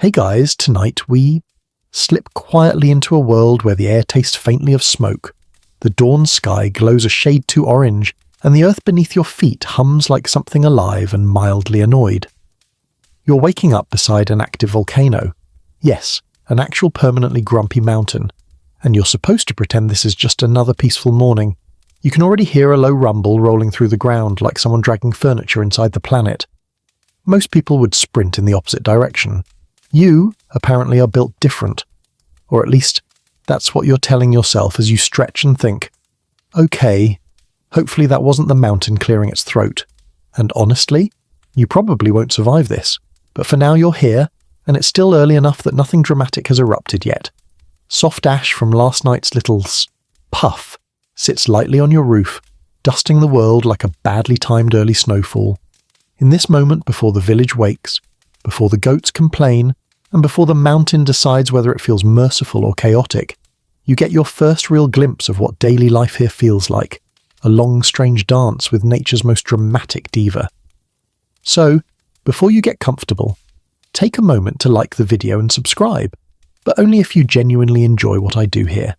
Hey guys, tonight we slip quietly into a world where the air tastes faintly of smoke, the dawn sky glows a shade too orange, and the earth beneath your feet hums like something alive and mildly annoyed. You're waking up beside an active volcano. Yes, an actual permanently grumpy mountain. And you're supposed to pretend this is just another peaceful morning. You can already hear a low rumble rolling through the ground like someone dragging furniture inside the planet. Most people would sprint in the opposite direction. You, apparently, are built different. Or at least, that's what you're telling yourself as you stretch and think, okay, hopefully that wasn't the mountain clearing its throat. And honestly, you probably won't survive this. But for now you're here, and it's still early enough that nothing dramatic has erupted yet. Soft ash from last night's little puff sits lightly on your roof, dusting the world like a badly timed early snowfall. In this moment before the village wakes, before the goats complain, and before the mountain decides whether it feels merciful or chaotic, you get your first real glimpse of what daily life here feels like, a long strange dance with nature's most dramatic diva. So, before you get comfortable, take a moment to like the video and subscribe, but only if you genuinely enjoy what I do here.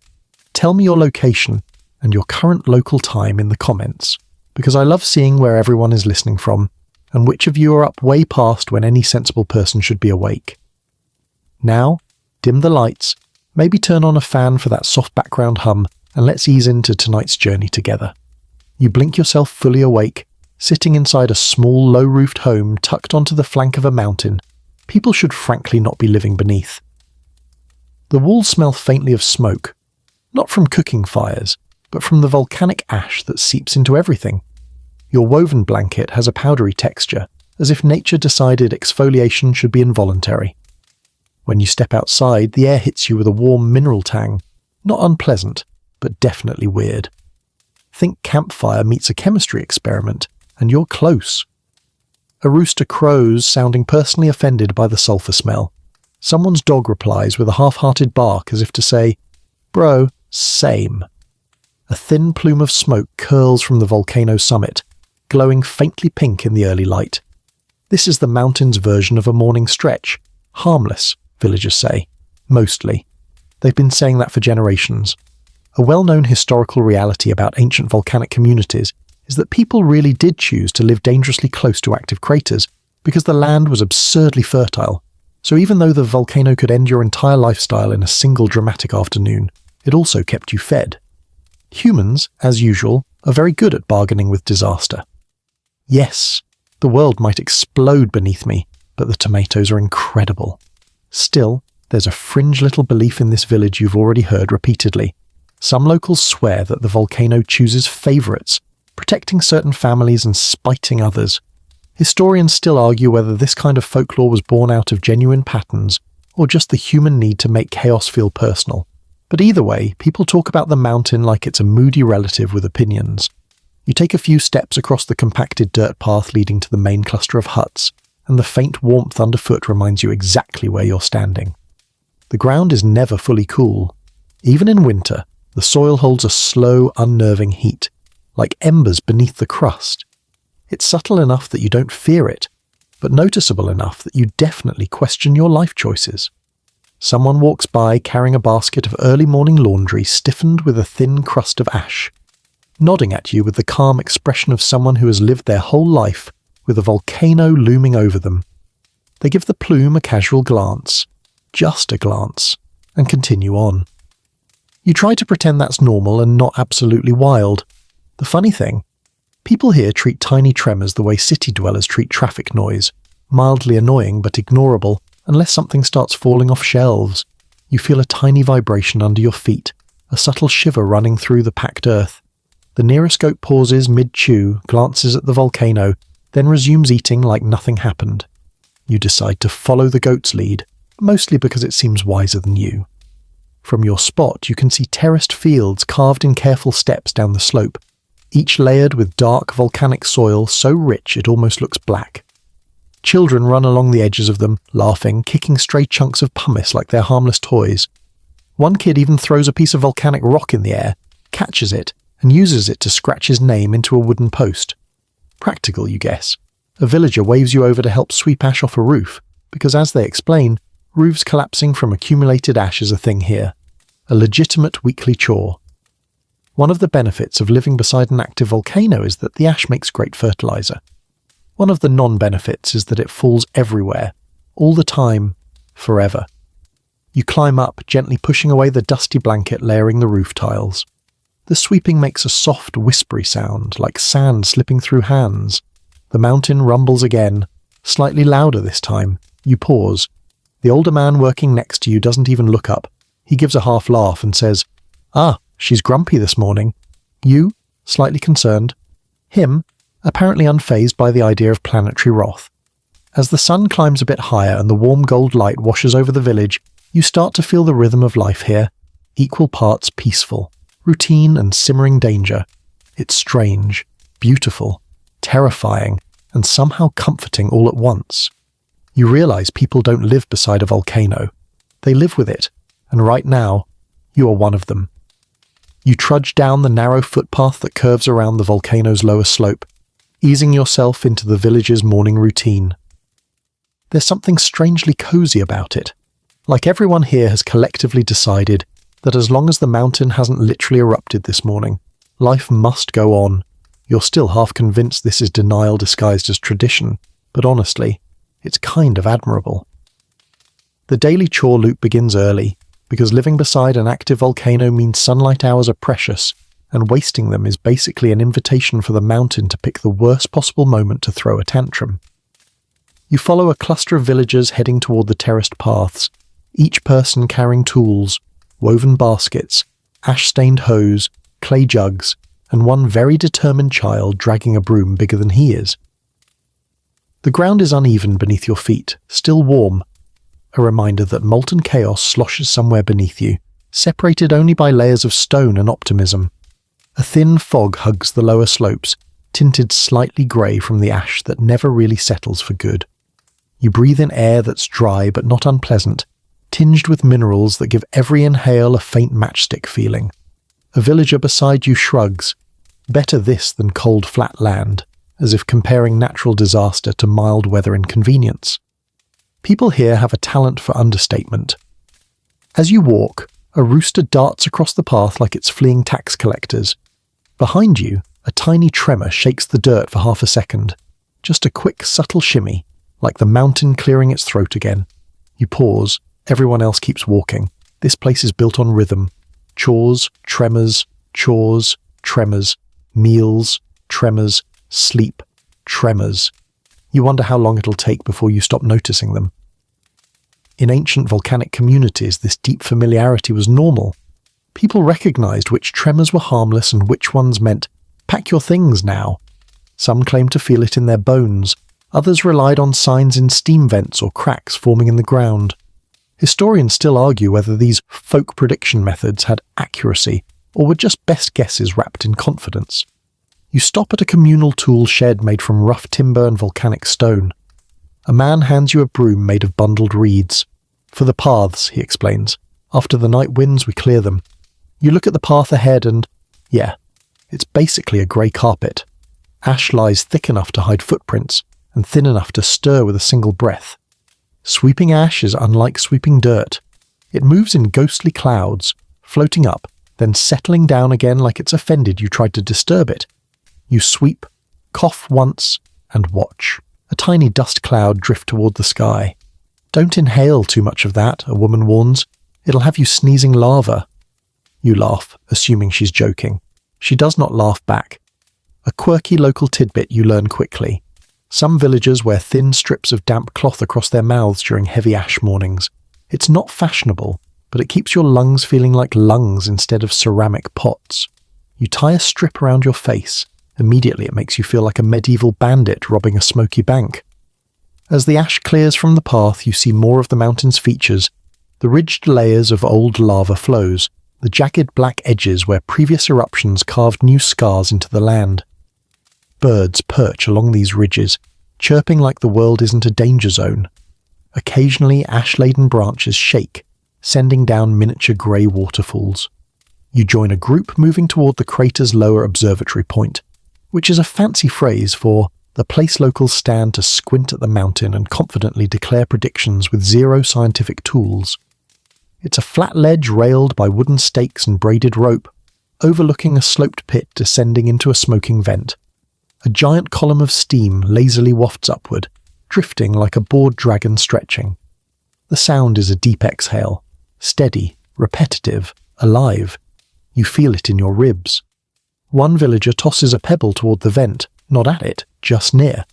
Tell me your location and your current local time in the comments, because I love seeing where everyone is listening from, and which of you are up way past when any sensible person should be awake. Now, dim the lights, maybe turn on a fan for that soft background hum, and let's ease into tonight's journey together. You blink yourself fully awake, sitting inside a small low-roofed home tucked onto the flank of a mountain people should frankly not be living beneath. The walls smell faintly of smoke, not from cooking fires, but from the volcanic ash that seeps into everything. Your woven blanket has a powdery texture, as if nature decided exfoliation should be involuntary. When you step outside, the air hits you with a warm mineral tang, not unpleasant, but definitely weird. Think campfire meets a chemistry experiment, and you're close. A rooster crows, sounding personally offended by the sulfur smell. Someone's dog replies with a half-hearted bark as if to say, "Bro, same." A thin plume of smoke curls from the volcano summit, glowing faintly pink in the early light. This is the mountain's version of a morning stretch. Harmless, villagers say. Mostly. They've been saying that for generations. A well-known historical reality about ancient volcanic communities is that people really did choose to live dangerously close to active craters because the land was absurdly fertile. So even though the volcano could end your entire lifestyle in a single dramatic afternoon, it also kept you fed. Humans, as usual, are very good at bargaining with disaster. Yes, the world might explode beneath me, but the tomatoes are incredible. Still, there's a fringe little belief in this village you've already heard repeatedly. Some locals swear that the volcano chooses favourites, protecting certain families and spiting others. Historians still argue whether this kind of folklore was born out of genuine patterns, or just the human need to make chaos feel personal. But either way, people talk about the mountain like it's a moody relative with opinions. You take a few steps across the compacted dirt path leading to the main cluster of huts, and the faint warmth underfoot reminds you exactly where you're standing. The ground is never fully cool. Even in winter, the soil holds a slow, unnerving heat, like embers beneath the crust. It's subtle enough that you don't fear it, but noticeable enough that you definitely question your life choices. Someone walks by carrying a basket of early morning laundry stiffened with a thin crust of ash, nodding at you with the calm expression of someone who has lived their whole life with a volcano looming over them. They give the plume a casual glance, just a glance, and continue on. You try to pretend that's normal and not absolutely wild. The funny thing, people here treat tiny tremors the way city dwellers treat traffic noise, mildly annoying but ignorable unless something starts falling off shelves. You feel a tiny vibration under your feet, a subtle shiver running through the packed earth. The nearest goat pauses mid-chew, glances at the volcano, then resumes eating like nothing happened. You decide to follow the goat's lead, mostly because it seems wiser than you. From your spot, you can see terraced fields carved in careful steps down the slope, each layered with dark volcanic soil so rich it almost looks black. Children run along the edges of them, laughing, kicking stray chunks of pumice like they're harmless toys. One kid even throws a piece of volcanic rock in the air, catches it, and uses it to scratch his name into a wooden post. Practical, you guess. A villager waves you over to help sweep ash off a roof, because as they explain, Roofs collapsing from accumulated ash is a thing here, a legitimate weekly chore. One of the benefits of living beside an active volcano is that the ash makes great fertilizer. One of the non-benefits is that it falls everywhere, all the time, forever. You climb up, gently pushing away the dusty blanket layering the roof tiles. The sweeping makes a soft, whispery sound, like sand slipping through hands. The mountain rumbles again, slightly louder this time. You pause. The older man working next to you doesn't even look up. He gives a half laugh and says, "Ah, she's grumpy this morning." You, slightly concerned. Him, apparently unfazed by the idea of planetary wrath. As the sun climbs a bit higher and the warm gold light washes over the village, you start to feel the rhythm of life here, equal parts peaceful, routine and simmering danger. It's strange, beautiful, terrifying, and somehow comforting all at once. You realize people don't live beside a volcano. They live with it, and right now, you are one of them. You trudge down the narrow footpath that curves around the volcano's lower slope, easing yourself into the village's morning routine. There's something strangely cozy about it. Like everyone here has collectively decided that as long as the mountain hasn't literally erupted this morning, life must go on. You're still half convinced this is denial disguised as tradition, but honestly, it's kind of admirable. The daily chore loop begins early, because living beside an active volcano means sunlight hours are precious, and wasting them is basically an invitation for the mountain to pick the worst possible moment to throw a tantrum. You follow a cluster of villagers heading toward the terraced paths, each person carrying tools, woven baskets, ash-stained hose, clay jugs, and one very determined child dragging a broom bigger than he is. The ground is uneven beneath your feet, still warm, a reminder that molten chaos sloshes somewhere beneath you, separated only by layers of stone and optimism. A thin fog hugs the lower slopes, tinted slightly grey from the ash that never really settles for good. You breathe in air that's dry but not unpleasant, tinged with minerals that give every inhale a faint matchstick feeling. A villager beside you shrugs. Better this than cold flat land, as if comparing natural disaster to mild weather inconvenience. People here have a talent for understatement. As you walk, a rooster darts across the path like it's fleeing tax collectors. Behind you, a tiny tremor shakes the dirt for half a second. Just a quick, subtle shimmy, like the mountain clearing its throat again. You pause. Everyone else keeps walking. This place is built on rhythm. Chores, tremors, meals, tremors, sleep, tremors. You wonder how long it'll take before you stop noticing them. In ancient volcanic communities, this deep familiarity was normal. People recognized which tremors were harmless and which ones meant, "Pack your things now." Some claimed to feel it in their bones. Others relied on signs in steam vents or cracks forming in the ground. Historians still argue whether these folk prediction methods had accuracy or were just best guesses wrapped in confidence. You stop at a communal tool shed made from rough timber and volcanic stone. A man hands you a broom made of bundled reeds. "For the paths," he explains. "After the night winds, we clear them." You look at the path ahead and, yeah, it's basically a grey carpet. Ash lies thick enough to hide footprints and thin enough to stir with a single breath. Sweeping ash is unlike sweeping dirt. It moves in ghostly clouds, floating up, then settling down again like it's offended you tried to disturb it. You sweep, cough once, and watch. A tiny dust cloud drift toward the sky. "Don't inhale too much of that," a woman warns. "It'll have you sneezing lava." You laugh, assuming she's joking. She does not laugh back. A quirky local tidbit you learn quickly. Some villagers wear thin strips of damp cloth across their mouths during heavy ash mornings. It's not fashionable, but it keeps your lungs feeling like lungs instead of ceramic pots. You tie a strip around your face. Immediately it makes you feel like a medieval bandit robbing a smoky bank. As the ash clears from the path, you see more of the mountain's features, the ridged layers of old lava flows, the jagged black edges where previous eruptions carved new scars into the land. Birds perch along these ridges, chirping like the world isn't a danger zone. Occasionally, ash-laden branches shake, sending down miniature grey waterfalls. You join a group moving toward the crater's lower observatory point, which is a fancy phrase for The place locals stand to squint at the mountain and confidently declare predictions with zero scientific tools. It's a flat ledge railed by wooden stakes and braided rope, overlooking a sloped pit descending into a smoking vent. A giant column of steam lazily wafts upward, drifting like a bored dragon stretching. The sound is a deep exhale, steady, repetitive, alive. You feel it in your ribs. One villager tosses a pebble toward the vent, not at it, just near.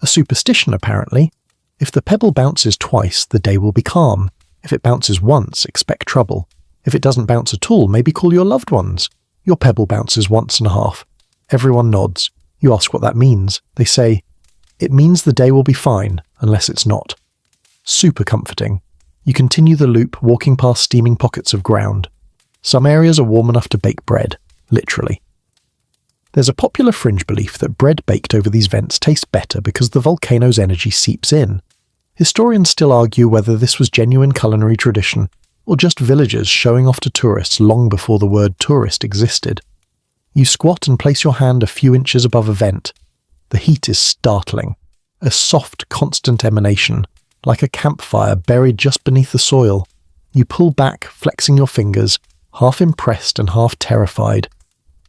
A superstition, apparently. If the pebble bounces twice, the day will be calm. If it bounces once, expect trouble. If it doesn't bounce at all, maybe call your loved ones. Your pebble bounces once and a half. Everyone nods. You ask what that means. They say, "It means the day will be fine, unless it's not." Super comforting. You continue the loop, walking past steaming pockets of ground. Some areas are warm enough to bake bread, literally. There's a popular fringe belief that bread baked over these vents tastes better because the volcano's energy seeps in. Historians still argue whether this was genuine culinary tradition, or just villagers showing off to tourists long before the word tourist existed. You squat and place your hand a few inches above a vent. The heat is startling. A soft, constant emanation, like a campfire buried just beneath the soil. You pull back, flexing your fingers, half impressed and half terrified.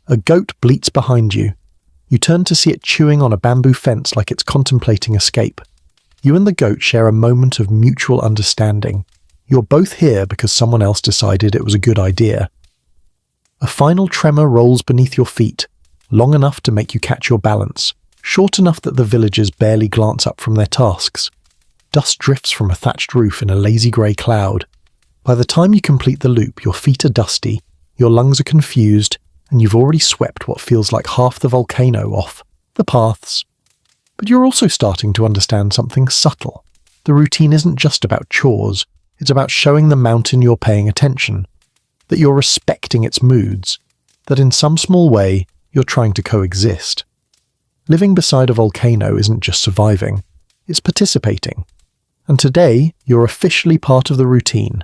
A goat bleats behind you. You turn to see it chewing on a bamboo fence like it's contemplating escape. You and the goat share a moment of mutual understanding. You're both here because someone else decided it was a good idea. A final tremor rolls beneath your feet, long enough to make you catch your balance, short enough that the villagers barely glance up from their tasks. Dust drifts from a thatched roof in a lazy grey cloud. By the time you complete the loop, your feet are dusty, your lungs are confused, and you've already swept what feels like half the volcano off the paths. But you're also starting to understand something subtle. The routine isn't just about chores, it's about showing the mountain you're paying attention, that you're respecting its moods, that in some small way you're trying to coexist. Living beside a volcano isn't just surviving, it's participating. And today, you're officially part of the routine.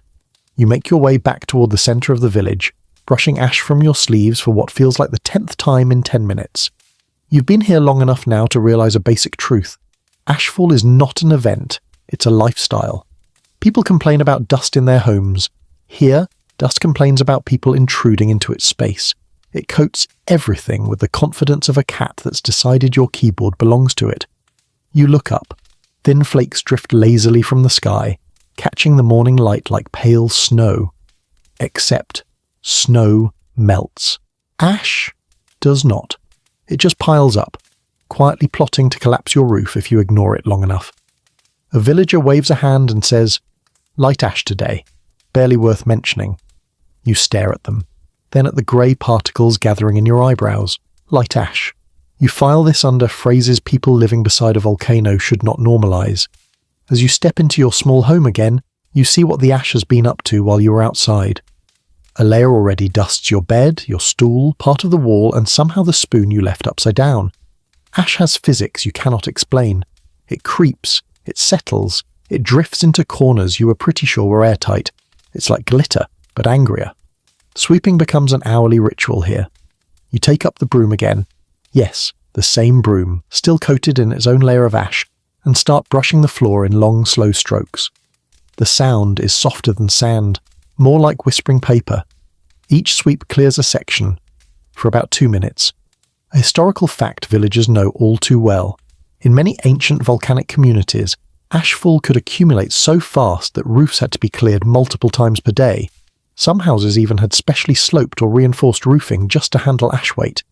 You make your way back toward the center of the village, brushing ash from your sleeves for what feels like the 10th time in 10 minutes. You've been here long enough now to realize a basic truth. Ashfall is not an event, it's a lifestyle. People complain about dust in their homes. Here, dust complains about people intruding into its space. It coats everything with the confidence of a cat that's decided your keyboard belongs to it. You look up. Thin flakes drift lazily from the sky, catching the morning light like pale snow. Except snow melts. Ash does not. It just piles up, quietly plotting to collapse your roof if you ignore it long enough. A villager waves a hand and says, "Light ash today, barely worth mentioning." You stare at them, then at the grey particles gathering in your eyebrows. Light ash. You file this under phrases people living beside a volcano should not normalize. As you step into your small home again, you see what the ash has been up to while you were outside. A layer already dusts your bed, your stool, part of the wall, and somehow the spoon you left upside down. Ash has physics you cannot explain. It creeps, it settles, it drifts into corners you were pretty sure were airtight. It's like glitter, but angrier. Sweeping becomes an hourly ritual here. You take up the broom again. Yes, the same broom, still coated in its own layer of ash, and start brushing the floor in long, slow strokes. The sound is softer than sand, more like whispering paper. Each sweep clears a section, for about 2 minutes. A historical fact villagers know all too well. In many ancient volcanic communities, ashfall could accumulate so fast that roofs had to be cleared multiple times per day. Some houses even had specially sloped or reinforced roofing just to handle ash weight.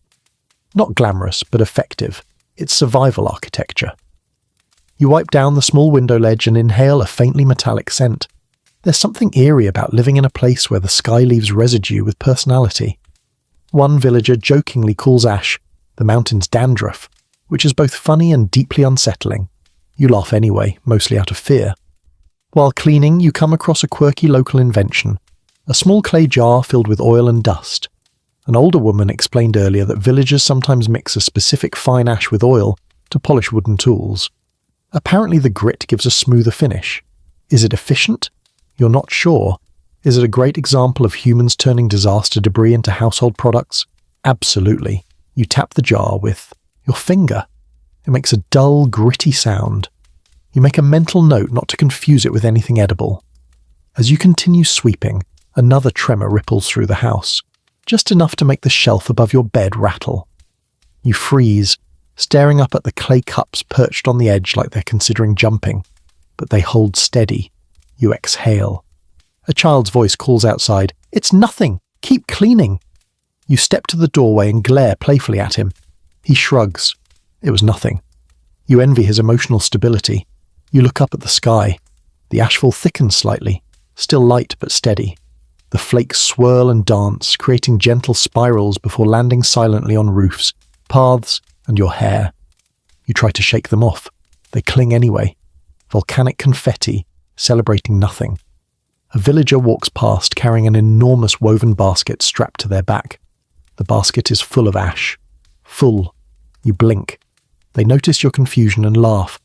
Not glamorous, but effective. It's survival architecture. You wipe down the small window ledge and inhale a faintly metallic scent. There's something eerie about living in a place where the sky leaves residue with personality. One villager jokingly calls ash the mountain's dandruff, which is both funny and deeply unsettling. You laugh anyway, mostly out of fear. While cleaning, you come across a quirky local invention, a small clay jar filled with oil and dust. An older woman explained earlier that villagers sometimes mix a specific fine ash with oil to polish wooden tools. Apparently the grit gives a smoother finish. Is it efficient? You're not sure. Is it a great example of humans turning disaster debris into household products? Absolutely. You tap the jar with your finger. It makes a dull, gritty sound. You make a mental note not to confuse it with anything edible. As you continue sweeping, another tremor ripples through the house, just enough to make the shelf above your bed rattle. You freeze, staring up at the clay cups perched on the edge like they're considering jumping, but they hold steady. You exhale. A child's voice calls outside, "It's nothing! Keep cleaning!" You step to the doorway and glare playfully at him. He shrugs. It was nothing. You envy his emotional stability. You look up at the sky. The ashfall thickens slightly, still light but steady. The flakes swirl and dance, creating gentle spirals before landing silently on roofs, paths, and your hair. You try to shake them off. They cling anyway. Volcanic confetti, celebrating nothing. A villager walks past carrying an enormous woven basket strapped to their back. The basket is full of ash. Full. You blink. They notice your confusion and laugh.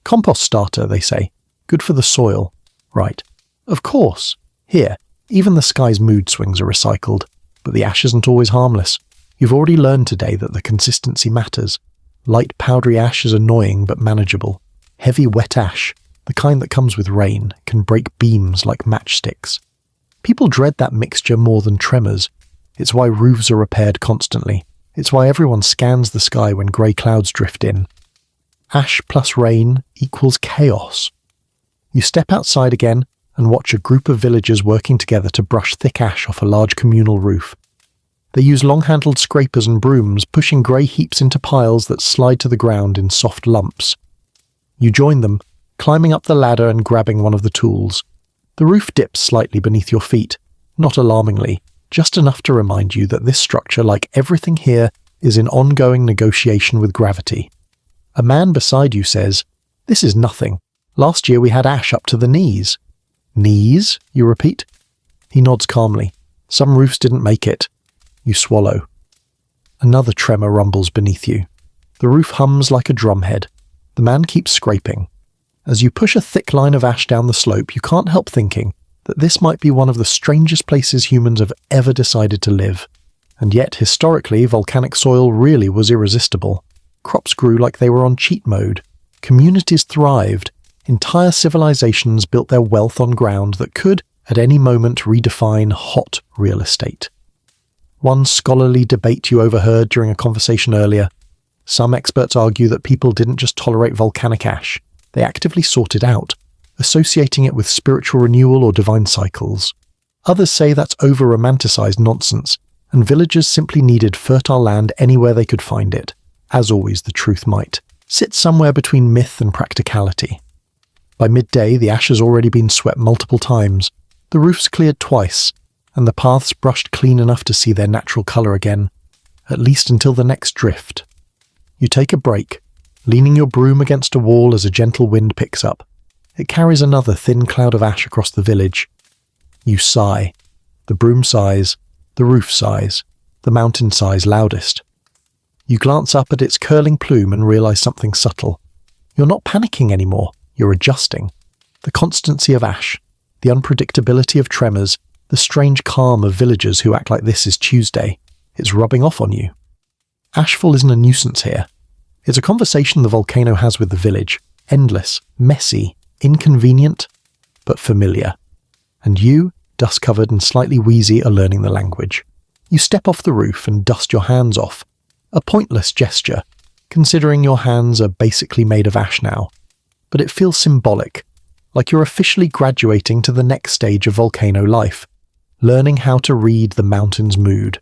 "Compost starter," they say. "Good for the soil." Right. "Of course. Here, even the sky's mood swings are recycled, but the ash isn't always harmless. You've already learned today that the consistency matters. Light powdery ash is annoying but manageable. Heavy wet ash, the kind that comes with rain, can break beams like matchsticks. People dread that mixture more than tremors. It's why roofs are repaired constantly. It's why everyone scans the sky when grey clouds drift in. Ash plus rain equals chaos. You step outside again and watch a group of villagers working together to brush thick ash off a large communal roof. They use long-handled scrapers and brooms, pushing grey heaps into piles that slide to the ground in soft lumps. You join them, climbing up the ladder and grabbing one of the tools. The roof dips slightly beneath your feet, not alarmingly, just enough to remind you that this structure, like everything here, is in ongoing negotiation with gravity. A man beside you says, "This is nothing. Last year we had ash up to the knees." "Knees?" you repeat. He nods calmly. "Some roofs didn't make it." You swallow. Another tremor rumbles beneath you. The roof hums like a drumhead. The man keeps scraping. As you push a thick line of ash down the slope, you can't help thinking that this might be one of the strangest places humans have ever decided to live. And yet, historically, volcanic soil really was irresistible. Crops grew like they were on cheat mode. Communities thrived. Entire civilizations built their wealth on ground that could, at any moment, redefine hot real estate. One scholarly debate you overheard during a conversation earlier. Some experts argue that people didn't just tolerate volcanic ash, they actively sought it out, associating it with spiritual renewal or divine cycles. Others say that's over-romanticized nonsense, and villagers simply needed fertile land anywhere they could find it. As always, the truth might sit somewhere between myth and practicality. By midday, the ash has already been swept multiple times, the roofs cleared twice, and the paths brushed clean enough to see their natural colour again, at least until the next drift. You take a break, leaning your broom against a wall as a gentle wind picks up. It carries another thin cloud of ash across the village. You sigh. The broom sighs, the roof sighs, the mountain sighs loudest. You glance up at its curling plume and realise something subtle. You're not panicking anymore, you're adjusting. The constancy of ash, the unpredictability of tremors, the strange calm of villagers who act like this is Tuesday. It's rubbing off on you. Ashfall isn't a nuisance here. It's a conversation the volcano has with the village. Endless, messy, inconvenient, but familiar. And you, dust-covered and slightly wheezy, are learning the language. You step off the roof and dust your hands off. A pointless gesture, considering your hands are basically made of ash now. But it feels symbolic, like you're officially graduating to the next stage of volcano life. Learning how to read the mountain's mood.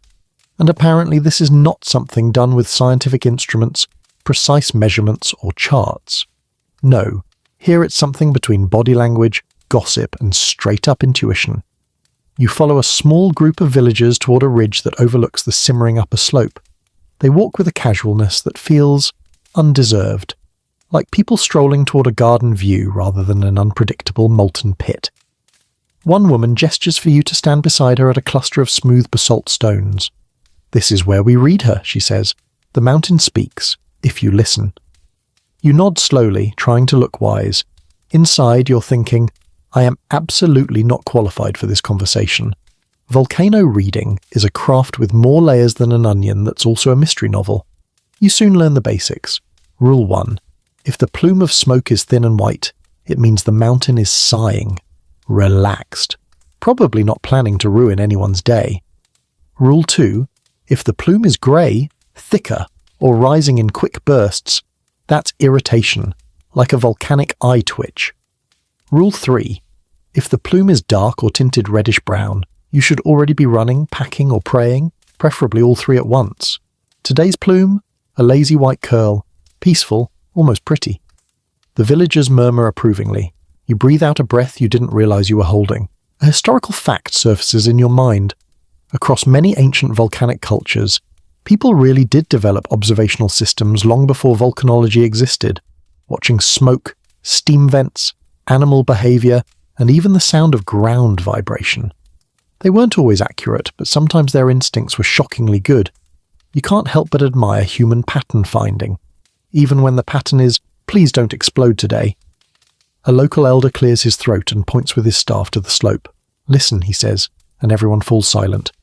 And apparently this is not something done with scientific instruments, precise measurements, or charts. No, here it's something between body language, gossip, and straight-up intuition. You follow a small group of villagers toward a ridge that overlooks the simmering upper slope. They walk with a casualness that feels undeserved, like people strolling toward a garden view rather than an unpredictable molten pit. One woman gestures for you to stand beside her at a cluster of smooth basalt stones. "This is where we read her," she says. "The mountain speaks, if you listen." You nod slowly, trying to look wise. Inside, you're thinking, I am absolutely not qualified for this conversation. Volcano reading is a craft with more layers than an onion that's also a mystery novel. You soon learn the basics. Rule 1. If the plume of smoke is thin and white, it means the mountain is sighing, relaxed, probably not planning to ruin anyone's day. Rule 2. If the plume is grey, thicker, or rising in quick bursts, that's irritation, like a volcanic eye twitch. Rule 3. If the plume is dark or tinted reddish-brown, you should already be running, packing, or praying, preferably all three at once. Today's plume? A lazy white curl, peaceful, almost pretty. The villagers murmur approvingly. You breathe out a breath you didn't realize you were holding. A historical fact surfaces in your mind. Across many ancient volcanic cultures, people really did develop observational systems long before volcanology existed, watching smoke, steam vents, animal behavior, and even the sound of ground vibration. They weren't always accurate, but sometimes their instincts were shockingly good. You can't help but admire human pattern finding, even when the pattern is, "Please don't explode today." A local elder clears his throat and points with his staff to the slope. "Listen," he says, and everyone falls silent.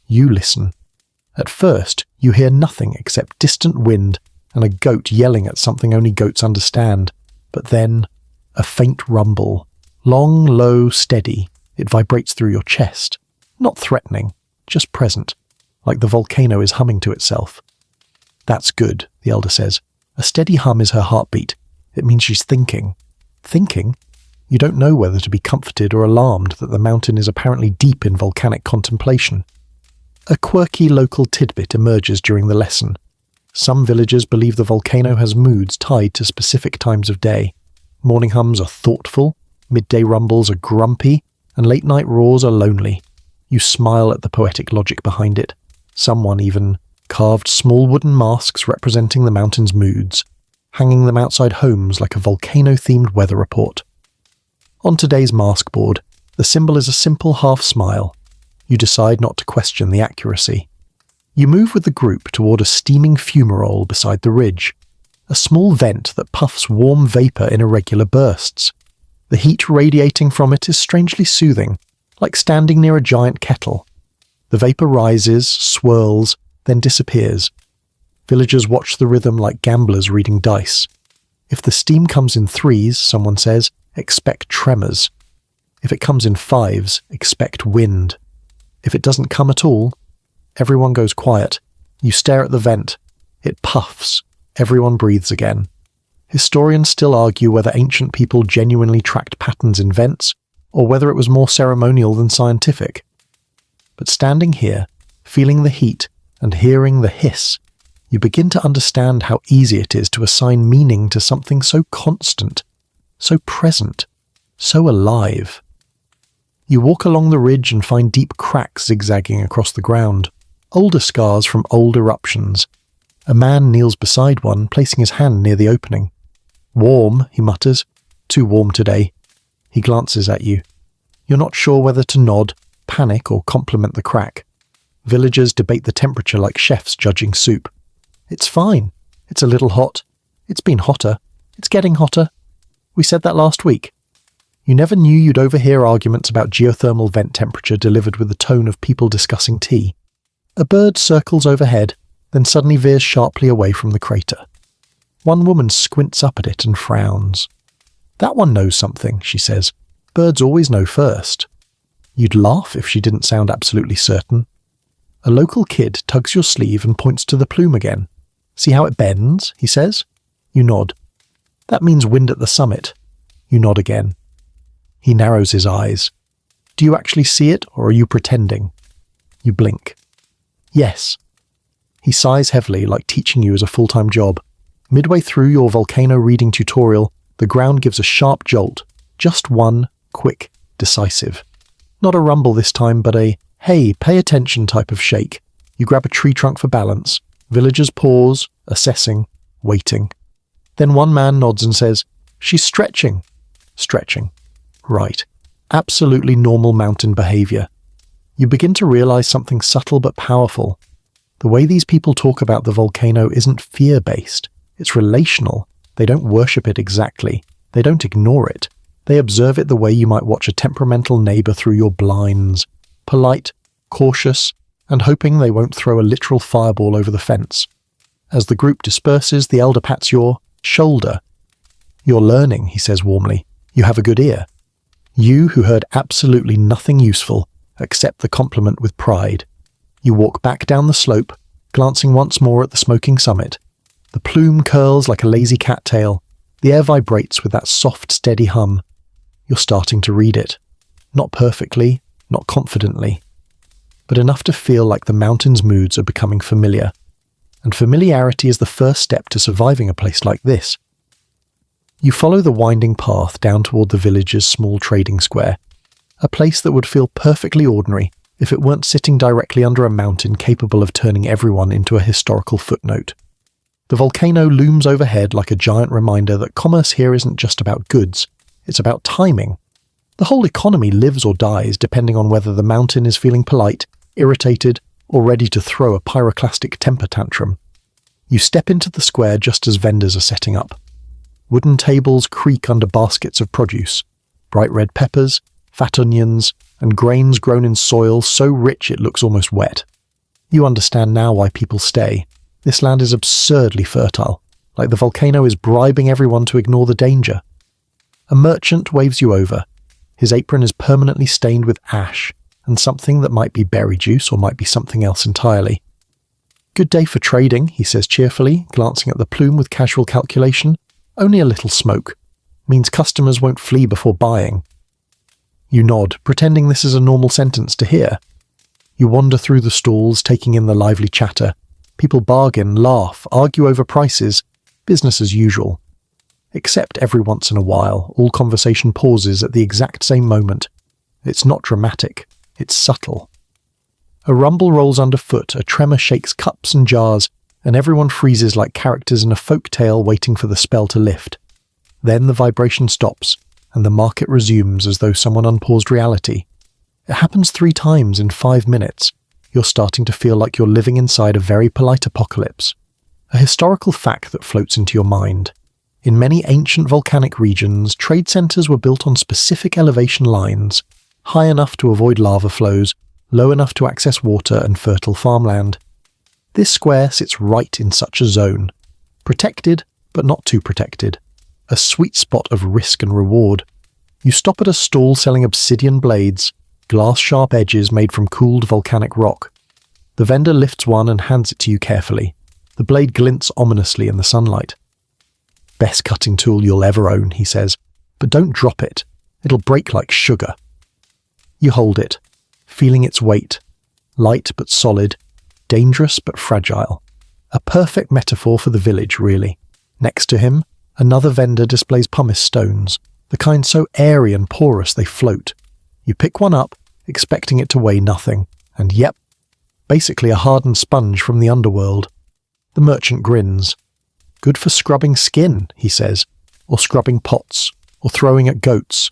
You listen. At first, you hear nothing except distant wind and a goat yelling at something only goats understand. But then, a faint rumble. Long, low, steady. It vibrates through your chest. Not threatening, just present, like the volcano is humming to itself. "That's good," the elder says. "A steady hum is her heartbeat. It means she's thinking." Thinking? You don't know whether to be comforted or alarmed that the mountain is apparently deep in volcanic contemplation. A quirky local tidbit emerges during the lesson. Some villagers believe the volcano has moods tied to specific times of day. Morning hums are thoughtful, midday rumbles are grumpy, and late-night roars are lonely. You smile at the poetic logic behind it. Someone even carved small wooden masks representing the mountain's moods, hanging them outside homes like a volcano-themed weather report. On today's mask board, the symbol is a simple half-smile. You decide not to question the accuracy. You move with the group toward a steaming fumarole beside the ridge, a small vent that puffs warm vapor in irregular bursts. The heat radiating from it is strangely soothing, like standing near a giant kettle. The vapor rises, swirls, then disappears. Villagers watch the rhythm like gamblers reading dice. If the steam comes in threes, someone says, expect tremors. If it comes in fives, expect wind. If it doesn't come at all, everyone goes quiet. You stare at the vent. It puffs. Everyone breathes again. Historians still argue whether ancient people genuinely tracked patterns in vents, or whether it was more ceremonial than scientific. But standing here, feeling the heat and hearing the hiss, you begin to understand how easy it is to assign meaning to something so constant, so present, so alive. You walk along the ridge and find deep cracks zigzagging across the ground, older scars from old eruptions. A man kneels beside one, placing his hand near the opening. "Warm," he mutters. "Too warm today." He glances at you. You're not sure whether to nod, panic, or compliment the crack. Villagers debate the temperature like chefs judging soup. "It's fine. It's a little hot. It's been hotter. It's getting hotter. We said that last week." You never knew you'd overhear arguments about geothermal vent temperature delivered with the tone of people discussing tea. A bird circles overhead, then suddenly veers sharply away from the crater. One woman squints up at it and frowns. "That one knows something," she says. "Birds always know first." You'd laugh if she didn't sound absolutely certain. A local kid tugs your sleeve and points to the plume again. "See how it bends?" he says. You nod. "That means wind at the summit." You nod again. He narrows his eyes. "Do you actually see it, or are you pretending?" You blink. "Yes." He sighs heavily, like teaching you is a full-time job. Midway through your volcano reading tutorial, the ground gives a sharp jolt. Just one, quick, decisive. Not a rumble this time, but a, "Hey, pay attention" type of shake. You grab a tree trunk for balance. Villagers pause, assessing, waiting. Then one man nods and says, "She's stretching." Stretching. Right. Absolutely normal mountain behavior. You begin to realize something subtle but powerful. The way these people talk about the volcano isn't fear-based. It's relational. They don't worship it exactly. They don't ignore it. They observe it the way you might watch a temperamental neighbor through your blinds. Polite, cautious, and hoping they won't throw a literal fireball over the fence. As the group disperses, the elder pats your shoulder. "You're learning," he says warmly. "You have a good ear." You, who heard absolutely nothing useful, accept the compliment with pride. You walk back down the slope, glancing once more at the smoking summit. The plume curls like a lazy cattail. The air vibrates with that soft, steady hum. You're starting to read it. Not perfectly, not confidently, but enough to feel like the mountain's moods are becoming familiar. And familiarity is the first step to surviving a place like this. You follow the winding path down toward the village's small trading square, a place that would feel perfectly ordinary if it weren't sitting directly under a mountain capable of turning everyone into a historical footnote. The volcano looms overhead like a giant reminder that commerce here isn't just about goods, it's about timing. The whole economy lives or dies depending on whether the mountain is feeling polite, irritated, or ready to throw a pyroclastic temper tantrum. You step into the square just as vendors are setting up. Wooden tables creak under baskets of produce, bright red peppers, fat onions, and grains grown in soil so rich it looks almost wet. You understand now why people stay. This land is absurdly fertile, like the volcano is bribing everyone to ignore the danger. A merchant waves you over. His apron is permanently stained with ash, and something that might be berry juice or might be something else entirely. "Good day for trading," he says cheerfully, glancing at the plume with casual calculation. "Only a little smoke. Means customers won't flee before buying." You nod, pretending this is a normal sentence to hear. You wander through the stalls, taking in the lively chatter. People bargain, laugh, argue over prices. Business as usual. Except every once in a while, all conversation pauses at the exact same moment. It's not dramatic. It's subtle. A rumble rolls underfoot, a tremor shakes cups and jars, and everyone freezes like characters in a folk tale waiting for the spell to lift. Then the vibration stops, and the market resumes as though someone unpaused reality. It happens 3 times in 5 minutes. You're starting to feel like you're living inside a very polite apocalypse. A historical fact that floats into your mind. In many ancient volcanic regions, trade centers were built on specific elevation lines, high enough to avoid lava flows, low enough to access water and fertile farmland. This square sits right in such a zone. Protected, but not too protected. A sweet spot of risk and reward. You stop at a stall selling obsidian blades, glass-sharp edges made from cooled volcanic rock. The vendor lifts one and hands it to you carefully. The blade glints ominously in the sunlight. "Best cutting tool you'll ever own," he says, "but don't drop it. It'll break like sugar." You hold it, feeling its weight. Light but solid, dangerous but fragile. A perfect metaphor for the village, really. Next to him, another vendor displays pumice stones, the kind so airy and porous they float. You pick one up, expecting it to weigh nothing, and yep, basically a hardened sponge from the underworld. The merchant grins. "Good for scrubbing skin," he says, "or scrubbing pots, or throwing at goats."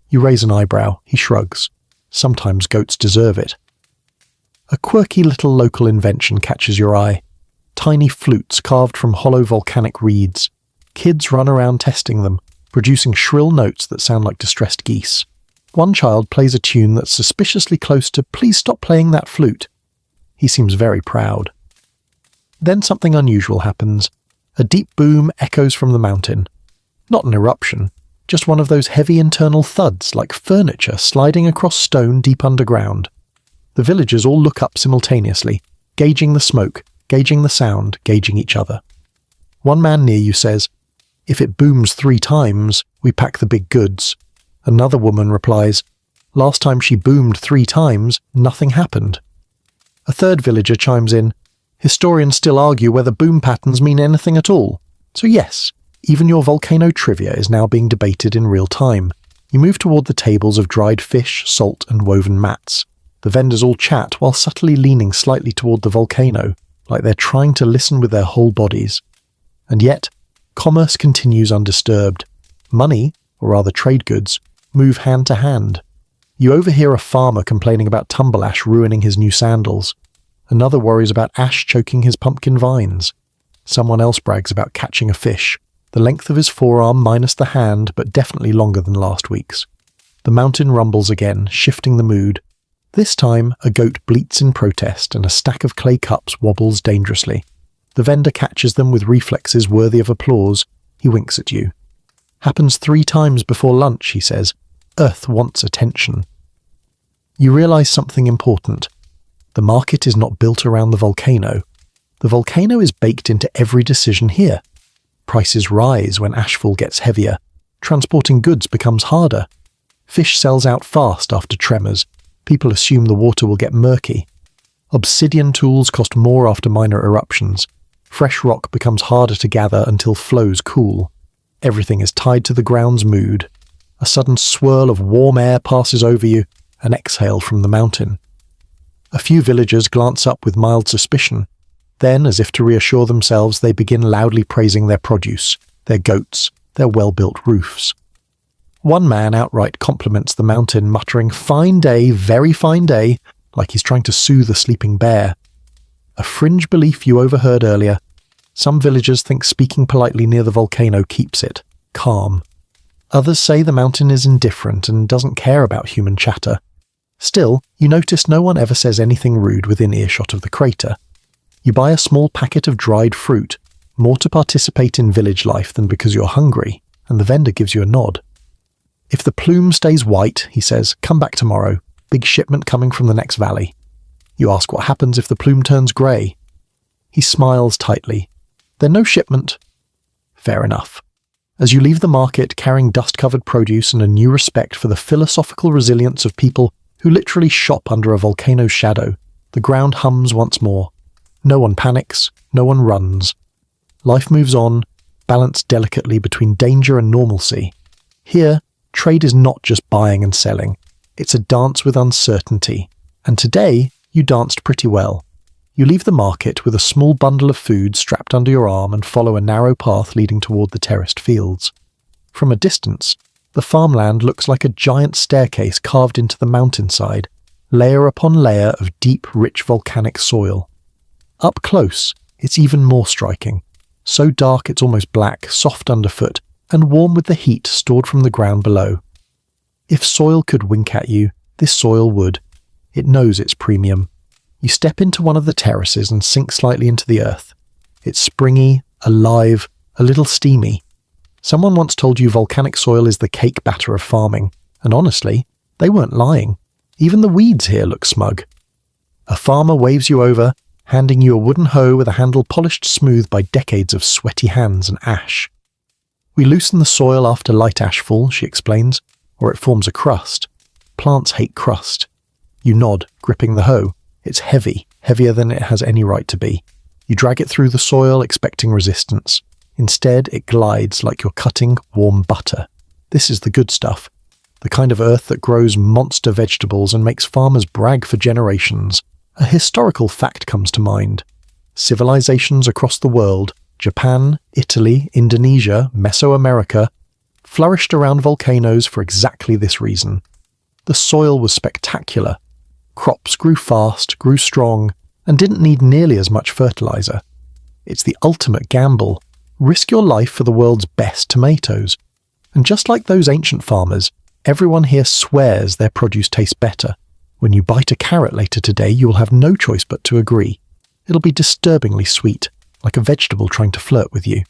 You raise an eyebrow, he shrugs. Sometimes goats deserve it. A quirky little local invention catches your eye. Tiny flutes carved from hollow volcanic reeds. Kids run around testing them, producing shrill notes that sound like distressed geese. One child plays a tune that's suspiciously close to "Please stop playing that flute." He seems very proud. Then something unusual happens. A deep boom echoes from the mountain. Not an eruption, just one of those heavy internal thuds like furniture sliding across stone deep underground. The villagers all look up simultaneously, gauging the smoke, gauging the sound, gauging each other. One man near you says, "If it booms 3 times, we pack the big goods." Another woman replies, "Last time she boomed 3 times, nothing happened." A third villager chimes in, "Historians still argue whether boom patterns mean anything at all. So yes, even your volcano trivia is now being debated in real time." You move toward the tables of dried fish, salt, and woven mats. The vendors all chat while subtly leaning slightly toward the volcano, like they're trying to listen with their whole bodies. And yet, commerce continues undisturbed. Money, or rather trade goods, move hand to hand. You overhear a farmer complaining about tumble ash ruining his new sandals. Another worries about ash choking his pumpkin vines. Someone else brags about catching a fish, the length of his forearm minus the hand, but definitely longer than last week's. The mountain rumbles again, shifting the mood. This time, a goat bleats in protest and a stack of clay cups wobbles dangerously. The vendor catches them with reflexes worthy of applause, He winks at you. Happens 3 times before lunch, he says. Earth wants attention. You realize something important. The market is not built around the volcano. The volcano is baked into every decision here. Prices rise when ashfall gets heavier. Transporting goods becomes harder. Fish sells out fast after tremors. People assume the water will get murky. Obsidian tools cost more after minor eruptions. Fresh rock becomes harder to gather until flows cool. Everything is tied to the ground's mood. A sudden swirl of warm air passes over you, an exhale from the mountain. A few villagers glance up with mild suspicion. Then, as if to reassure themselves, they begin loudly praising their produce, their goats, their well-built roofs. One man outright compliments the mountain, muttering, "Fine day, very fine day," like he's trying to soothe a sleeping bear. A fringe belief you overheard earlier. Some villagers think speaking politely near the volcano keeps it calm. Others say the mountain is indifferent and doesn't care about human chatter. Still, you notice no one ever says anything rude within earshot of the crater. You buy a small packet of dried fruit, more to participate in village life than because you're hungry, and the vendor gives you a nod. "If the plume stays white," he says, "come back tomorrow. Big shipment coming from the next valley." You ask what happens if the plume turns grey. He smiles tightly. "Then no shipment." Fair enough. As you leave the market carrying dust-covered produce and a new respect for the philosophical resilience of people who literally shop under a volcano's shadow, the ground hums once more. No one panics, no one runs. Life moves on, balanced delicately between danger and normalcy. Here, trade is not just buying and selling. It's a dance with uncertainty. And today, you danced pretty well. You leave the market with a small bundle of food strapped under your arm and follow a narrow path leading toward the terraced fields. From a distance, the farmland looks like a giant staircase carved into the mountainside, layer upon layer of deep, rich volcanic soil. Up close, it's even more striking. So dark it's almost black, soft underfoot, and warm with the heat stored from the ground below. If soil could wink at you, this soil would. It knows its premium. You step into one of the terraces and sink slightly into the earth. It's springy, alive, a little steamy. Someone once told you volcanic soil is the cake batter of farming, and honestly, they weren't lying. Even the weeds here look smug. A farmer waves you over, handing you a wooden hoe with a handle polished smooth by decades of sweaty hands and ash. "We loosen the soil after light ashfall," she explains, "or it forms a crust. Plants hate crust." You nod, gripping the hoe. It's heavy, heavier than it has any right to be. You drag it through the soil, expecting resistance. Instead, it glides like you're cutting warm butter. This is the good stuff. The kind of earth that grows monster vegetables and makes farmers brag for generations. A historical fact comes to mind. Civilizations across the world, Japan, Italy, Indonesia, Mesoamerica, flourished around volcanoes for exactly this reason. The soil was spectacular. Crops grew fast, grew strong, and didn't need nearly as much fertilizer. It's the ultimate gamble. Risk your life for the world's best tomatoes. And just like those ancient farmers, everyone here swears their produce tastes better. When you bite a carrot later today, you will have no choice but to agree. It'll be disturbingly sweet, like a vegetable trying to flirt with you.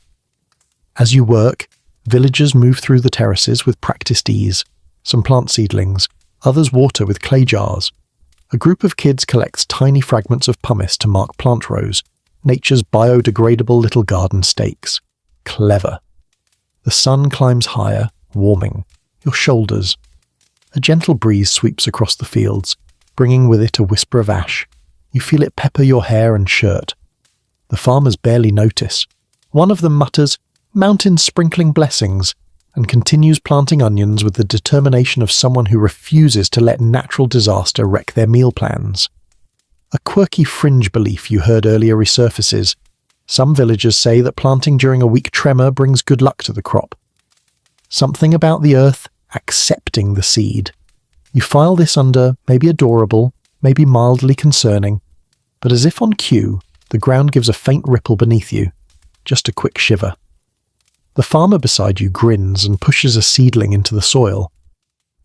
As you work, villagers move through the terraces with practiced ease. Some plant seedlings, others water with clay jars. A group of kids collects tiny fragments of pumice to mark plant rows, nature's biodegradable little garden stakes. Clever. The sun climbs higher, warming your shoulders. A gentle breeze sweeps across the fields, bringing with it a whisper of ash. You feel it pepper your hair and shirt. The farmers barely notice. One of them mutters, "Mountains sprinkling blessings," and continues planting onions with the determination of someone who refuses to let natural disaster wreck their meal plans. A quirky fringe belief you heard earlier resurfaces. Some villagers say that planting during a weak tremor brings good luck to the crop. Something about the earth accepting the seed. You file this under maybe adorable, maybe mildly concerning, but as if on cue, the ground gives a faint ripple beneath you, just a quick shiver. The farmer beside you grins and pushes a seedling into the soil.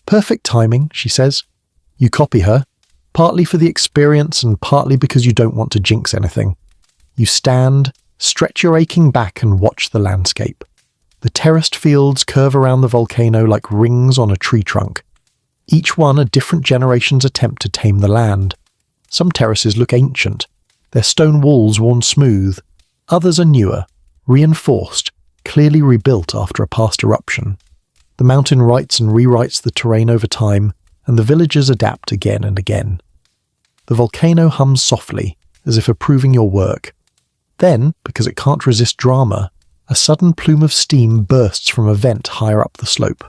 "Perfect timing," she says. You copy her, partly for the experience and partly because you don't want to jinx anything. You stand, stretch your aching back and watch the landscape. The terraced fields curve around the volcano like rings on a tree trunk, each one a different generation's attempt to tame the land. Some terraces look ancient, their stone walls worn smooth. Others are newer, reinforced, clearly rebuilt after a past eruption. The mountain writes and rewrites the terrain over time, and the villagers adapt again and again. The volcano hums softly, as if approving your work. Then, because it can't resist drama, a sudden plume of steam bursts from a vent higher up the slope.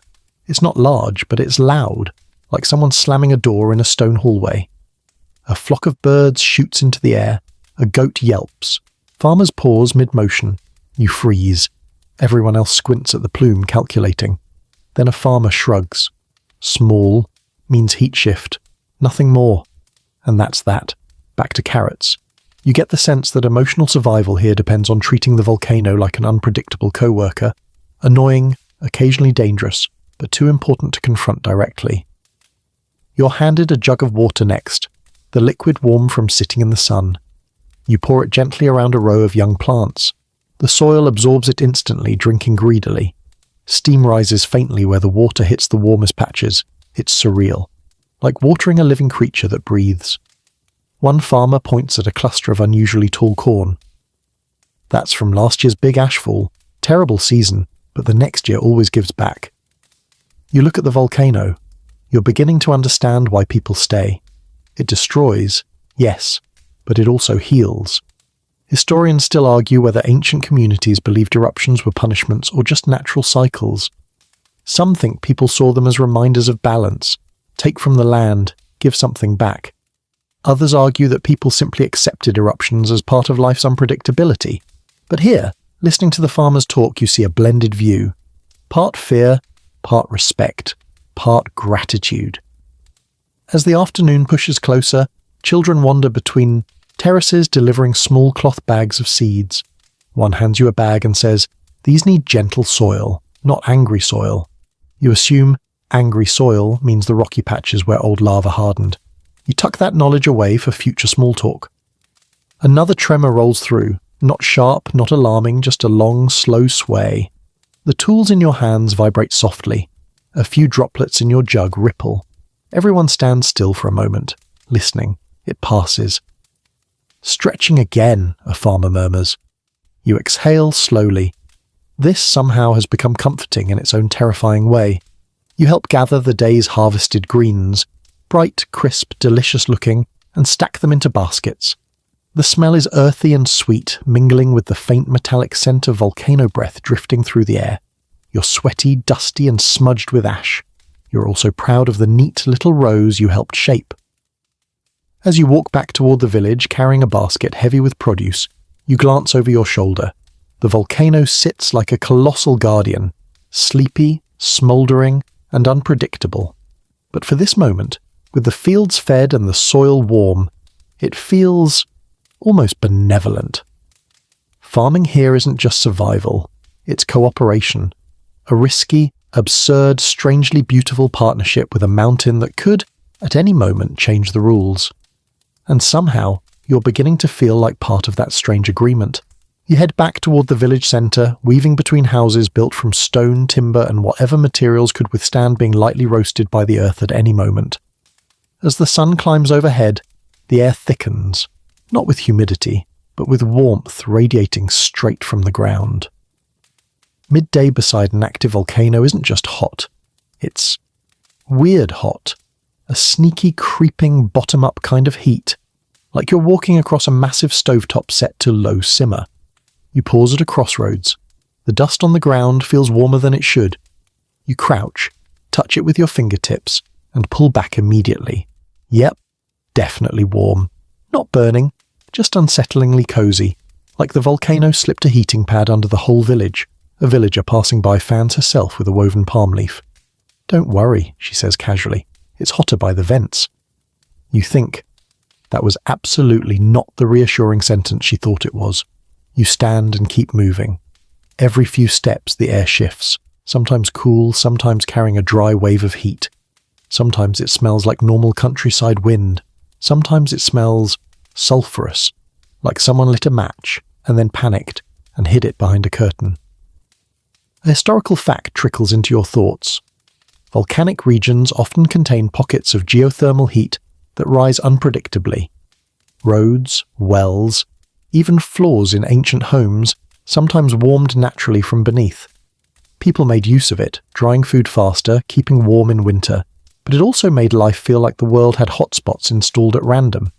It's not large, but it's loud, like someone slamming a door in a stone hallway. A flock of birds shoots into the air. A goat yelps. Farmers pause mid-motion. You freeze. Everyone else squints at the plume, calculating. Then a farmer shrugs. Small means heat shift. Nothing more. And that's that. Back to carrots. You get the sense that emotional survival here depends on treating the volcano like an unpredictable co-worker. Annoying, occasionally dangerous, but too important to confront directly. You're handed a jug of water next, the liquid warm from sitting in the sun. You pour it gently around a row of young plants. The soil absorbs it instantly, drinking greedily. Steam rises faintly where the water hits the warmest patches. It's surreal, like watering a living creature that breathes. One farmer points at a cluster of unusually tall corn. That's from last year's big ashfall. Terrible season, but the next year always gives back. You look at the volcano. You're beginning to understand why people stay. It destroys, yes, but it also heals. Historians still argue whether ancient communities believed eruptions were punishments or just natural cycles. Some think people saw them as reminders of balance, take from the land, give something back. Others argue that people simply accepted eruptions as part of life's unpredictability. But here, listening to the farmers talk, you see a blended view. Part fear, part respect, part gratitude. As the afternoon pushes closer, children wander between terraces delivering small cloth bags of seeds. One hands you a bag and says, "These need gentle soil, not angry soil." You assume angry soil means the rocky patches where old lava hardened. You tuck that knowledge away for future small talk. Another tremor rolls through, not sharp, not alarming, just a long, slow sway. The tools in your hands vibrate softly. A few droplets in your jug ripple. Everyone stands still for a moment, listening. It passes. "Stretching again," a farmer murmurs. You exhale slowly. This somehow has become comforting in its own terrifying way. You help gather the day's harvested greens, bright, crisp, delicious-looking, and stack them into baskets. The smell is earthy and sweet, mingling with the faint metallic scent of volcano breath drifting through the air. You're sweaty, dusty, and smudged with ash. You're also proud of the neat little rows you helped shape. As you walk back toward the village, carrying a basket heavy with produce, you glance over your shoulder. The volcano sits like a colossal guardian, sleepy, smouldering, and unpredictable. But for this moment, with the fields fed and the soil warm, it feels almost benevolent. Farming here isn't just survival, it's cooperation. A risky, absurd, strangely beautiful partnership with a mountain that could, at any moment, change the rules. And somehow, you're beginning to feel like part of that strange agreement. You head back toward the village centre, weaving between houses built from stone, timber, and whatever materials could withstand being lightly roasted by the earth at any moment. As the sun climbs overhead, the air thickens, not with humidity, but with warmth radiating straight from the ground. Midday beside an active volcano isn't just hot, it's weird hot, a sneaky, creeping, bottom-up kind of heat, like you're walking across a massive stovetop set to low simmer. You pause at a crossroads. The dust on the ground feels warmer than it should. You crouch, touch it with your fingertips, and pull back immediately. Yep, definitely warm. Not burning, just unsettlingly cozy, like the volcano slipped a heating pad under the whole village. A villager passing by fans herself with a woven palm leaf. "Don't worry," she says casually. "It's hotter by the vents." You think, that was absolutely not the reassuring sentence she thought it was. You stand and keep moving. Every few steps the air shifts, sometimes cool, sometimes carrying a dry wave of heat. Sometimes it smells like normal countryside wind. Sometimes it smells sulphurous, like someone lit a match and then panicked and hid it behind a curtain. A historical fact trickles into your thoughts. Volcanic regions often contain pockets of geothermal heat that rise unpredictably. Roads, wells, even floors in ancient homes sometimes warmed naturally from beneath. People made use of it, drying food faster, keeping warm in winter, but it also made life feel like the world had hotspots installed at random.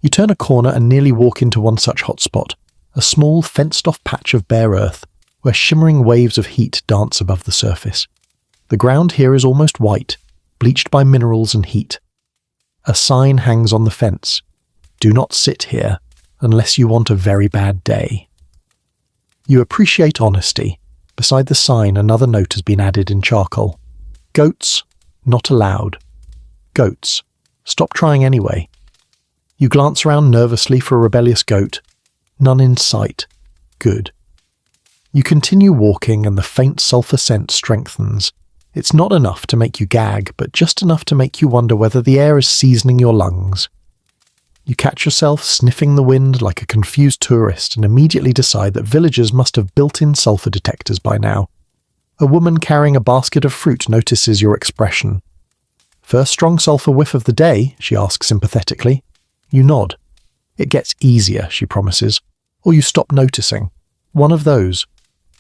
You turn a corner and nearly walk into one such hotspot, a small fenced-off patch of bare earth where shimmering waves of heat dance above the surface. The ground here is almost white, bleached by minerals and heat. A sign hangs on the fence. Do not sit here unless you want a very bad day. You appreciate honesty. Beside the sign, another note has been added in charcoal. Goats, not allowed. Goats, stop trying anyway. You glance around nervously for a rebellious goat. None in sight. Good. You continue walking and the faint sulphur scent strengthens. It's not enough to make you gag, but just enough to make you wonder whether the air is seasoning your lungs. You catch yourself sniffing the wind like a confused tourist and immediately decide that villagers must have built-in sulphur detectors by now. A woman carrying a basket of fruit notices your expression. First strong sulphur whiff of the day, she asks sympathetically. You nod. It gets easier, she promises, or you stop noticing. One of those.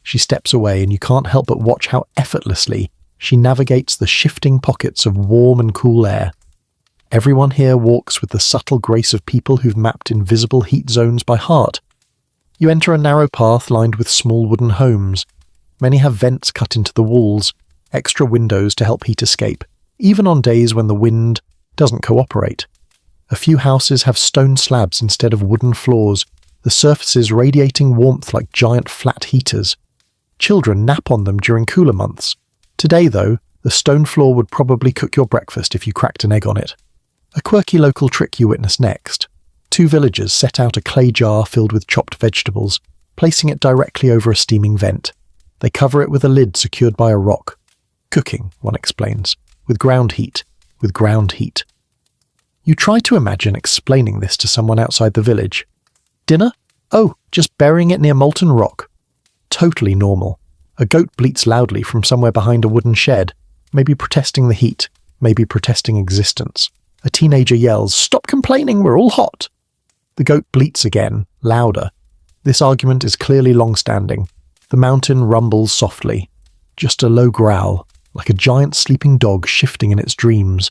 She steps away and you can't help but watch how effortlessly she navigates the shifting pockets of warm and cool air. Everyone here walks with the subtle grace of people who've mapped invisible heat zones by heart. You enter a narrow path lined with small wooden homes. Many have vents cut into the walls, extra windows to help heat escape, even on days when the wind doesn't cooperate. A few houses have stone slabs instead of wooden floors, the surfaces radiating warmth like giant flat heaters. Children nap on them during cooler months. Today, though, the stone floor would probably cook your breakfast if you cracked an egg on it. A quirky local trick you witness next. Two villagers set out a clay jar filled with chopped vegetables, placing it directly over a steaming vent. They cover it with a lid secured by a rock. Cooking, one explains, with ground heat. You try to imagine explaining this to someone outside the village. Dinner? Oh, just burying it near molten rock. Totally normal. A goat bleats loudly from somewhere behind a wooden shed, maybe protesting the heat, maybe protesting existence. A teenager yells, "Stop complaining, we're all hot!" The goat bleats again, louder. This argument is clearly long-standing. The mountain rumbles softly. Just a low growl, like a giant sleeping dog shifting in its dreams.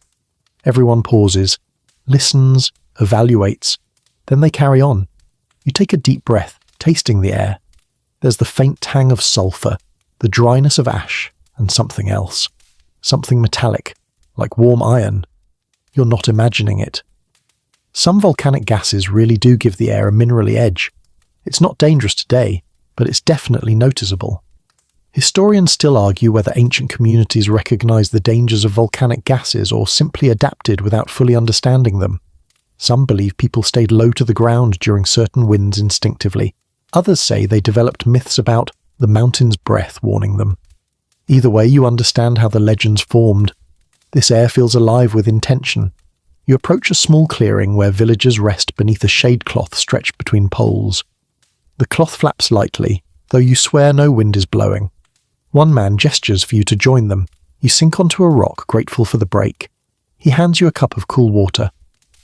Everyone pauses, listens, evaluates. Then they carry on. You take a deep breath, tasting the air. There's the faint tang of sulphur, the dryness of ash, and something else. Something metallic, like warm iron. You're not imagining it. Some volcanic gases really do give the air a minerally edge. It's not dangerous today, but it's definitely noticeable. Historians still argue whether ancient communities recognized the dangers of volcanic gases or simply adapted without fully understanding them. Some believe people stayed low to the ground during certain winds instinctively. Others say they developed myths about the mountain's breath warning them. Either way, you understand how the legends formed. This air feels alive with intention. You approach a small clearing where villagers rest beneath a shade cloth stretched between poles. The cloth flaps lightly, though you swear no wind is blowing. One man gestures for you to join them. You sink onto a rock, grateful for the break. He hands you a cup of cool water.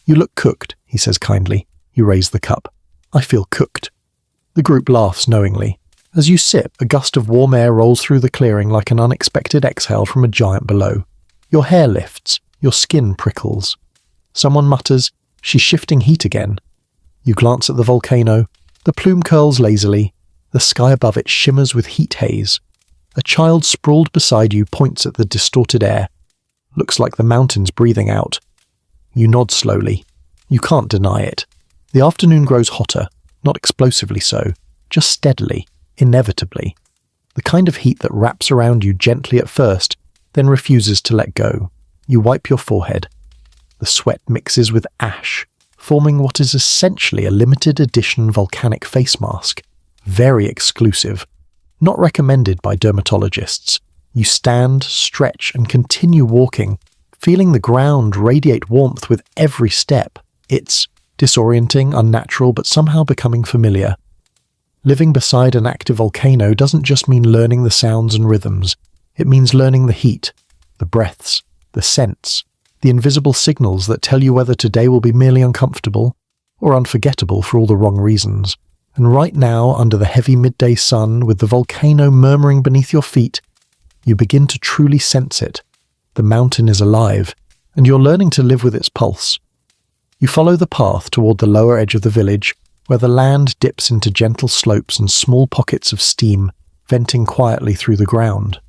You look cooked, he says kindly. You raise the cup. I feel cooked. The group laughs knowingly. As you sip, a gust of warm air rolls through the clearing like an unexpected exhale from a giant below. Your hair lifts, your skin prickles. Someone mutters, "She's shifting heat again." You glance at the volcano. The plume curls lazily. The sky above it shimmers with heat haze. A child sprawled beside you points at the distorted air. Looks like the mountain's breathing out. You nod slowly. You can't deny it. The afternoon grows hotter, not explosively so, just steadily, inevitably. The kind of heat that wraps around you gently at first, then refuses to let go. You wipe your forehead. The sweat mixes with ash, forming what is essentially a limited edition volcanic face mask. Very exclusive. Not recommended by dermatologists. You stand, stretch, and continue walking, feeling the ground radiate warmth with every step. It's disorienting, unnatural, but somehow becoming familiar. Living beside an active volcano doesn't just mean learning the sounds and rhythms. It means learning the heat, the breaths, the scents, the invisible signals that tell you whether today will be merely uncomfortable or unforgettable for all the wrong reasons. And right now, under the heavy midday sun, with the volcano murmuring beneath your feet, you begin to truly sense it. The mountain is alive, and you're learning to live with its pulse. You follow the path toward the lower edge of the village, where the land dips into gentle slopes and small pockets of steam, venting quietly through the ground.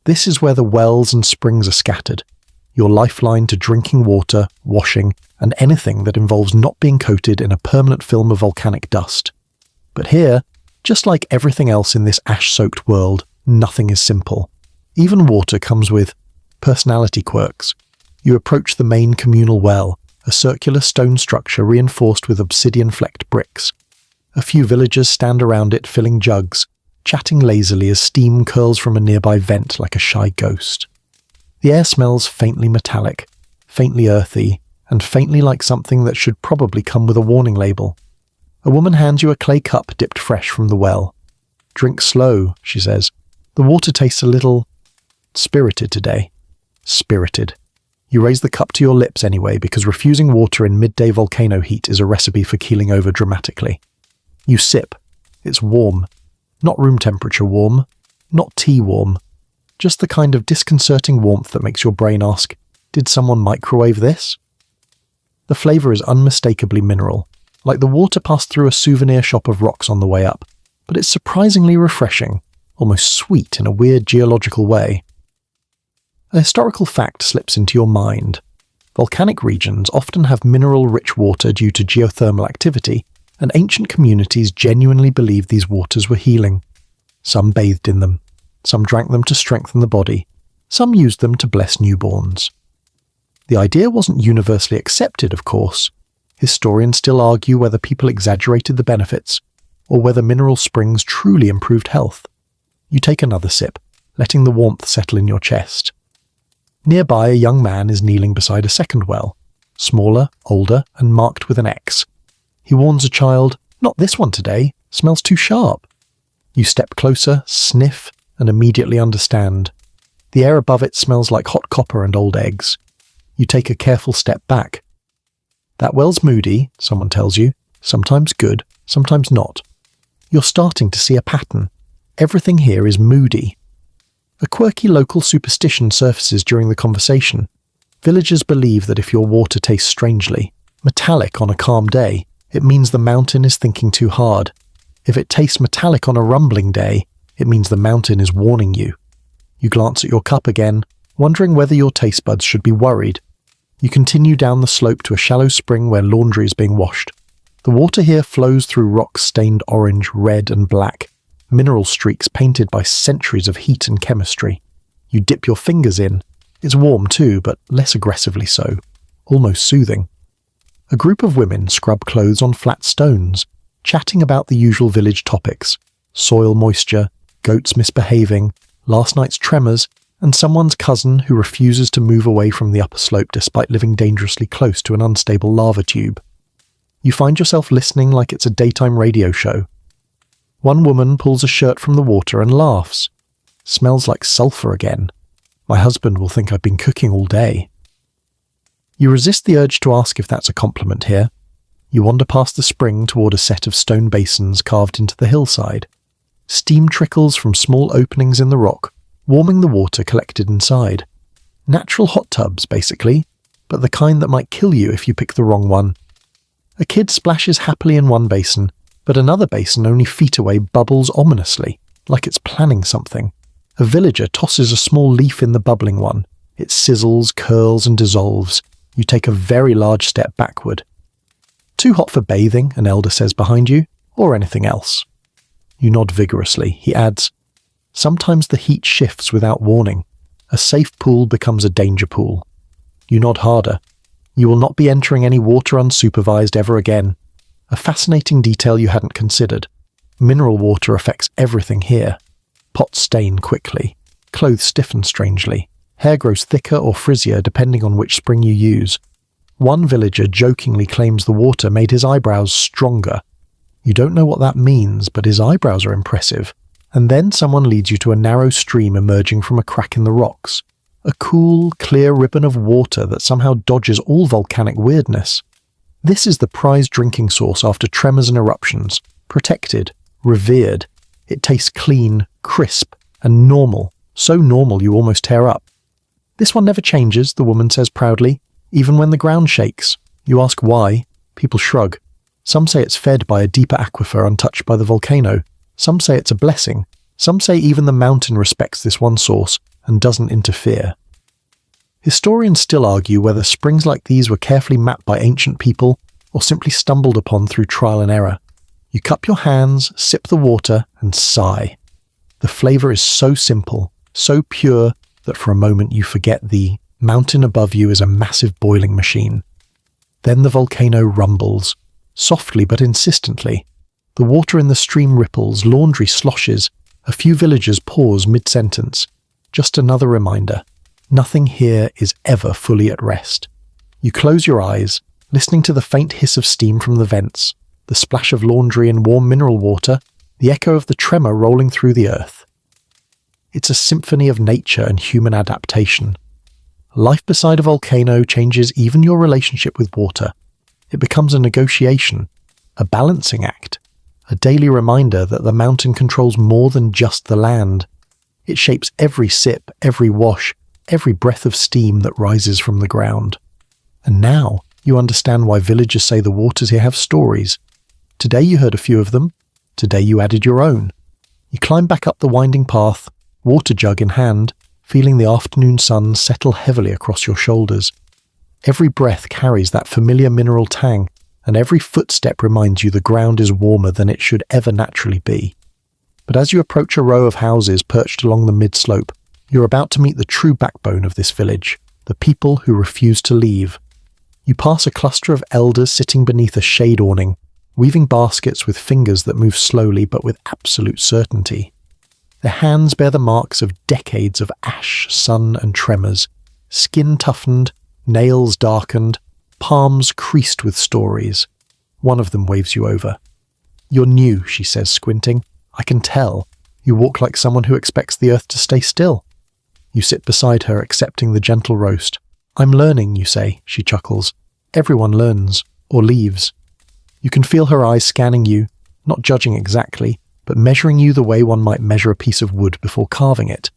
This is where the wells and springs are scattered, your lifeline to drinking water, washing, and anything that involves not being coated in a permanent film of volcanic dust. But here, just like everything else in this ash-soaked world, nothing is simple. Even water comes with personality quirks. You approach the main communal well, a circular stone structure reinforced with obsidian-flecked bricks. A few villagers stand around it filling jugs, chatting lazily as steam curls from a nearby vent like a shy ghost. The air smells faintly metallic, faintly earthy, and faintly like something that should probably come with a warning label. A woman hands you a clay cup dipped fresh from the well. "Drink slow," she says. "The water tastes a little spirited today." Spirited. You raise the cup to your lips anyway, because refusing water in midday volcano heat is a recipe for keeling over dramatically. You sip. It's warm. Not room temperature warm. Not tea warm. Just the kind of disconcerting warmth that makes your brain ask, did someone microwave this? The flavour is unmistakably mineral, like the water passed through a souvenir shop of rocks on the way up, but it's surprisingly refreshing, almost sweet in a weird geological way. A historical fact slips into your mind. Volcanic regions often have mineral-rich water due to geothermal activity, and ancient communities genuinely believed these waters were healing. Some bathed in them. Some drank them to strengthen the body. Some used them to bless newborns. The idea wasn't universally accepted, of course. Historians still argue whether people exaggerated the benefits, or whether mineral springs truly improved health. You take another sip, letting the warmth settle in your chest. Nearby, a young man is kneeling beside a second well, smaller, older, and marked with an X. He warns a child, "Not this one today, smells too sharp." You step closer, sniff, and immediately understand. The air above it smells like hot copper and old eggs. You take a careful step back. That well's moody, someone tells you, sometimes good, sometimes not. You're starting to see a pattern. Everything here is moody. A quirky local superstition surfaces during the conversation. Villagers believe that if your water tastes strangely, metallic on a calm day, it means the mountain is thinking too hard. If it tastes metallic on a rumbling day, it means the mountain is warning you. You glance at your cup again, wondering whether your taste buds should be worried. You continue down the slope to a shallow spring where laundry is being washed. The water here flows through rocks stained orange, red, and black, mineral streaks painted by centuries of heat and chemistry. You dip your fingers in. It's warm too, but less aggressively so, almost soothing. A group of women scrub clothes on flat stones, chatting about the usual village topics: soil moisture, goats misbehaving, last night's tremors, and someone's cousin who refuses to move away from the upper slope despite living dangerously close to an unstable lava tube. You find yourself listening like it's a daytime radio show. One woman pulls a shirt from the water and laughs. "Smells like sulfur again. My husband will think I've been cooking all day." You resist the urge to ask if that's a compliment here. You wander past the spring toward a set of stone basins carved into the hillside. Steam trickles from small openings in the rock, warming the water collected inside. Natural hot tubs, basically, but the kind that might kill you if you pick the wrong one. A kid splashes happily in one basin, but another basin only feet away bubbles ominously, like it's planning something. A villager tosses a small leaf in the bubbling one. It sizzles, curls, and dissolves. You take a very large step backward. "Too hot for bathing," an elder says behind you, "or anything else?" You nod vigorously. He adds, "Sometimes the heat shifts without warning. A safe pool becomes a danger pool." You nod harder. You will not be entering any water unsupervised ever again. A fascinating detail you hadn't considered. Mineral water affects everything here. Pots stain quickly. Clothes stiffen strangely. Hair grows thicker or frizzier depending on which spring you use. One villager jokingly claims the water made his eyebrows stronger. You don't know what that means, but his eyebrows are impressive. And then someone leads you to a narrow stream emerging from a crack in the rocks. A cool, clear ribbon of water that somehow dodges all volcanic weirdness. This is the prized drinking source after tremors and eruptions. Protected, revered. It tastes clean, crisp, and normal. So normal you almost tear up. This one never changes, the woman says proudly, even when the ground shakes. You ask why. People shrug. Some say it's fed by a deeper aquifer untouched by the volcano. Some say it's a blessing. Some say even the mountain respects this one source and doesn't interfere. Historians still argue whether springs like these were carefully mapped by ancient people or simply stumbled upon through trial and error. You cup your hands, sip the water, and sigh. The flavour is so simple, so pure, that for a moment you forget the mountain above you is a massive boiling machine. Then the volcano rumbles, softly but insistently. The water in the stream ripples, laundry sloshes, a few villagers pause mid-sentence. Just another reminder. Nothing here is ever fully at rest. You close your eyes, listening to the faint hiss of steam from the vents, the splash of laundry in warm mineral water, the echo of the tremor rolling through the earth. It's a symphony of nature and human adaptation. Life beside a volcano changes even your relationship with water. It becomes a negotiation, a balancing act, a daily reminder that the mountain controls more than just the land. It shapes every sip, every wash, every breath of steam that rises from the ground. And now you understand why villagers say the waters here have stories. Today you heard a few of them. Today you added your own. You climb back up the winding path, water jug in hand, feeling the afternoon sun settle heavily across your shoulders. Every breath carries that familiar mineral tang, and every footstep reminds you the ground is warmer than it should ever naturally be. But as you approach a row of houses perched along the mid-slope, you're about to meet the true backbone of this village, the people who refuse to leave. You pass a cluster of elders sitting beneath a shade awning, weaving baskets with fingers that move slowly but with absolute certainty. Their hands bear the marks of decades of ash, sun, and tremors, skin toughened, nails darkened, palms creased with stories. One of them waves you over. "You're new," she says, squinting. "I can tell. You walk like someone who expects the earth to stay still." You sit beside her, accepting the gentle roast. "I'm learning," you say, she chuckles. "Everyone learns, or leaves." You can feel her eyes scanning you, not judging exactly, but measuring you the way one might measure a piece of wood before carving it.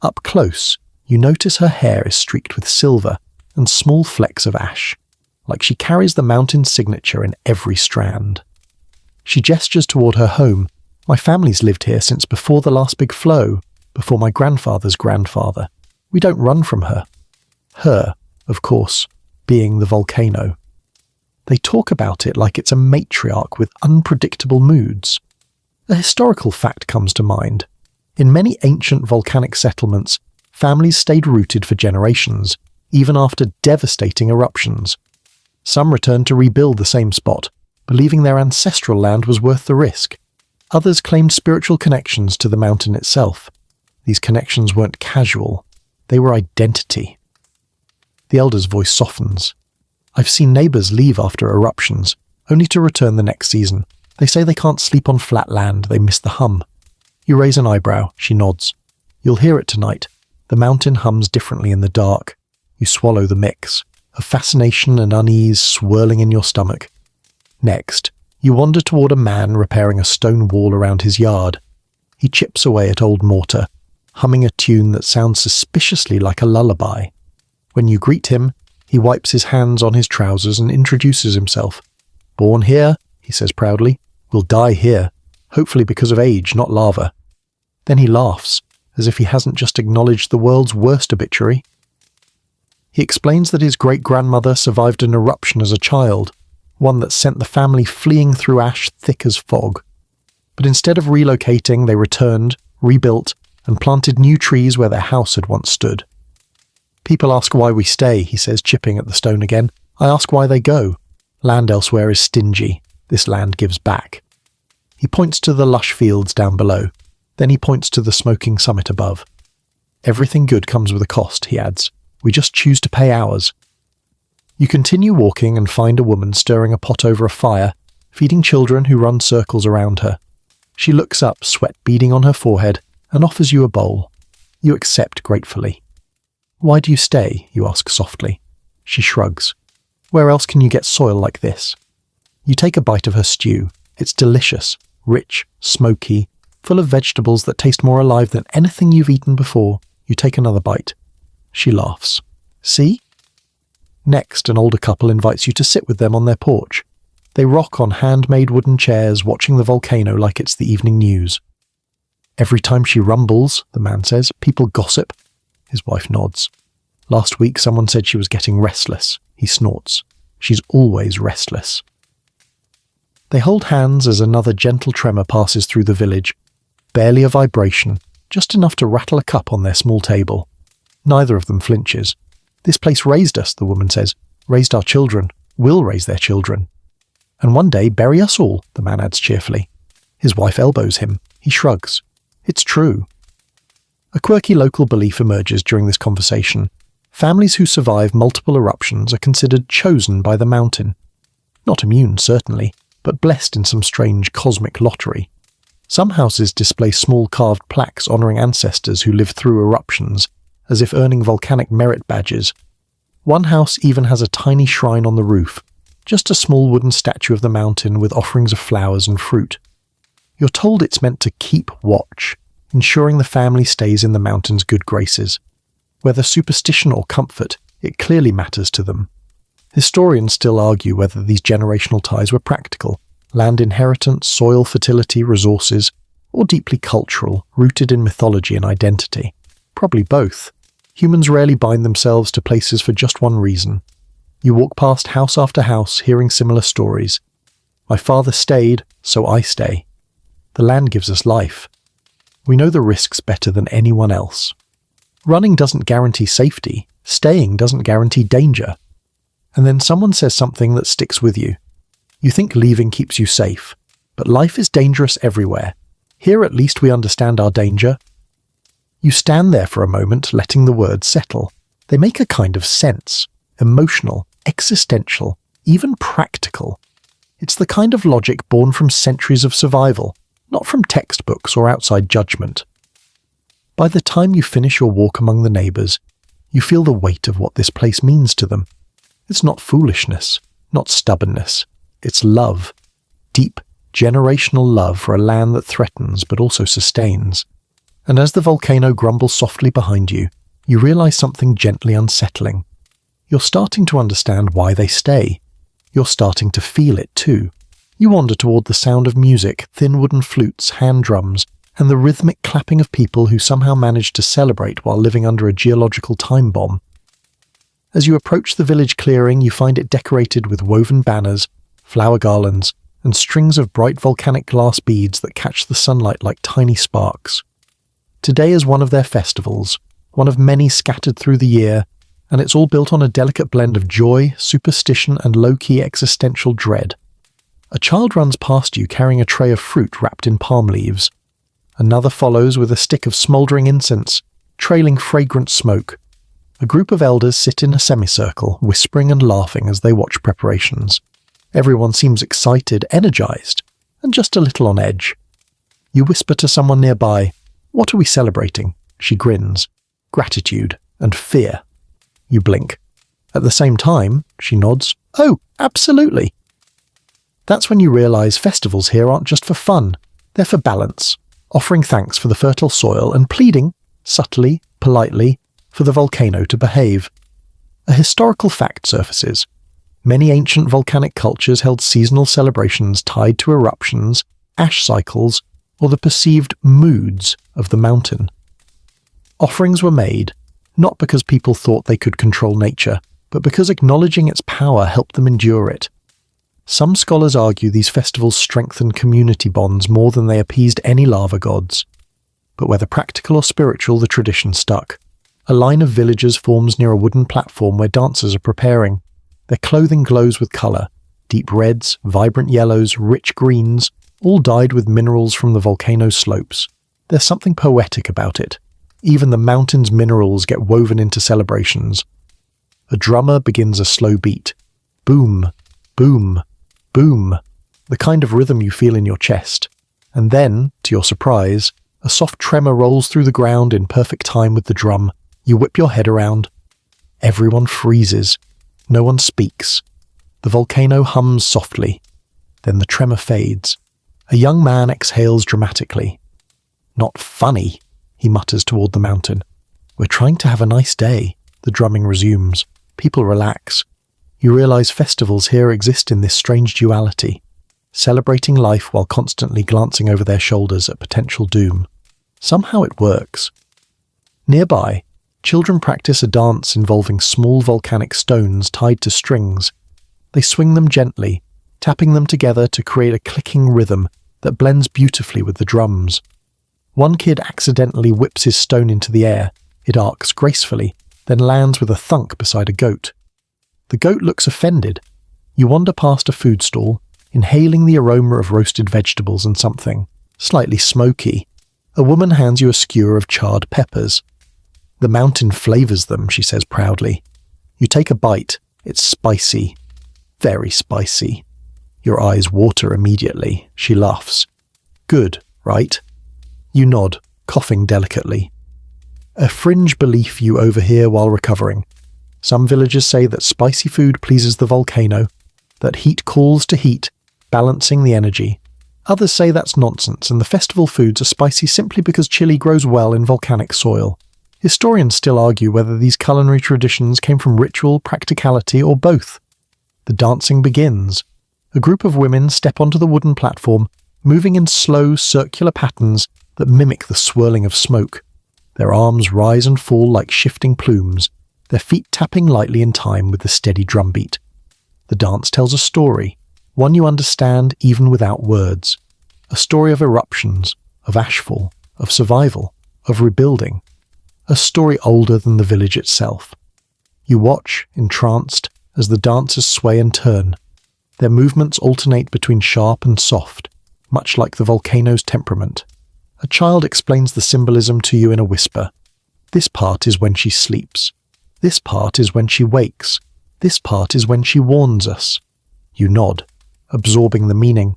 Up close, you notice her hair is streaked with silver and small flecks of ash, like she carries the mountain's signature in every strand. She gestures toward her home. "My family's lived here since before the last big flow, before my grandfather's grandfather. We don't run from her." Her, of course, being the volcano. They talk about it like it's a matriarch with unpredictable moods. A historical fact comes to mind. In many ancient volcanic settlements, families stayed rooted for generations, even after devastating eruptions. Some returned to rebuild the same spot, believing their ancestral land was worth the risk. Others claimed spiritual connections to the mountain itself. These connections weren't casual, they were identity. The elder's voice softens. "I've seen neighbours leave after eruptions, only to return the next season. They say they can't sleep on flat land, they miss the hum." You raise an eyebrow, she nods. "You'll hear it tonight. The mountain hums differently in the dark." You swallow the mix, of fascination and unease swirling in your stomach. Next, you wander toward a man repairing a stone wall around his yard. He chips away at old mortar, humming a tune that sounds suspiciously like a lullaby. When you greet him, he wipes his hands on his trousers and introduces himself. "Born here," he says proudly. "Will die here, hopefully because of age, not lava." Then he laughs, as if he hasn't just acknowledged the world's worst obituary. He explains that his great-grandmother survived an eruption as a child, one that sent the family fleeing through ash thick as fog. But instead of relocating, they returned, rebuilt, and planted new trees where their house had once stood. "People ask why we stay," he says, chipping at the stone again. "I ask why they go. Land elsewhere is stingy. This land gives back." He points to the lush fields down below. Then he points to the smoking summit above. "Everything good comes with a cost," he adds. "We just choose to pay ours." You continue walking and find a woman stirring a pot over a fire, feeding children who run circles around her. She looks up, sweat beading on her forehead, and offers you a bowl. You accept gratefully. "Why do you stay?" you ask softly. She shrugs. "Where else can you get soil like this?" You take a bite of her stew. It's delicious, rich, smoky, full of vegetables that taste more alive than anything you've eaten before. You take another bite. She laughs. "See?" Next, an older couple invites you to sit with them on their porch. They rock on handmade wooden chairs, watching the volcano like it's the evening news. "Every time she rumbles," the man says, "people gossip." His wife nods. "Last week someone said she was getting restless." He snorts. "She's always restless." They hold hands as another gentle tremor passes through the village. Barely a vibration, just enough to rattle a cup on their small table. Neither of them flinches. "This place raised us," the woman says. "Raised our children. Will raise their children. And one day bury us all," the man adds cheerfully. His wife elbows him. He shrugs. It's true. A quirky local belief emerges during this conversation. Families who survive multiple eruptions are considered chosen by the mountain. Not immune, certainly, but blessed in some strange cosmic lottery. Some houses display small carved plaques honouring ancestors who lived through eruptions, as if earning volcanic merit badges. One house even has a tiny shrine on the roof, just a small wooden statue of the mountain with offerings of flowers and fruit. You're told it's meant to keep watch, ensuring the family stays in the mountain's good graces. Whether superstition or comfort, it clearly matters to them. Historians still argue whether these generational ties were practical, land inheritance, soil fertility, resources, or deeply cultural, rooted in mythology and identity. Probably both. Humans rarely bind themselves to places for just one reason. You walk past house after house, hearing similar stories. My father stayed, so I stay. The land gives us life. We know the risks better than anyone else. Running doesn't guarantee safety. Staying doesn't guarantee danger. And then someone says something that sticks with you. You think leaving keeps you safe, but life is dangerous everywhere. Here at least we understand our danger. You stand there for a moment, letting the words settle. They make a kind of sense. Emotional, existential, even practical. It's the kind of logic born from centuries of survival, not from textbooks or outside judgment. By the time you finish your walk among the neighbours, you feel the weight of what this place means to them. It's not foolishness, not stubbornness. It's love. Deep, generational love for a land that threatens but also sustains. And as the volcano grumbles softly behind you, you realise something gently unsettling. You're starting to understand why they stay. You're starting to feel it too. You wander toward the sound of music, thin wooden flutes, hand drums, and the rhythmic clapping of people who somehow managed to celebrate while living under a geological time bomb. As you approach the village clearing, you find it decorated with woven banners, flower garlands, and strings of bright volcanic glass beads that catch the sunlight like tiny sparks. Today is one of their festivals, one of many scattered through the year, and it's all built on a delicate blend of joy, superstition, and low-key existential dread. A child runs past you carrying a tray of fruit wrapped in palm leaves. Another follows with a stick of smouldering incense, trailing fragrant smoke. A group of elders sit in a semicircle, whispering and laughing as they watch preparations. Everyone seems excited, energized, and just a little on edge. You whisper to someone nearby, "What are we celebrating?" She grins. "Gratitude and fear." You blink. At the same time, she nods. "Oh, absolutely." That's when you realize festivals here aren't just for fun. They're for balance, offering thanks for the fertile soil and pleading, subtly, politely, for the volcano to behave. A historical fact surfaces. Many ancient volcanic cultures held seasonal celebrations tied to eruptions, ash cycles, or the perceived moods of the mountain. Offerings were made, not because people thought they could control nature, but because acknowledging its power helped them endure it. Some scholars argue these festivals strengthened community bonds more than they appeased any lava gods. But whether practical or spiritual, the tradition stuck. A line of villagers forms near a wooden platform where dancers are preparing. Their clothing glows with colour, deep reds, vibrant yellows, rich greens, all dyed with minerals from the volcano's slopes. There's something poetic about it. Even the mountain's minerals get woven into celebrations. A drummer begins a slow beat. Boom, boom, boom. the kind of rhythm you feel in your chest. And then, to your surprise, a soft tremor rolls through the ground in perfect time with the drum. You whip your head around. Everyone freezes. No one speaks. The volcano hums softly. Then the tremor fades. A young man exhales dramatically. "Not funny," he mutters toward the mountain. "We're trying to have a nice day." The drumming resumes. People relax. You realize festivals here exist in this strange duality, celebrating life while constantly glancing over their shoulders at potential doom. Somehow it works. Nearby, children practice a dance involving small volcanic stones tied to strings. They swing them gently, tapping them together to create a clicking rhythm that blends beautifully with the drums. One kid accidentally whips his stone into the air. It arcs gracefully, then lands with a thunk beside a goat. The goat looks offended. You wander past a food stall, inhaling the aroma of roasted vegetables and something slightly smoky. A woman hands you a skewer of charred peppers. "The mountain flavors them," she says proudly. You take a bite. It's spicy. Very spicy. Your eyes water immediately. She laughs. "Good, right?" You nod, coughing delicately. A fringe belief you overhear while recovering. Some villagers say that spicy food pleases the volcano, that heat calls to heat, balancing the energy. Others say that's nonsense and the festival foods are spicy simply because chili grows well in volcanic soil. Historians still argue whether these culinary traditions came from ritual, practicality, or both. The dancing begins. A group of women step onto the wooden platform, moving in slow, circular patterns that mimic the swirling of smoke. Their arms rise and fall like shifting plumes, their feet tapping lightly in time with the steady drumbeat. The dance tells a story, one you understand even without words. A story of eruptions, of ashfall, of survival, of rebuilding. A story older than the village itself. You watch, entranced, as the dancers sway and turn. Their movements alternate between sharp and soft, much like the volcano's temperament. A child explains the symbolism to you in a whisper. This part is when she sleeps. This part is when she wakes. This part is when she warns us. You nod, absorbing the meaning.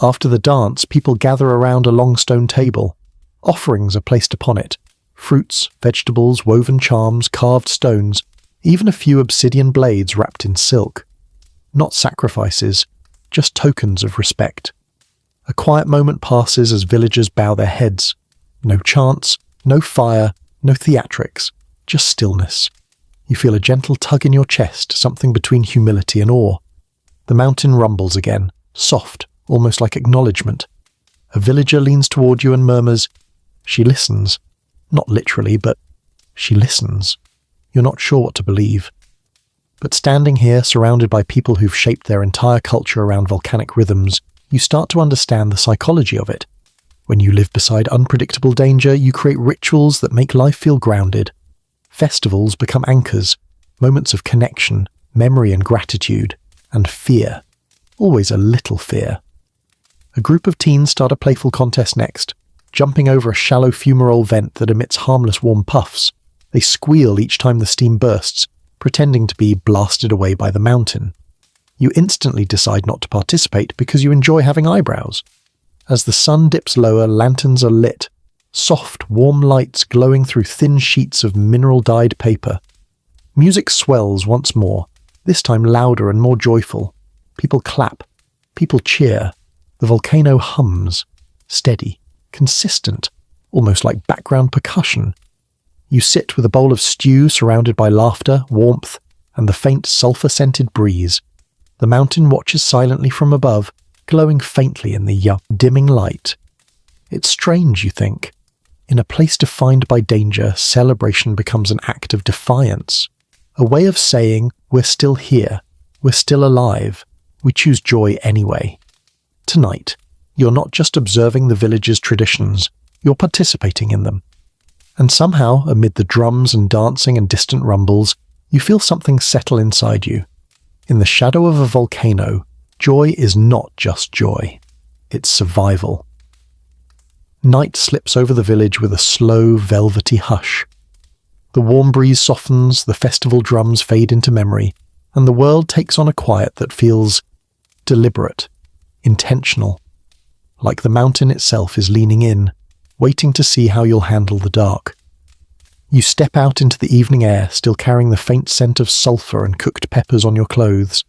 After the dance, people gather around a long stone table. Offerings are placed upon it. Fruits, vegetables, woven charms, carved stones, even a few obsidian blades wrapped in silk. Not sacrifices, just tokens of respect. A quiet moment passes as villagers bow their heads. No chants, no fire, no theatrics, just stillness. You feel a gentle tug in your chest, something between humility and awe. The mountain rumbles again, soft, almost like acknowledgement. A villager leans toward you and murmurs, "She listens." Not literally, but she listens. You're not sure what to believe. But standing here, surrounded by people who've shaped their entire culture around volcanic rhythms, you start to understand the psychology of it. When you live beside unpredictable danger, you create rituals that make life feel grounded. Festivals become anchors, moments of connection, memory and gratitude, and fear. Always a little fear. A group of teens start a playful contest next, jumping over a shallow fumarole vent that emits harmless warm puffs. They squeal each time the steam bursts, pretending to be blasted away by the mountain. You instantly decide not to participate because you enjoy having eyebrows. As the sun dips lower, lanterns are lit, soft, warm lights glowing through thin sheets of mineral-dyed paper. Music swells once more, this time louder and more joyful. People clap. People cheer. The volcano hums. Steady. Consistent. Almost like background percussion. You sit with a bowl of stew surrounded by laughter, warmth, and the faint sulphur-scented breeze. The mountain watches silently from above, glowing faintly in the dimming light. It's strange, you think. In a place defined by danger, celebration becomes an act of defiance. A way of saying, we're still here, we're still alive, we choose joy anyway. Tonight, you're not just observing the village's traditions, you're participating in them. And somehow, amid the drums and dancing and distant rumbles, you feel something settle inside you. In the shadow of a volcano, joy is not just joy. It's survival. Night slips over the village with a slow, velvety hush. The warm breeze softens, the festival drums fade into memory, and the world takes on a quiet that feels deliberate, intentional, like the mountain itself is leaning in, waiting to see how you'll handle the dark. You step out into the evening air, still carrying the faint scent of sulphur and cooked peppers on your clothes.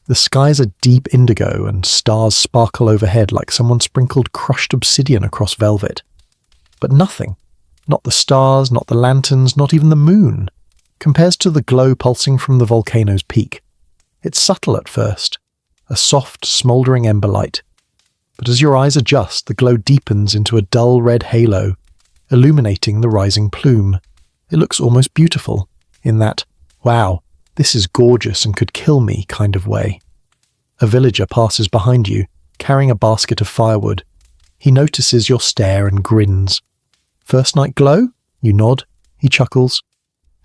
The skies are deep indigo and stars sparkle overhead like someone sprinkled crushed obsidian across velvet. But nothing, not the stars, not the lanterns, not even the moon, compares to the glow pulsing from the volcano's peak. It's subtle at first, a soft, smouldering ember light. But as your eyes adjust, the glow deepens into a dull red halo, illuminating the rising plume. It looks almost beautiful, in that, wow, this is gorgeous and could kill me kind of way. A villager passes behind you, carrying a basket of firewood. He notices your stare and grins. First night glow? You nod. He chuckles.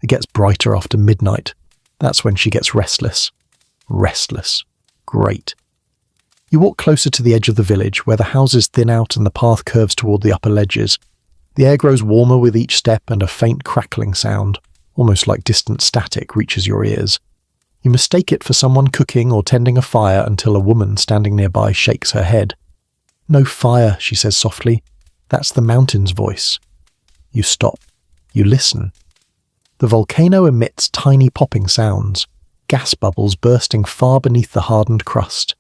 It gets brighter after midnight. That's when she gets restless. Restless. Great. You walk closer to the edge of the village, where the houses thin out and the path curves toward the upper ledges. The air grows warmer with each step, and a faint crackling sound, almost like distant static, reaches your ears. You mistake it for someone cooking or tending a fire until a woman standing nearby shakes her head. "No fire," she says softly. "That's the mountain's voice." You stop. You listen. The volcano emits tiny popping sounds, gas bubbles bursting far beneath the hardened crust.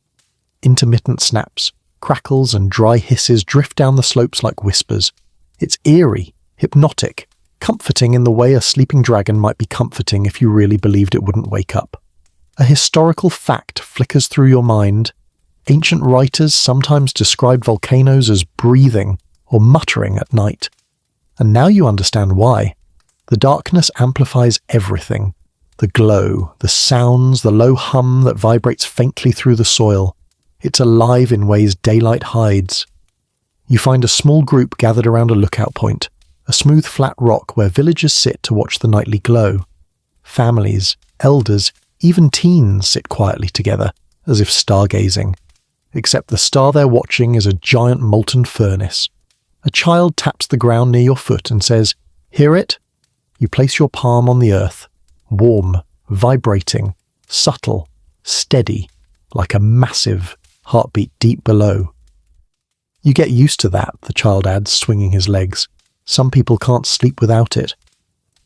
Intermittent snaps, crackles and dry hisses drift down the slopes like whispers. It's eerie, hypnotic, comforting in the way a sleeping dragon might be comforting if you really believed it wouldn't wake up. A historical fact flickers through your mind. Ancient writers sometimes described volcanoes as breathing or muttering at night. And now you understand why. The darkness amplifies everything. The glow, the sounds, the low hum that vibrates faintly through the soil. It's alive in ways daylight hides. You find a small group gathered around a lookout point, a smooth flat rock where villagers sit to watch the nightly glow. Families, elders, even teens sit quietly together, as if stargazing. Except the star they're watching is a giant molten furnace. A child taps the ground near your foot and says, "Hear it?" You place your palm on the earth, warm, vibrating, subtle, steady, like a massive heartbeat deep below. You get used to that, the child adds, swinging his legs. Some people can't sleep without it.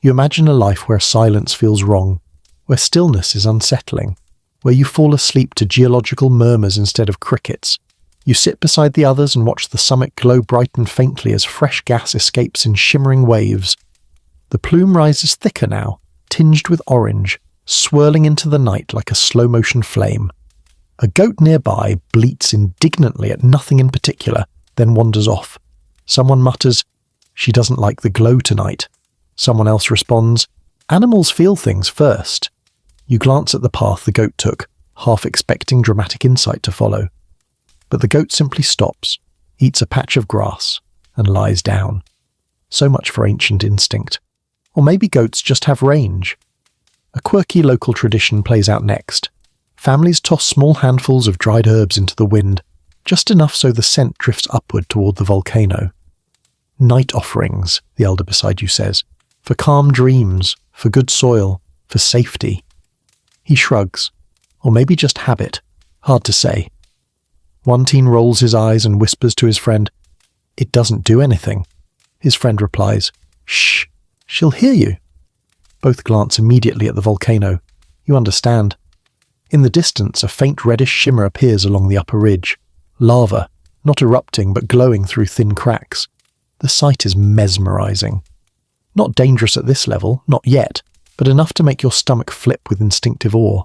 You imagine a life where silence feels wrong, where stillness is unsettling, where you fall asleep to geological murmurs instead of crickets. You sit beside the others and watch the summit glow bright and faintly as fresh gas escapes in shimmering waves. The plume rises thicker now, tinged with orange, swirling into the night like a slow-motion flame. A goat nearby bleats indignantly at nothing in particular, then wanders off. Someone mutters, "She doesn't like the glow tonight." Someone else responds, "Animals feel things first." You glance at the path the goat took, half expecting dramatic insight to follow. But the goat simply stops, eats a patch of grass, and lies down. So much for ancient instinct. Or maybe goats just have range. A quirky local tradition plays out next. Families toss small handfuls of dried herbs into the wind, just enough so the scent drifts upward toward the volcano. "Night offerings," the elder beside you says, "for calm dreams, for good soil, for safety." He shrugs, or maybe just habit, hard to say. One teen rolls his eyes and whispers to his friend, "It doesn't do anything." His friend replies, "Shh, she'll hear you." Both glance immediately at the volcano. You understand. In the distance, a faint reddish shimmer appears along the upper ridge. Lava, not erupting but glowing through thin cracks. The sight is mesmerizing. Not dangerous at this level, not yet, but enough to make your stomach flip with instinctive awe.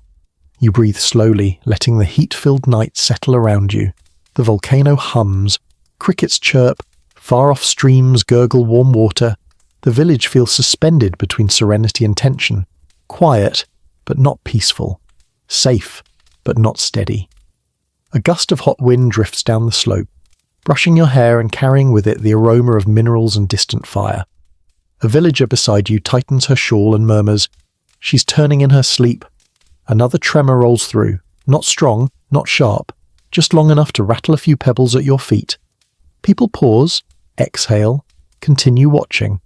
You breathe slowly, letting the heat-filled night settle around you. The volcano hums, crickets chirp, far-off streams gurgle warm water. The village feels suspended between serenity and tension. Quiet, but not peaceful. Safe, but not steady. A gust of hot wind drifts down the slope, brushing your hair and carrying with it the aroma of minerals and distant fire. A villager beside you tightens her shawl and murmurs, "She's turning in her sleep." Another tremor rolls through, not strong, not sharp, just long enough to rattle a few pebbles at your feet. People pause, exhale, continue watching.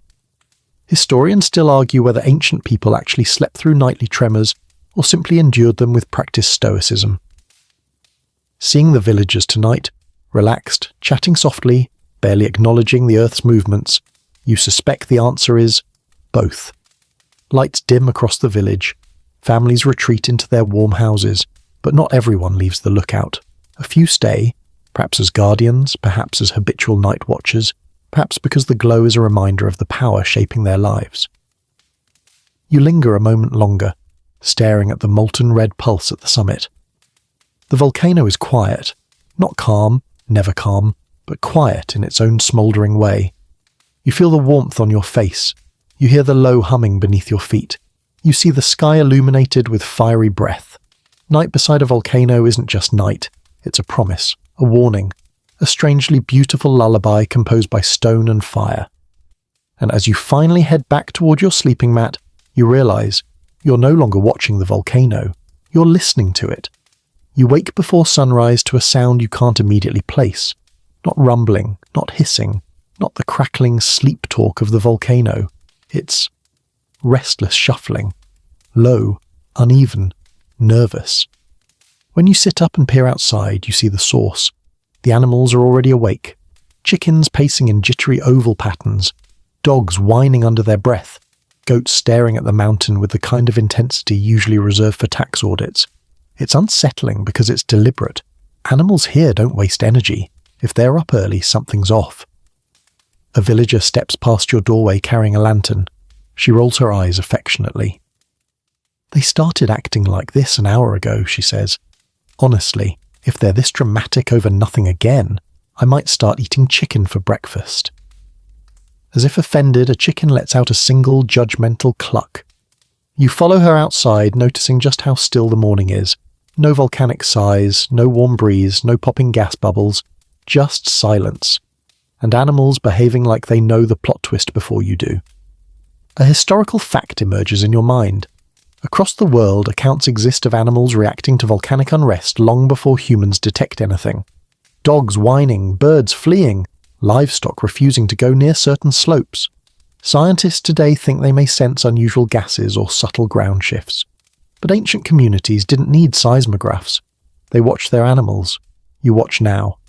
Historians still argue whether ancient people actually slept through nightly tremors or simply endured them with practiced stoicism. Seeing the villagers tonight, relaxed, chatting softly, barely acknowledging the Earth's movements, you suspect the answer is both. Lights dim across the village. Families retreat into their warm houses, but not everyone leaves the lookout. A few stay, perhaps as guardians, perhaps as habitual night watchers, perhaps because the glow is a reminder of the power shaping their lives. You linger a moment longer, staring at the molten red pulse at the summit. The volcano is quiet, not calm, never calm, but quiet in its own smouldering way. You feel the warmth on your face. You hear the low humming beneath your feet. You see the sky illuminated with fiery breath. Night beside a volcano isn't just night. It's a promise, a warning, a strangely beautiful lullaby composed by stone and fire. And as you finally head back toward your sleeping mat, you realize you're no longer watching the volcano. You're listening to it. You wake before sunrise to a sound you can't immediately place. Not rumbling, not hissing, not the crackling sleep talk of the volcano. It's restless shuffling, low, uneven, nervous. When you sit up and peer outside, you see the source. The animals are already awake. Chickens pacing in jittery oval patterns, dogs whining under their breath, goats staring at the mountain with the kind of intensity usually reserved for tax audits. It's unsettling because it's deliberate. Animals here don't waste energy. If they're up early, something's off. A villager steps past your doorway carrying a lantern. She rolls her eyes affectionately. "They started acting like this an hour ago," she says. "Honestly, if they're this dramatic over nothing again, I might start eating chicken for breakfast." As if offended, a chicken lets out a single judgmental cluck. You follow her outside, noticing just how still the morning is. No volcanic sighs, no warm breeze, no popping gas bubbles, just silence. And animals behaving like they know the plot twist before you do. A historical fact emerges in your mind. Across the world, accounts exist of animals reacting to volcanic unrest long before humans detect anything. Dogs whining, birds fleeing, livestock refusing to go near certain slopes. Scientists today think they may sense unusual gases or subtle ground shifts. But ancient communities didn't need seismographs. They watched their animals. You watch now.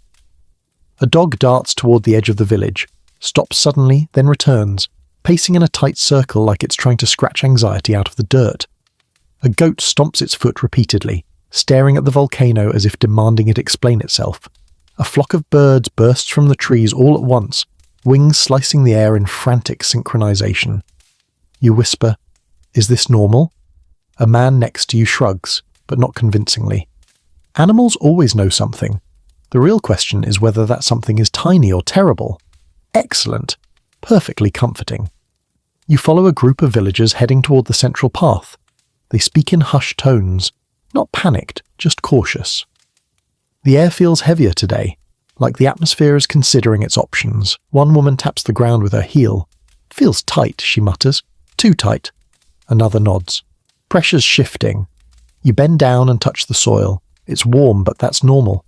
A dog darts toward the edge of the village, stops suddenly, then returns, pacing in a tight circle like it's trying to scratch anxiety out of the dirt. A goat stomps its foot repeatedly, staring at the volcano as if demanding it explain itself. A flock of birds bursts from the trees all at once, wings slicing the air in frantic synchronization. You whisper, "Is this normal?" A man next to you shrugs, but not convincingly. Animals always know something. The real question is whether that something is tiny or terrible. Excellent. Perfectly comforting. You follow a group of villagers heading toward the central path. They speak in hushed tones, not panicked, just cautious. The air feels heavier today, like the atmosphere is considering its options. One woman taps the ground with her heel. "Feels tight," she mutters. "Too tight." Another nods. Pressure's shifting. You bend down and touch the soil. It's warm, but that's normal.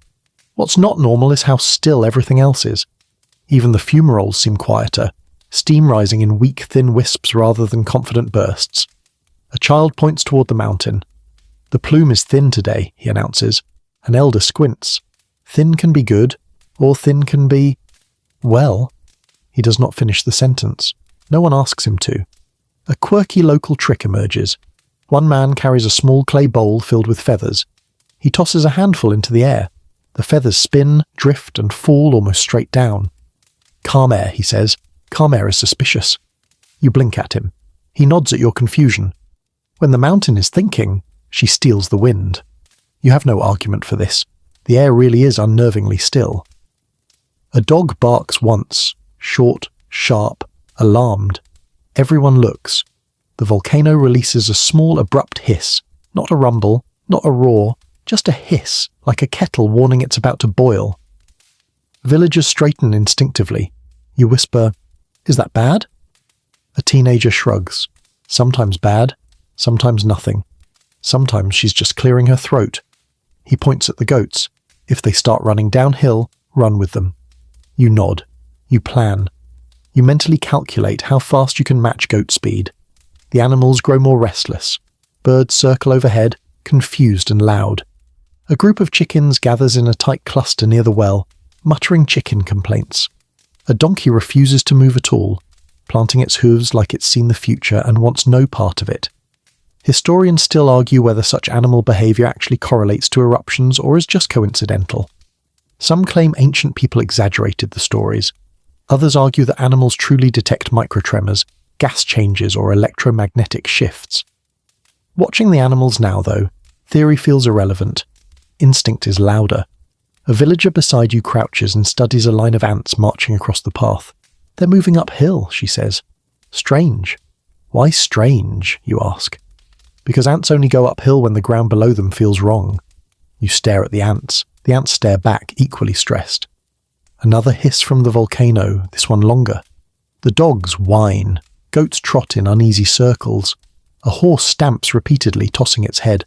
What's not normal is how still everything else is. Even the fumaroles seem quieter, steam rising in weak, thin wisps rather than confident bursts. A child points toward the mountain. "The plume is thin today," he announces. An elder squints. Thin can be good, or thin can be... Well, he does not finish the sentence. No one asks him to. A quirky local trick emerges. One man carries a small clay bowl filled with feathers. He tosses a handful into the air. The feathers spin, drift, and fall almost straight down. "Calm air," he says. Calm air is suspicious. You blink at him. He nods at your confusion. When the mountain is thinking, she steals the wind. You have no argument for this. The air really is unnervingly still. A dog barks once, short, sharp, alarmed. Everyone looks. The volcano releases a small, abrupt hiss. Not a rumble, not a roar, just a hiss, like a kettle warning it's about to boil. Villagers straighten instinctively. You whisper, "Is that bad?" A teenager shrugs. Sometimes bad, sometimes nothing. Sometimes she's just clearing her throat. He points at the goats. If they start running downhill, run with them. You nod. You plan. You mentally calculate how fast you can match goat speed. The animals grow more restless. Birds circle overhead, confused and loud. A group of chickens gathers in a tight cluster near the well, muttering chicken complaints. A donkey refuses to move at all, planting its hooves like it's seen the future and wants no part of it. Historians still argue whether such animal behaviour actually correlates to eruptions or is just coincidental. Some claim ancient people exaggerated the stories. Others argue that animals truly detect microtremors, gas changes or electromagnetic shifts. Watching the animals now, though, theory feels irrelevant. Instinct is louder. A villager beside you crouches and studies a line of ants marching across the path. They're moving uphill, she says. Strange. Why strange, you ask? Because ants only go uphill when the ground below them feels wrong. You stare at the ants. The ants stare back, equally stressed. Another hiss from the volcano, this one longer. The dogs whine. Goats trot in uneasy circles. A horse stamps repeatedly, tossing its head.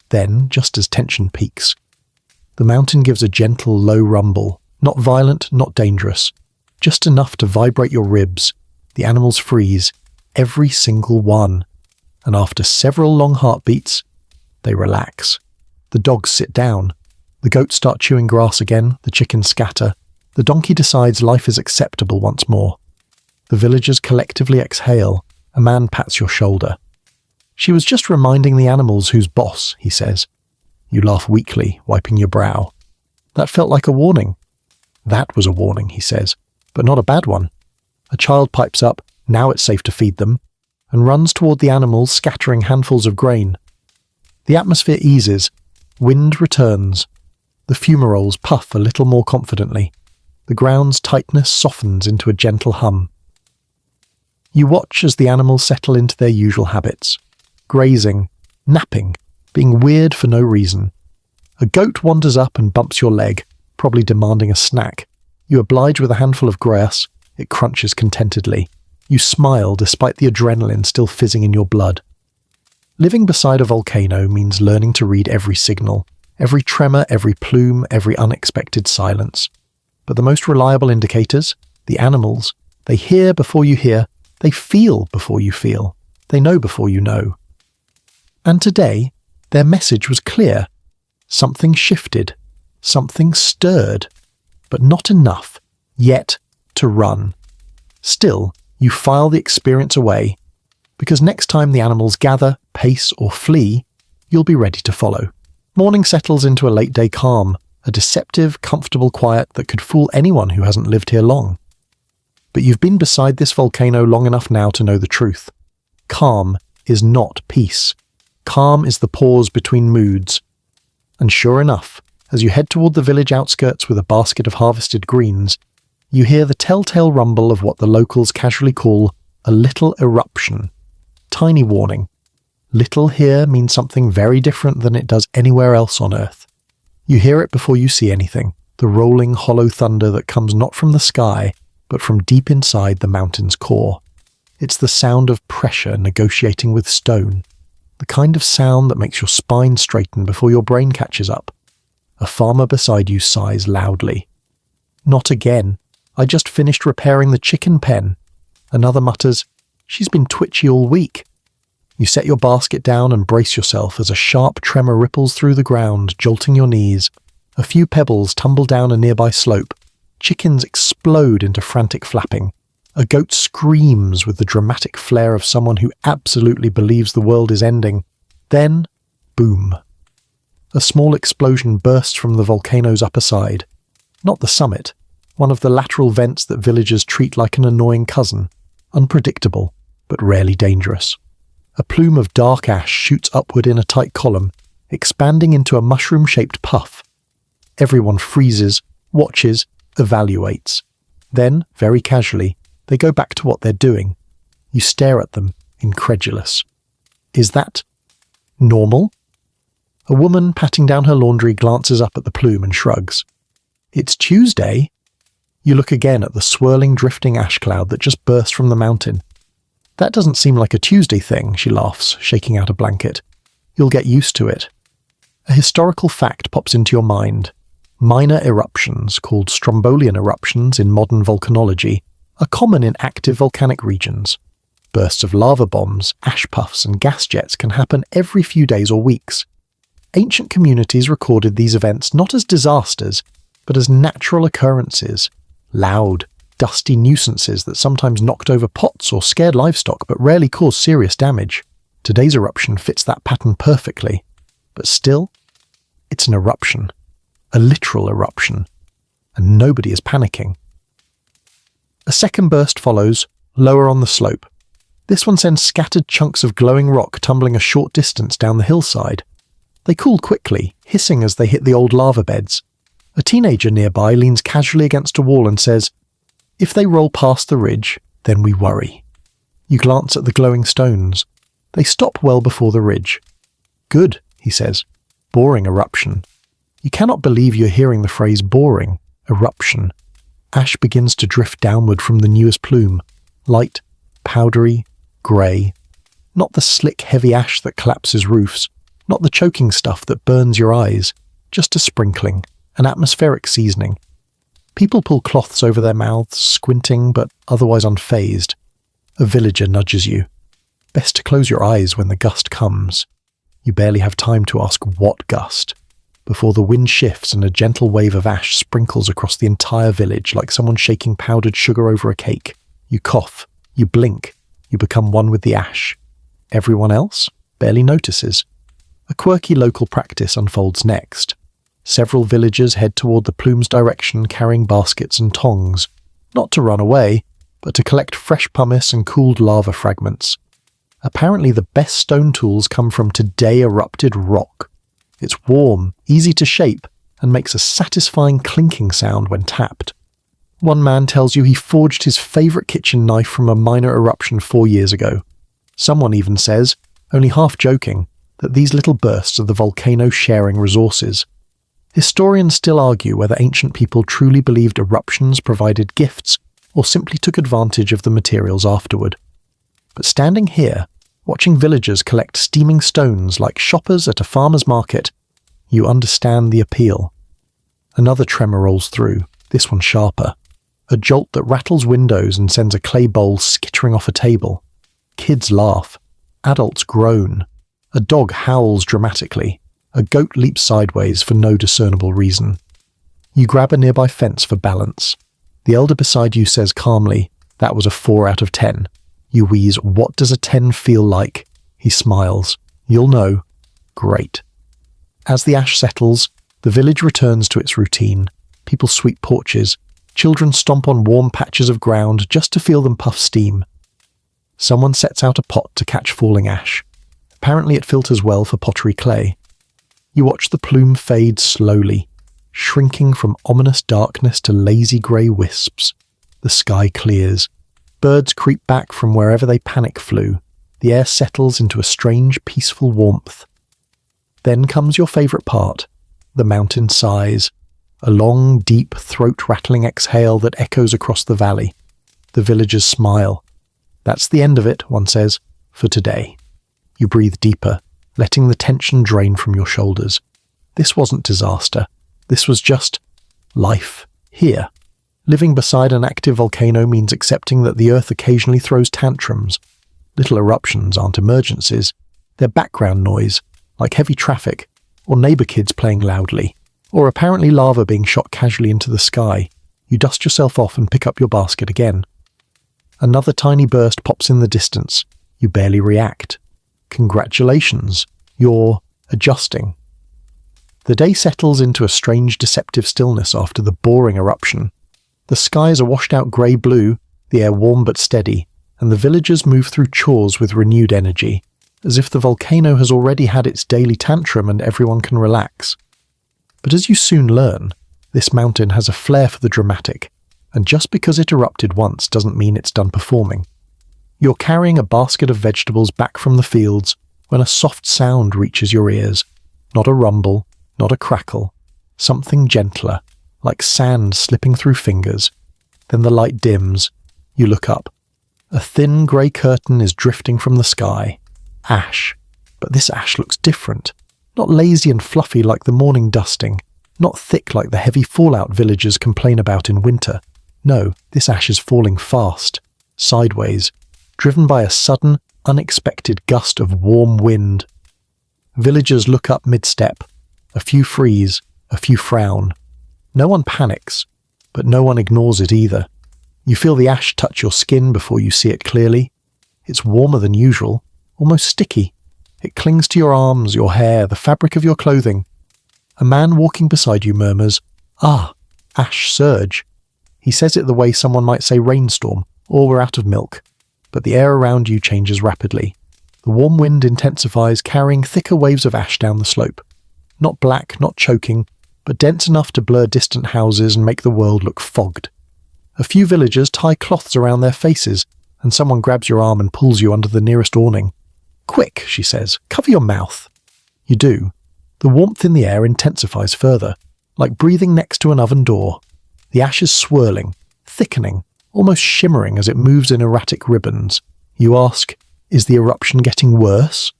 Then, just as tension peaks, the mountain gives a gentle, low rumble, not violent, not dangerous, just enough to vibrate your ribs. The animals freeze, every single one, and after several long heartbeats, they relax. The dogs sit down. The goats start chewing grass again, the chickens scatter. The donkey decides life is acceptable once more. The villagers collectively exhale. A man pats your shoulder. She was just reminding the animals who's boss, he says. You laugh weakly, wiping your brow. That felt like a warning. That was a warning, he says, but not a bad one. A child pipes up, now it's safe to feed them, and runs toward the animals, scattering handfuls of grain. The atmosphere eases. Wind returns. The fumaroles puff a little more confidently. The ground's tightness softens into a gentle hum. You watch as the animals settle into their usual habits. Grazing, napping, being weird for no reason. A goat wanders up and bumps your leg, probably demanding a snack. You oblige with a handful of grass. It crunches contentedly. You smile despite the adrenaline still fizzing in your blood. Living beside a volcano means learning to read every signal, every tremor, every plume, every unexpected silence. But the most reliable indicators, the animals, they hear before you hear, they feel before you feel, they know before you know. And today, their message was clear. Something shifted, something stirred, but not enough yet to run. Still, you file the experience away, because next time the animals gather, pace, or flee, you'll be ready to follow. Morning settles into a late-day calm, a deceptive, comfortable quiet that could fool anyone who hasn't lived here long. But you've been beside this volcano long enough now to know the truth. Calm is not peace. Calm is the pause between moods. And sure enough, as you head toward the village outskirts with a basket of harvested greens, you hear the telltale rumble of what the locals casually call a little eruption. Tiny warning. Little here means something very different than it does anywhere else on Earth. You hear it before you see anything, the rolling, hollow thunder that comes not from the sky, but from deep inside the mountain's core. It's the sound of pressure negotiating with stone, the kind of sound that makes your spine straighten before your brain catches up. A farmer beside you sighs loudly. Not again. I just finished repairing the chicken pen. Another mutters, she's been twitchy all week. You set your basket down and brace yourself as a sharp tremor ripples through the ground, jolting your knees. A few pebbles tumble down a nearby slope. Chickens explode into frantic flapping. A goat screams with the dramatic flair of someone who absolutely believes the world is ending. Then, boom. A small explosion bursts from the volcano's upper side. Not the summit, one of the lateral vents that villagers treat like an annoying cousin. Unpredictable, but rarely dangerous. A plume of dark ash shoots upward in a tight column, expanding into a mushroom-shaped puff. Everyone freezes, watches, evaluates. Then, very casually, they go back to what they're doing. You stare at them, incredulous. Is that normal? A woman patting down her laundry glances up at the plume and shrugs. It's Tuesday. You look again at the swirling, drifting ash cloud that just burst from the mountain. That doesn't seem like a Tuesday thing, she laughs, shaking out a blanket. You'll get used to it. A historical fact pops into your mind. Minor eruptions, called strombolian eruptions in modern volcanology, are common in active volcanic regions. Bursts of lava bombs, ash puffs, and gas jets can happen every few days or weeks. Ancient communities recorded these events not as disasters, but as natural occurrences, loud, dusty nuisances that sometimes knocked over pots or scared livestock but rarely caused serious damage. Today's eruption fits that pattern perfectly, but still, it's an eruption, a literal eruption, and nobody is panicking. A second burst follows, lower on the slope. This one sends scattered chunks of glowing rock tumbling a short distance down the hillside. They cool quickly, hissing as they hit the old lava beds. A teenager nearby leans casually against a wall and says, "If they roll past the ridge, then we worry." You glance at the glowing stones. They stop well before the ridge. "Good," he says. "Boring eruption." You cannot believe you're hearing the phrase boring, eruption. Ash begins to drift downward from the newest plume, light, powdery, grey. Not the slick, heavy ash that collapses roofs, not the choking stuff that burns your eyes, just a sprinkling, an atmospheric seasoning. People pull cloths over their mouths, squinting but otherwise unfazed. A villager nudges you. Best to close your eyes when the gust comes. You barely have time to ask what gust, before the wind shifts and a gentle wave of ash sprinkles across the entire village like someone shaking powdered sugar over a cake. You cough, you blink, you become one with the ash. Everyone else barely notices. A quirky local practice unfolds next. Several villagers head toward the plume's direction carrying baskets and tongs, not to run away, but to collect fresh pumice and cooled lava fragments. Apparently the best stone tools come from today erupted rock. It's warm, easy to shape, and makes a satisfying clinking sound when tapped. One man tells you he forged his favourite kitchen knife from a minor eruption 4 years ago. Someone even says, only half joking, that these little bursts are the volcano sharing resources. Historians still argue whether ancient people truly believed eruptions provided gifts or simply took advantage of the materials afterward. But standing here, watching villagers collect steaming stones like shoppers at a farmer's market, you understand the appeal. Another tremor rolls through, this one sharper. A jolt that rattles windows and sends a clay bowl skittering off a table. Kids laugh. Adults groan. A dog howls dramatically. A goat leaps sideways for no discernible reason. You grab a nearby fence for balance. The elder beside you says calmly, "That was a 4 out of 10. You wheeze, "What does a 10 feel like?" He smiles. "You'll know." Great. As the ash settles, the village returns to its routine. People sweep porches. Children stomp on warm patches of ground just to feel them puff steam. Someone sets out a pot to catch falling ash. Apparently it filters well for pottery clay. You watch the plume fade slowly, shrinking from ominous darkness to lazy grey wisps. The sky clears. Birds creep back from wherever they panic flew. The air settles into a strange, peaceful warmth. Then comes your favourite part, the mountain sighs. A long, deep, throat-rattling exhale that echoes across the valley. The villagers smile. "That's the end of it," one says, "for today." You breathe deeper, letting the tension drain from your shoulders. This wasn't disaster. This was just life here. Living beside an active volcano means accepting that the Earth occasionally throws tantrums. Little eruptions aren't emergencies. They're background noise, like heavy traffic, or neighbour kids playing loudly, or apparently lava being shot casually into the sky. You dust yourself off and pick up your basket again. Another tiny burst pops in the distance. You barely react. Congratulations, you're adjusting. The day settles into a strange deceptive stillness after the boring eruption. The skies are washed out grey-blue, the air warm but steady, and the villagers move through chores with renewed energy, as if the volcano has already had its daily tantrum and everyone can relax. But as you soon learn, this mountain has a flair for the dramatic, and just because it erupted once doesn't mean it's done performing. You're carrying a basket of vegetables back from the fields when a soft sound reaches your ears. Not a rumble, not a crackle, something gentler, like sand slipping through fingers. Then the light dims. You look up. A thin grey curtain is drifting from the sky. Ash. But this ash looks different. Not lazy and fluffy like the morning dusting. Not thick like the heavy fallout villagers complain about in winter. No, this ash is falling fast, sideways, driven by a sudden, unexpected gust of warm wind. Villagers look up mid-step. A few freeze, a few frown. No one panics, but no one ignores it either. You feel the ash touch your skin before you see it clearly. It's warmer than usual, almost sticky. It clings to your arms, your hair, the fabric of your clothing. A man walking beside you murmurs, "Ah, ash surge." He says it the way someone might say rainstorm, or we're out of milk. But the air around you changes rapidly. The warm wind intensifies, carrying thicker waves of ash down the slope. Not black, not choking, but dense enough to blur distant houses and make the world look fogged. A few villagers tie cloths around their faces, and someone grabs your arm and pulls you under the nearest awning. "Quick," she says, "cover your mouth." You do. The warmth in the air intensifies further, like breathing next to an oven door. The ash is swirling, thickening, almost shimmering as it moves in erratic ribbons. You ask, "Is the eruption getting worse?"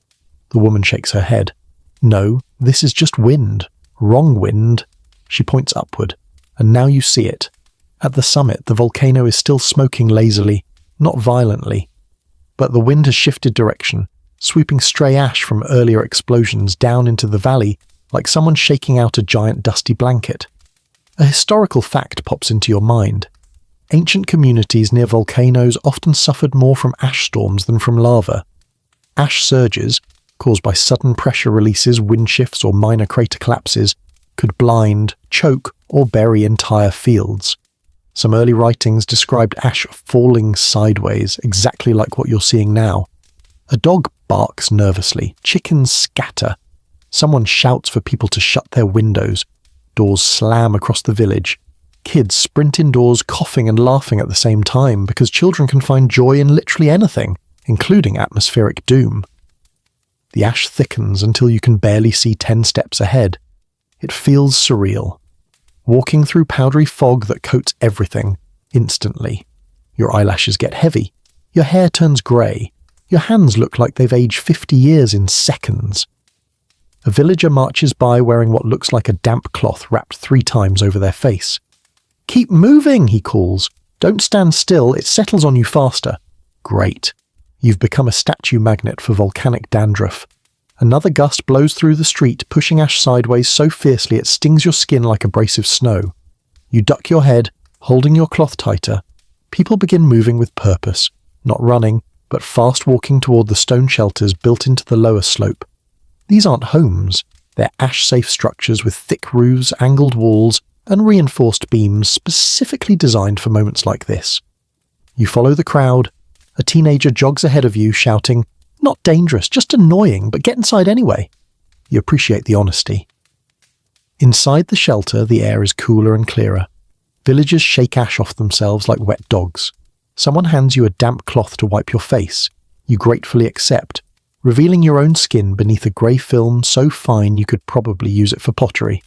The woman shakes her head. "No, this is just wind. Wrong wind." She points upward, and now you see it. At the summit, the volcano is still smoking lazily, not violently. But the wind has shifted direction, sweeping stray ash from earlier explosions down into the valley like someone shaking out a giant dusty blanket. A historical fact pops into your mind. Ancient communities near volcanoes often suffered more from ash storms than from lava. Ash surges, caused by sudden pressure releases, wind shifts, or minor crater collapses, could blind, choke, or bury entire fields. Some early writings described ash falling sideways, exactly like what you're seeing now. A dog barks nervously, chickens scatter. Someone shouts for people to shut their windows. Doors slam across the village. Kids sprint indoors coughing and laughing at the same time because children can find joy in literally anything, including atmospheric doom. The ash thickens until you can barely see 10 steps ahead. It feels surreal. Walking through powdery fog that coats everything, instantly. Your eyelashes get heavy. Your hair turns grey. Your hands look like they've aged 50 years in seconds. A villager marches by wearing what looks like a damp cloth wrapped 3 times over their face. "Keep moving," he calls. "Don't stand still, it settles on you faster." Great. You've become a statue magnet for volcanic dandruff. Another gust blows through the street, pushing ash sideways so fiercely it stings your skin like abrasive snow. You duck your head, holding your cloth tighter. People begin moving with purpose, not running, but fast walking toward the stone shelters built into the lower slope. These aren't homes. They're ash-safe structures with thick roofs, angled walls, and reinforced beams specifically designed for moments like this. You follow the crowd. A teenager jogs ahead of you, shouting, "Not dangerous, just annoying, but get inside anyway." You appreciate the honesty. Inside the shelter, the air is cooler and clearer. Villagers shake ash off themselves like wet dogs. Someone hands you a damp cloth to wipe your face. You gratefully accept, revealing your own skin beneath a grey film so fine you could probably use it for pottery.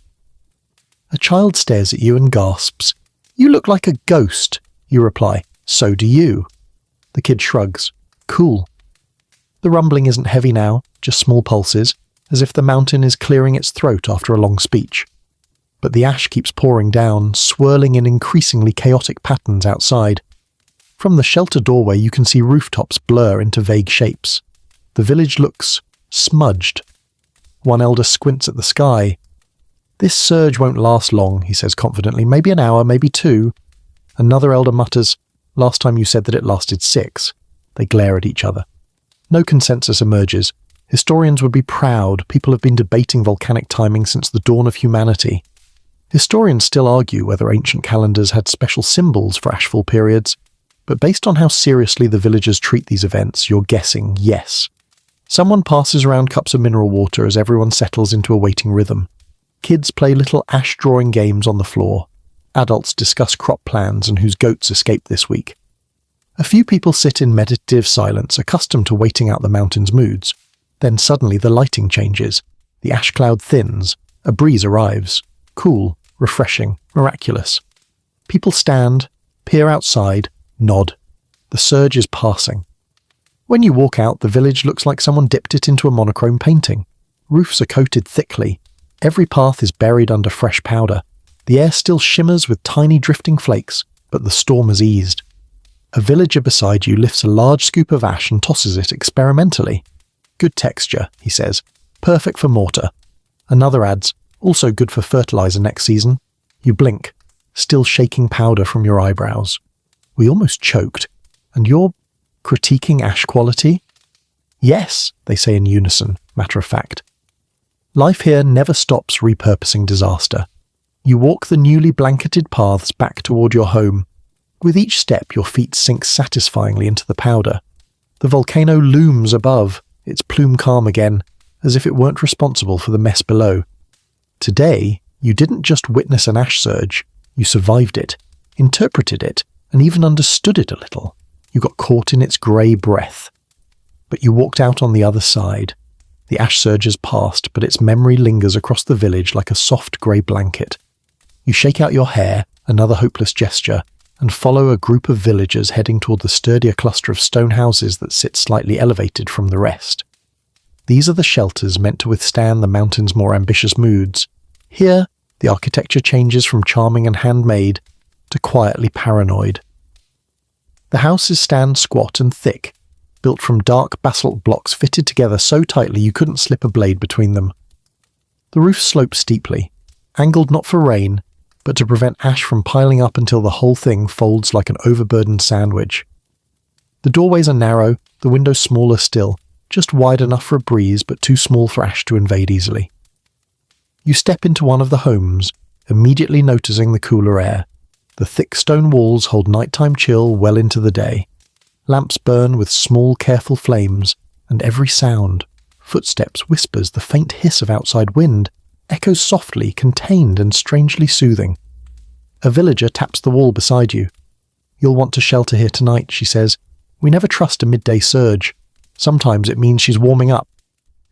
A child stares at you and gasps. "You look like a ghost." You reply, "So do you." The kid shrugs. "Cool." The rumbling isn't heavy now, just small pulses, as if the mountain is clearing its throat after a long speech. But the ash keeps pouring down, swirling in increasingly chaotic patterns outside. From the shelter doorway you can see rooftops blur into vague shapes. The village looks smudged. One elder squints at the sky. "This surge won't last long," he says confidently. "Maybe an hour, maybe 2. Another elder mutters, "Last time you said that it lasted 6. They glare at each other. No consensus emerges. Historians would be proud. People have been debating volcanic timing since the dawn of humanity. Historians still argue whether ancient calendars had special symbols for ashfall periods, but based on how seriously the villagers treat these events, you're guessing yes. Someone passes around cups of mineral water as everyone settles into a waiting rhythm. Kids play little ash drawing games on the floor. Adults discuss crop plans and whose goats escaped this week. A few people sit in meditative silence, accustomed to waiting out the mountain's moods. Then suddenly the lighting changes. The ash cloud thins. A breeze arrives. Cool, refreshing, miraculous. People stand, peer outside, nod. The surge is passing. When you walk out, the village looks like someone dipped it into a monochrome painting. Roofs are coated thickly. Every path is buried under fresh powder. The air still shimmers with tiny drifting flakes, but the storm has eased. A villager beside you lifts a large scoop of ash and tosses it experimentally. "Good texture," he says. Perfect for mortar. Another adds, also good for fertilizer next season. You blink, still shaking powder from your eyebrows. We almost choked. And you're critiquing ash quality? Yes, they say in unison, matter of fact. Life here never stops repurposing disaster. You walk the newly blanketed paths back toward your home. With each step, your feet sink satisfyingly into the powder. The volcano looms above, its plume calm again, as if it weren't responsible for the mess below. Today, you didn't just witness an ash surge, you survived it, interpreted it, and even understood it a little. You got caught in its grey breath. But you walked out on the other side. The ash surge has passed, but its memory lingers across the village like a soft grey blanket. You shake out your hair, another hopeless gesture, and follow a group of villagers heading toward the sturdier cluster of stone houses that sit slightly elevated from the rest. These are the shelters meant to withstand the mountain's more ambitious moods. Here, the architecture changes from charming and handmade to quietly paranoid. The houses stand squat and thick, built from dark basalt blocks fitted together so tightly you couldn't slip a blade between them. The roof slopes steeply, angled not for rain, but to prevent ash from piling up until the whole thing folds like an overburdened sandwich. The doorways are narrow, the windows smaller still, just wide enough for a breeze but too small for ash to invade easily. You step into one of the homes, immediately noticing the cooler air. The thick stone walls hold nighttime chill well into the day. Lamps burn with small, careful flames, and every sound, footsteps, whispers, the faint hiss of outside wind, echoes softly, contained and strangely soothing. A villager taps the wall beside you. "You'll want to shelter here tonight," she says. "We never trust a midday surge. Sometimes it means she's warming up."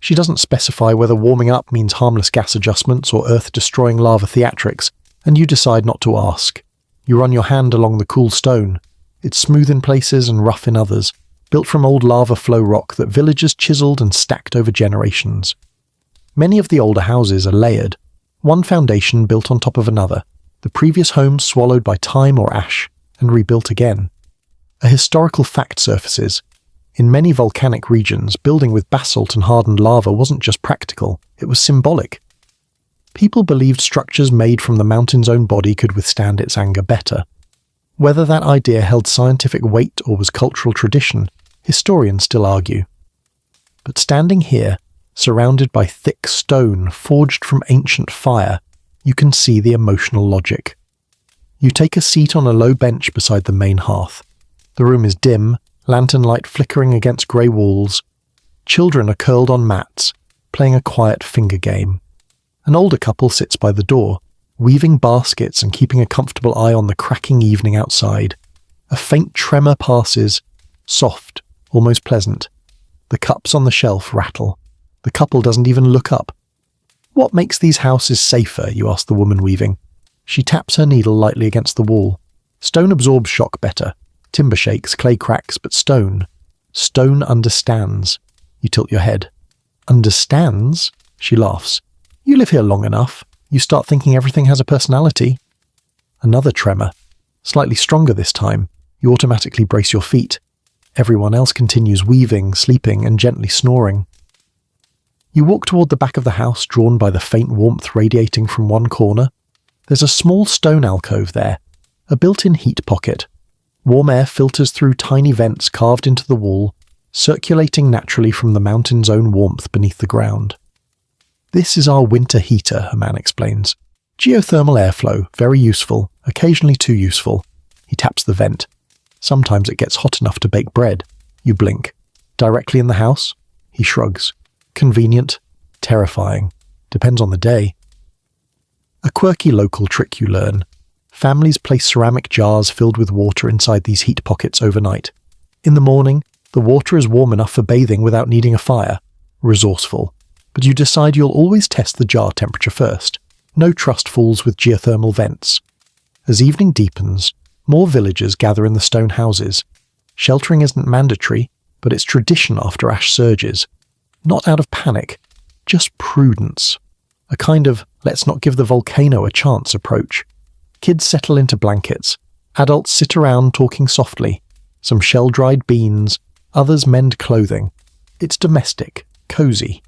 She doesn't specify whether warming up means harmless gas adjustments or earth-destroying lava theatrics, and you decide not to ask. You run your hand along the cool stone. It's smooth in places and rough in others, built from old lava flow rock that villagers chiseled and stacked over generations. Many of the older houses are layered, one foundation built on top of another, the previous home swallowed by time or ash, and rebuilt again. A historical fact surfaces. In many volcanic regions, building with basalt and hardened lava wasn't just practical, it was symbolic. People believed structures made from the mountain's own body could withstand its anger better. Whether that idea held scientific weight or was cultural tradition, historians still argue. But standing here, surrounded by thick stone forged from ancient fire, you can see the emotional logic. You take a seat on a low bench beside the main hearth. The room is dim, lantern light flickering against grey walls. Children are curled on mats, playing a quiet finger game. An older couple sits by the door, weaving baskets and keeping a comfortable eye on the cracking evening outside. A faint tremor passes, soft, almost pleasant. The cups on the shelf rattle. The couple doesn't even look up. "What makes these houses safer?" you ask the woman weaving. She taps her needle lightly against the wall. "Stone absorbs shock better. Timber shakes, clay cracks, but stone understands." You tilt your head. "Understands?" She laughs. "You live here long enough. You start thinking everything has a personality." Another tremor. Slightly stronger this time. You automatically brace your feet. Everyone else continues weaving, sleeping, and gently snoring. You walk toward the back of the house, drawn by the faint warmth radiating from one corner. There's a small stone alcove there, a built-in heat pocket. Warm air filters through tiny vents carved into the wall, circulating naturally from the mountain's own warmth beneath the ground. "This is our winter heater," a man explains. "Geothermal airflow, very useful, occasionally too useful." He taps the vent. "Sometimes it gets hot enough to bake bread." You blink. "Directly in the house?" He shrugs. "Convenient, terrifying. Depends on the day." A quirky local trick you learn. Families place ceramic jars filled with water inside these heat pockets overnight. In the morning, the water is warm enough for bathing without needing a fire. Resourceful. But you decide you'll always test the jar temperature first. No trust falls with geothermal vents. As evening deepens, more villagers gather in the stone houses. Sheltering isn't mandatory, but it's tradition after ash surges. Not out of panic, just prudence. A kind of let's not give the volcano a chance approach. Kids settle into blankets. Adults sit around talking softly. Some shell-dried beans, others mend clothing. It's domestic, cozy.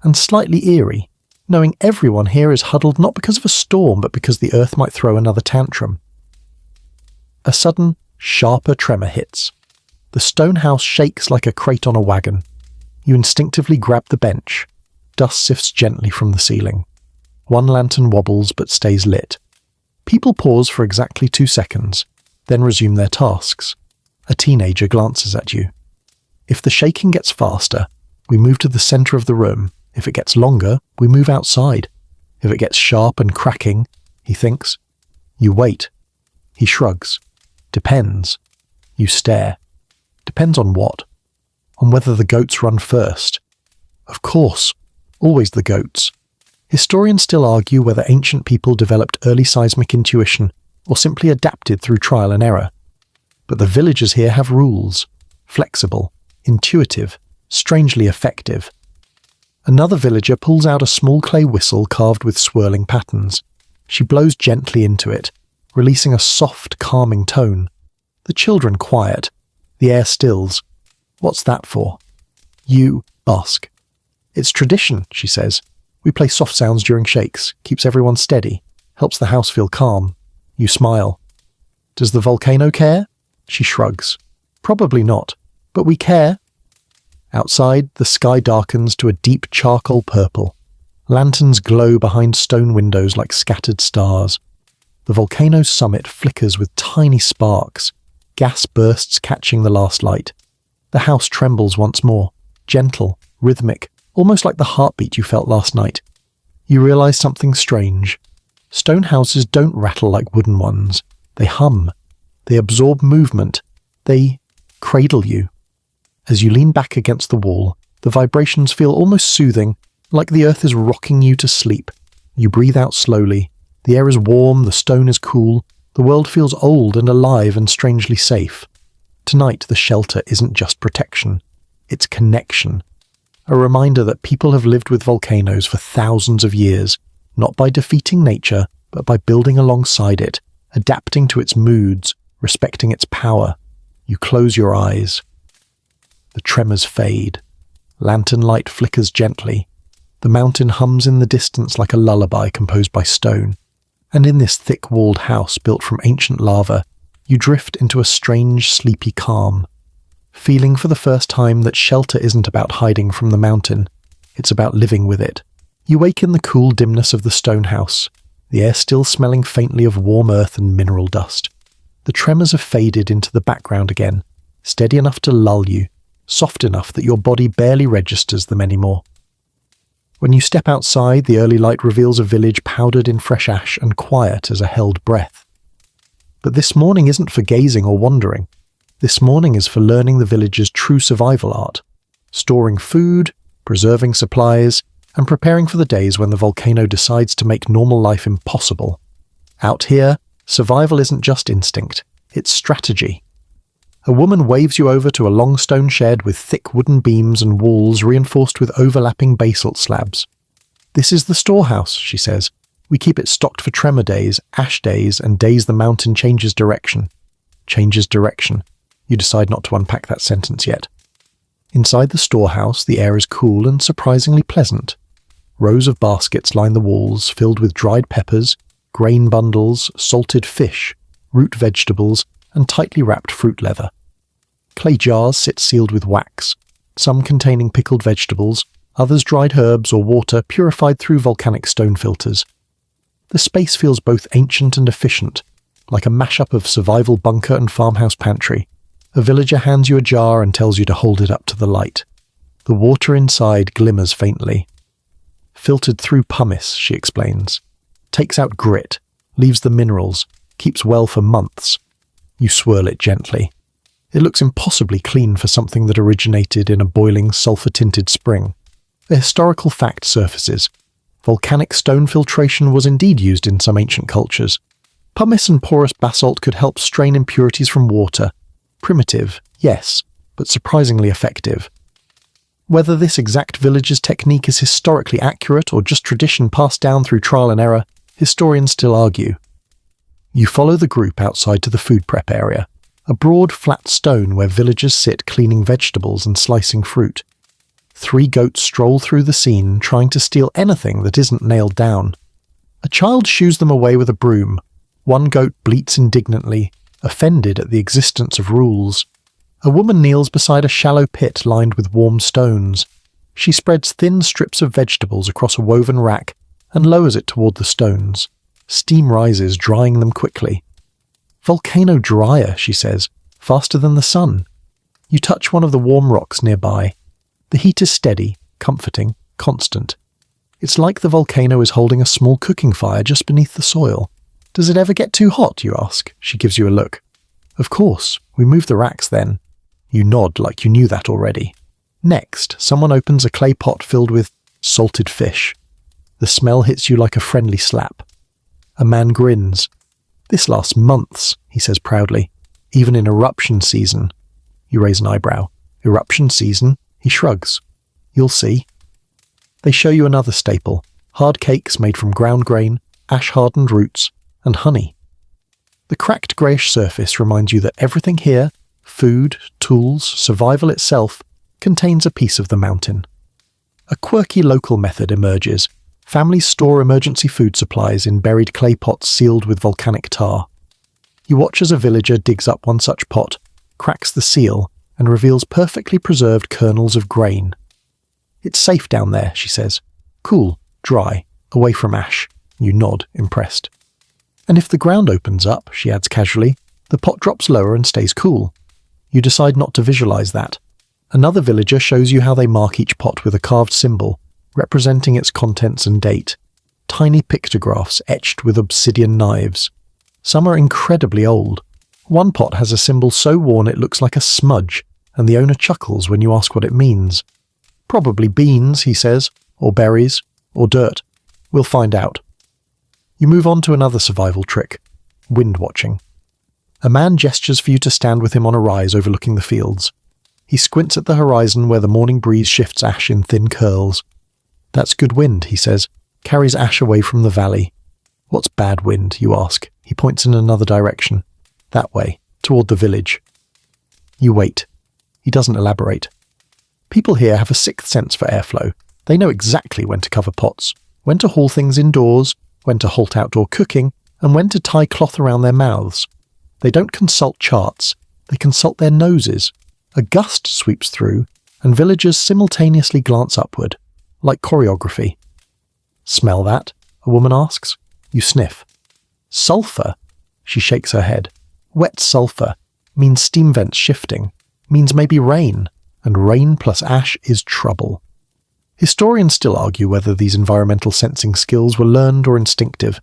and slightly eerie, knowing everyone here is huddled not because of a storm but because the earth might throw another tantrum. A sudden, sharper tremor hits. The stone house shakes like a crate on a wagon. You instinctively grab the bench. Dust sifts gently from the ceiling. One lantern wobbles but stays lit. People pause for exactly 2 seconds, then resume their tasks. A teenager glances at you. If the shaking gets faster, we move to the center of the room. If it gets longer, we move outside. If it gets sharp and cracking, he thinks. You wait. He shrugs. Depends. You stare. Depends on what? On whether the goats run first. Of course. Always the goats. Historians still argue whether ancient people developed early seismic intuition or simply adapted through trial and error. But the villagers here have rules. Flexible, intuitive, strangely effective. Another villager pulls out a small clay whistle carved with swirling patterns. She blows gently into it, releasing a soft, calming tone. The children quiet. The air stills. What's that for? You ask. It's tradition, she says. We play soft sounds during shakes, keeps everyone steady, helps the house feel calm. You smile. Does the volcano care? She shrugs. Probably not, but we care. Outside, the sky darkens to a deep charcoal purple. Lanterns glow behind stone windows like scattered stars. The volcano's summit flickers with tiny sparks, gas bursts catching the last light. The house trembles once more, gentle, rhythmic, almost like the heartbeat you felt last night. You realize something strange. Stone houses don't rattle like wooden ones. They hum. They absorb movement. They cradle you. As you lean back against the wall, the vibrations feel almost soothing, like the earth is rocking you to sleep. You breathe out slowly. The air is warm, the stone is cool. The world feels old and alive and strangely safe. Tonight, the shelter isn't just protection. It's connection. A reminder that people have lived with volcanoes for thousands of years, not by defeating nature, but by building alongside it, adapting to its moods, respecting its power. You close your eyes. The tremors fade. Lantern light flickers gently. The mountain hums in the distance like a lullaby composed by stone. And in this thick-walled house built from ancient lava, you drift into a strange, sleepy calm. Feeling for the first time that shelter isn't about hiding from the mountain, it's about living with it. You wake in the cool dimness of the stone house, the air still smelling faintly of warm earth and mineral dust. The tremors have faded into the background again, steady enough to lull you, soft enough that your body barely registers them anymore. When you step outside, the early light reveals a village powdered in fresh ash and quiet as a held breath. But this morning isn't for gazing or wandering. This morning is for learning the village's true survival art, storing food, preserving supplies, and preparing for the days when the volcano decides to make normal life impossible. Out here, survival isn't just instinct, it's strategy. A woman waves you over to a long stone shed with thick wooden beams and walls reinforced with overlapping basalt slabs. This is the storehouse, she says. We keep it stocked for tremor days, ash days, and days the mountain changes direction. Changes direction. You decide not to unpack that sentence yet. Inside the storehouse, the air is cool and surprisingly pleasant. Rows of baskets line the walls, filled with dried peppers, grain bundles, salted fish, root vegetables, and tightly wrapped fruit leather. Clay jars sit sealed with wax, some containing pickled vegetables, others dried herbs or water purified through volcanic stone filters. The space feels both ancient and efficient, like a mashup of survival bunker and farmhouse pantry. A villager hands you a jar and tells you to hold it up to the light. The water inside glimmers faintly. Filtered through pumice, she explains. Takes out grit, leaves the minerals, keeps well for months. You swirl it gently. It looks impossibly clean for something that originated in a boiling, sulphur-tinted spring. A historical fact surfaces. Volcanic stone filtration was indeed used in some ancient cultures. Pumice and porous basalt could help strain impurities from water. Primitive, yes, but surprisingly effective. Whether this exact village's technique is historically accurate or just tradition passed down through trial and error, historians still argue. You follow the group outside to the food prep area, a broad, flat stone where villagers sit cleaning vegetables and slicing fruit. 3 goats stroll through the scene, trying to steal anything that isn't nailed down. A child shoos them away with a broom. 1 goat bleats indignantly, offended at the existence of rules. A woman kneels beside a shallow pit lined with warm stones. She spreads thin strips of vegetables across a woven rack and lowers it toward the stones. Steam rises, drying them quickly. "Volcano dryer," she says, "faster than the sun." You touch one of the warm rocks nearby. The heat is steady, comforting, constant. It's like the volcano is holding a small cooking fire just beneath the soil. "Does it ever get too hot?" you ask. She gives you a look. "Of course, we move the racks then." You nod like you knew that already. Next, someone opens a clay pot filled with salted fish. The smell hits you like a friendly slap. A man grins. "This lasts months," he says proudly, "even in eruption season." You raise an eyebrow. "Eruption season?" He shrugs. "You'll see." They show you another staple, hard cakes made from ground grain, ash-hardened roots, and honey. The cracked greyish surface reminds you that everything here, food, tools, survival itself, contains a piece of the mountain. A quirky local method emerges. Families store emergency food supplies in buried clay pots sealed with volcanic tar. You watch as a villager digs up one such pot, cracks the seal, and reveals perfectly preserved kernels of grain. "It's safe down there," she says. "Cool, dry, away from ash." You nod, impressed. "And if the ground opens up," she adds casually, "the pot drops lower and stays cool." You decide not to visualize that. Another villager shows you how they mark each pot with a carved symbol, representing its contents and date. Tiny pictographs etched with obsidian knives. Some are incredibly old. One pot has a symbol so worn it looks like a smudge, and the owner chuckles when you ask what it means. "Probably beans," he says, "or berries, or dirt. We'll find out." You move on to another survival trick, wind watching. A man gestures for you to stand with him on a rise overlooking the fields. He squints at the horizon where the morning breeze shifts ash in thin curls. "That's good wind," he says, "carries ash away from the valley." "What's bad wind?" you ask. He points in another direction. "That way, toward the village." You wait. He doesn't elaborate. People here have a sixth sense for airflow. They know exactly when to cover pots, when to haul things indoors, when to halt outdoor cooking, and when to tie cloth around their mouths. They don't consult charts, they consult their noses. A gust sweeps through, and villagers simultaneously glance upward, like choreography. "Smell that?" a woman asks. You sniff. "Sulphur?" She shakes her head. "Wet sulphur means steam vents shifting, means maybe rain, and rain plus ash is trouble." Historians still argue whether these environmental sensing skills were learned or instinctive.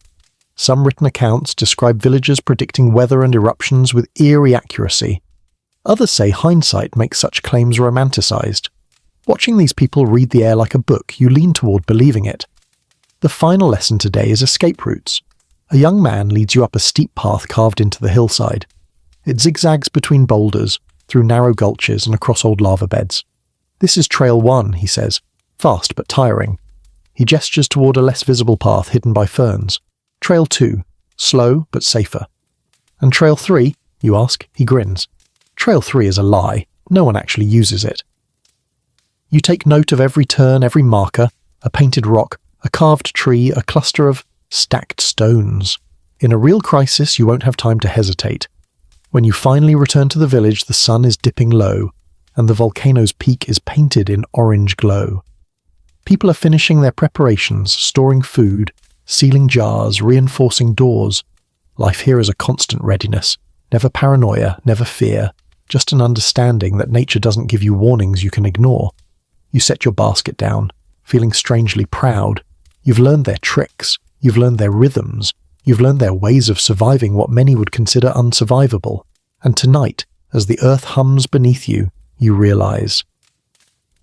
Some written accounts describe villagers predicting weather and eruptions with eerie accuracy. Others say hindsight makes such claims romanticized. Watching these people read the air like a book, you lean toward believing it. The final lesson today is escape routes. A young man leads you up a steep path carved into the hillside. It zigzags between boulders, through narrow gulches and across old lava beds. "This is Trail 1, he says, "fast but tiring." He gestures toward a less visible path hidden by ferns. "Trail 2, slow but safer." "And Trail 3, you ask? He grins. "Trail 3 is a lie. No one actually uses it." You take note of every turn, every marker, a painted rock, a carved tree, a cluster of stacked stones. In a real crisis, you won't have time to hesitate. When you finally return to the village, the sun is dipping low, and the volcano's peak is painted in orange glow. People are finishing their preparations, storing food, sealing jars, reinforcing doors. Life here is a constant readiness. Never paranoia, never fear, just an understanding that nature doesn't give you warnings you can ignore. You set your basket down, feeling strangely proud. You've learned their tricks, you've learned their rhythms, you've learned their ways of surviving what many would consider unsurvivable. And tonight, as the earth hums beneath you, you realize.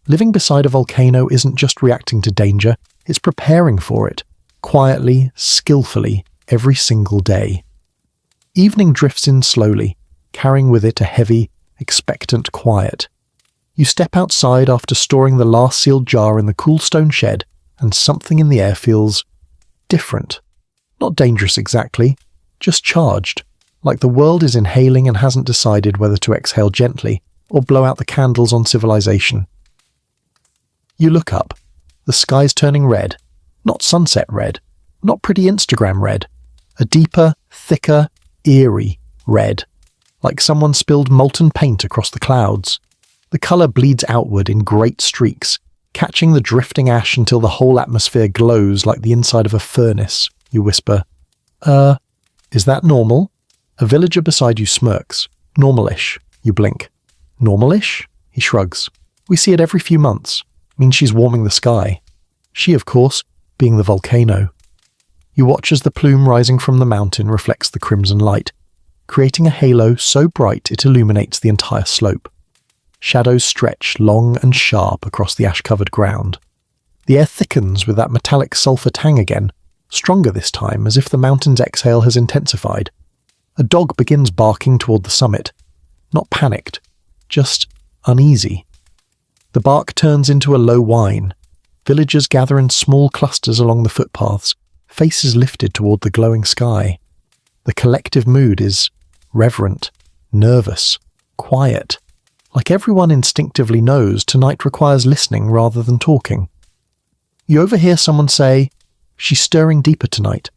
Living beside a volcano isn't just reacting to danger, it's preparing for it, quietly, skillfully, every single day. Evening drifts in slowly, carrying with it a heavy, expectant quiet. You step outside after storing the last sealed jar in the cool stone shed, and something in the air feels different. Not dangerous exactly, just charged, like the world is inhaling and hasn't decided whether to exhale gently or blow out the candles on civilization. You look up. The sky's turning red. Not sunset red. Not pretty Instagram red. A deeper, thicker, eerie red. Like someone spilled molten paint across the clouds. The colour bleeds outward in great streaks, catching the drifting ash until the whole atmosphere glows like the inside of a furnace. You whisper, is that normal? A villager beside you smirks. Normalish. You blink. Normalish? He shrugs. We see it every few months. Means she's warming the sky. She, of course, being the volcano. You watch as the plume rising from the mountain reflects the crimson light, creating a halo so bright it illuminates the entire slope. Shadows stretch long and sharp across the ash-covered ground. The air thickens with that metallic sulphur tang again, stronger this time as if the mountain's exhale has intensified. A dog begins barking toward the summit. Not panicked, just uneasy. The bark turns into a low whine. Villagers gather in small clusters along the footpaths, faces lifted toward the glowing sky. The collective mood is reverent, nervous, quiet. Like everyone instinctively knows, tonight requires listening rather than talking. You overhear someone say, "She's stirring deeper tonight."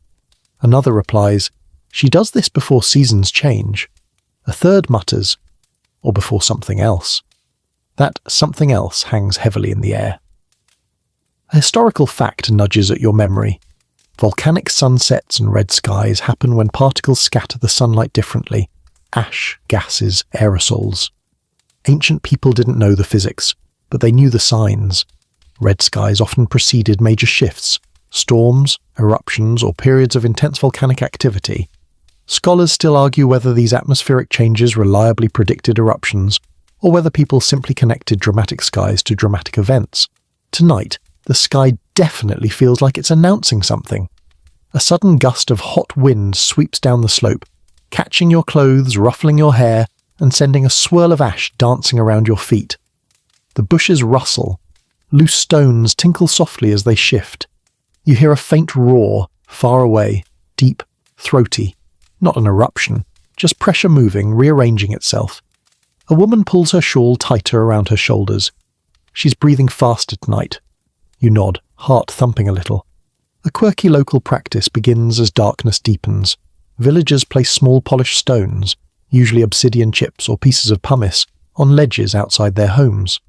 Another replies, "She does this before seasons change." A third mutters, "Or before something else." That something else hangs heavily in the air. A historical fact nudges at your memory. Volcanic sunsets and red skies happen when particles scatter the sunlight differently. Ash, gases, aerosols. Ancient people didn't know the physics, but they knew the signs. Red skies often preceded major shifts, storms, eruptions, or periods of intense volcanic activity. Scholars still argue whether these atmospheric changes reliably predicted eruptions, or whether people simply connected dramatic skies to dramatic events. Tonight, the sky definitely feels like it's announcing something. A sudden gust of hot wind sweeps down the slope, catching your clothes, ruffling your hair, and sending a swirl of ash dancing around your feet. The bushes rustle. Loose stones tinkle softly as they shift. You hear a faint roar, far away, deep, throaty. Not an eruption, just pressure moving, rearranging itself. A woman pulls her shawl tighter around her shoulders. She's breathing faster tonight. You nod, heart thumping a little. A quirky local practice begins as darkness deepens. Villagers place small polished stones, usually obsidian chips or pieces of pumice, on ledges outside their homes.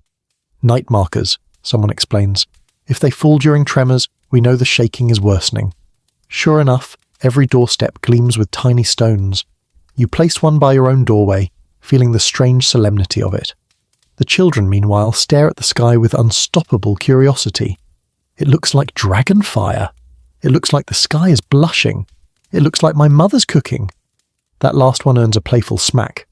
Night markers, someone explains. If they fall during tremors, we know the shaking is worsening. Sure enough, every doorstep gleams with tiny stones. You place one by your own doorway, feeling the strange solemnity of it. The children, meanwhile, stare at the sky with unstoppable curiosity. It looks like dragon fire. It looks like the sky is blushing. It looks like my mother's cooking. That last one earns a playful smack.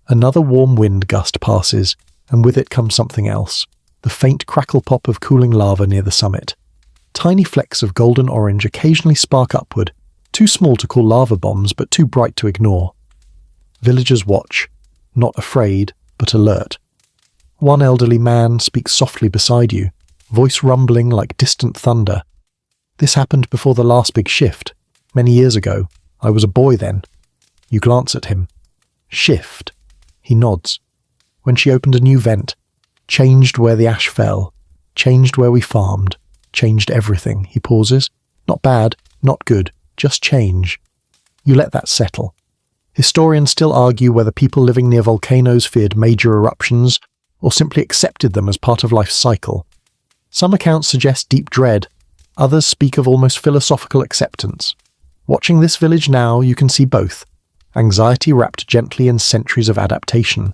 Another warm wind gust passes, and with it comes something else. The faint crackle pop of cooling lava near the summit. Tiny flecks of golden orange occasionally spark upward, too small to call lava bombs, but too bright to ignore. Villagers watch, not afraid, but alert. One elderly man speaks softly beside you, voice rumbling like distant thunder. This happened before the last big shift, many years ago. I was a boy then. You glance at him. Shift. He nods. When she opened a new vent, changed where the ash fell, changed where we farmed, changed everything. He pauses. Not bad, not good, just change. You let that settle. Historians still argue whether people living near volcanoes feared major eruptions or simply accepted them as part of life's cycle. Some accounts suggest deep dread, others speak of almost philosophical acceptance. Watching this village now, you can see both. Anxiety wrapped gently in centuries of adaptation.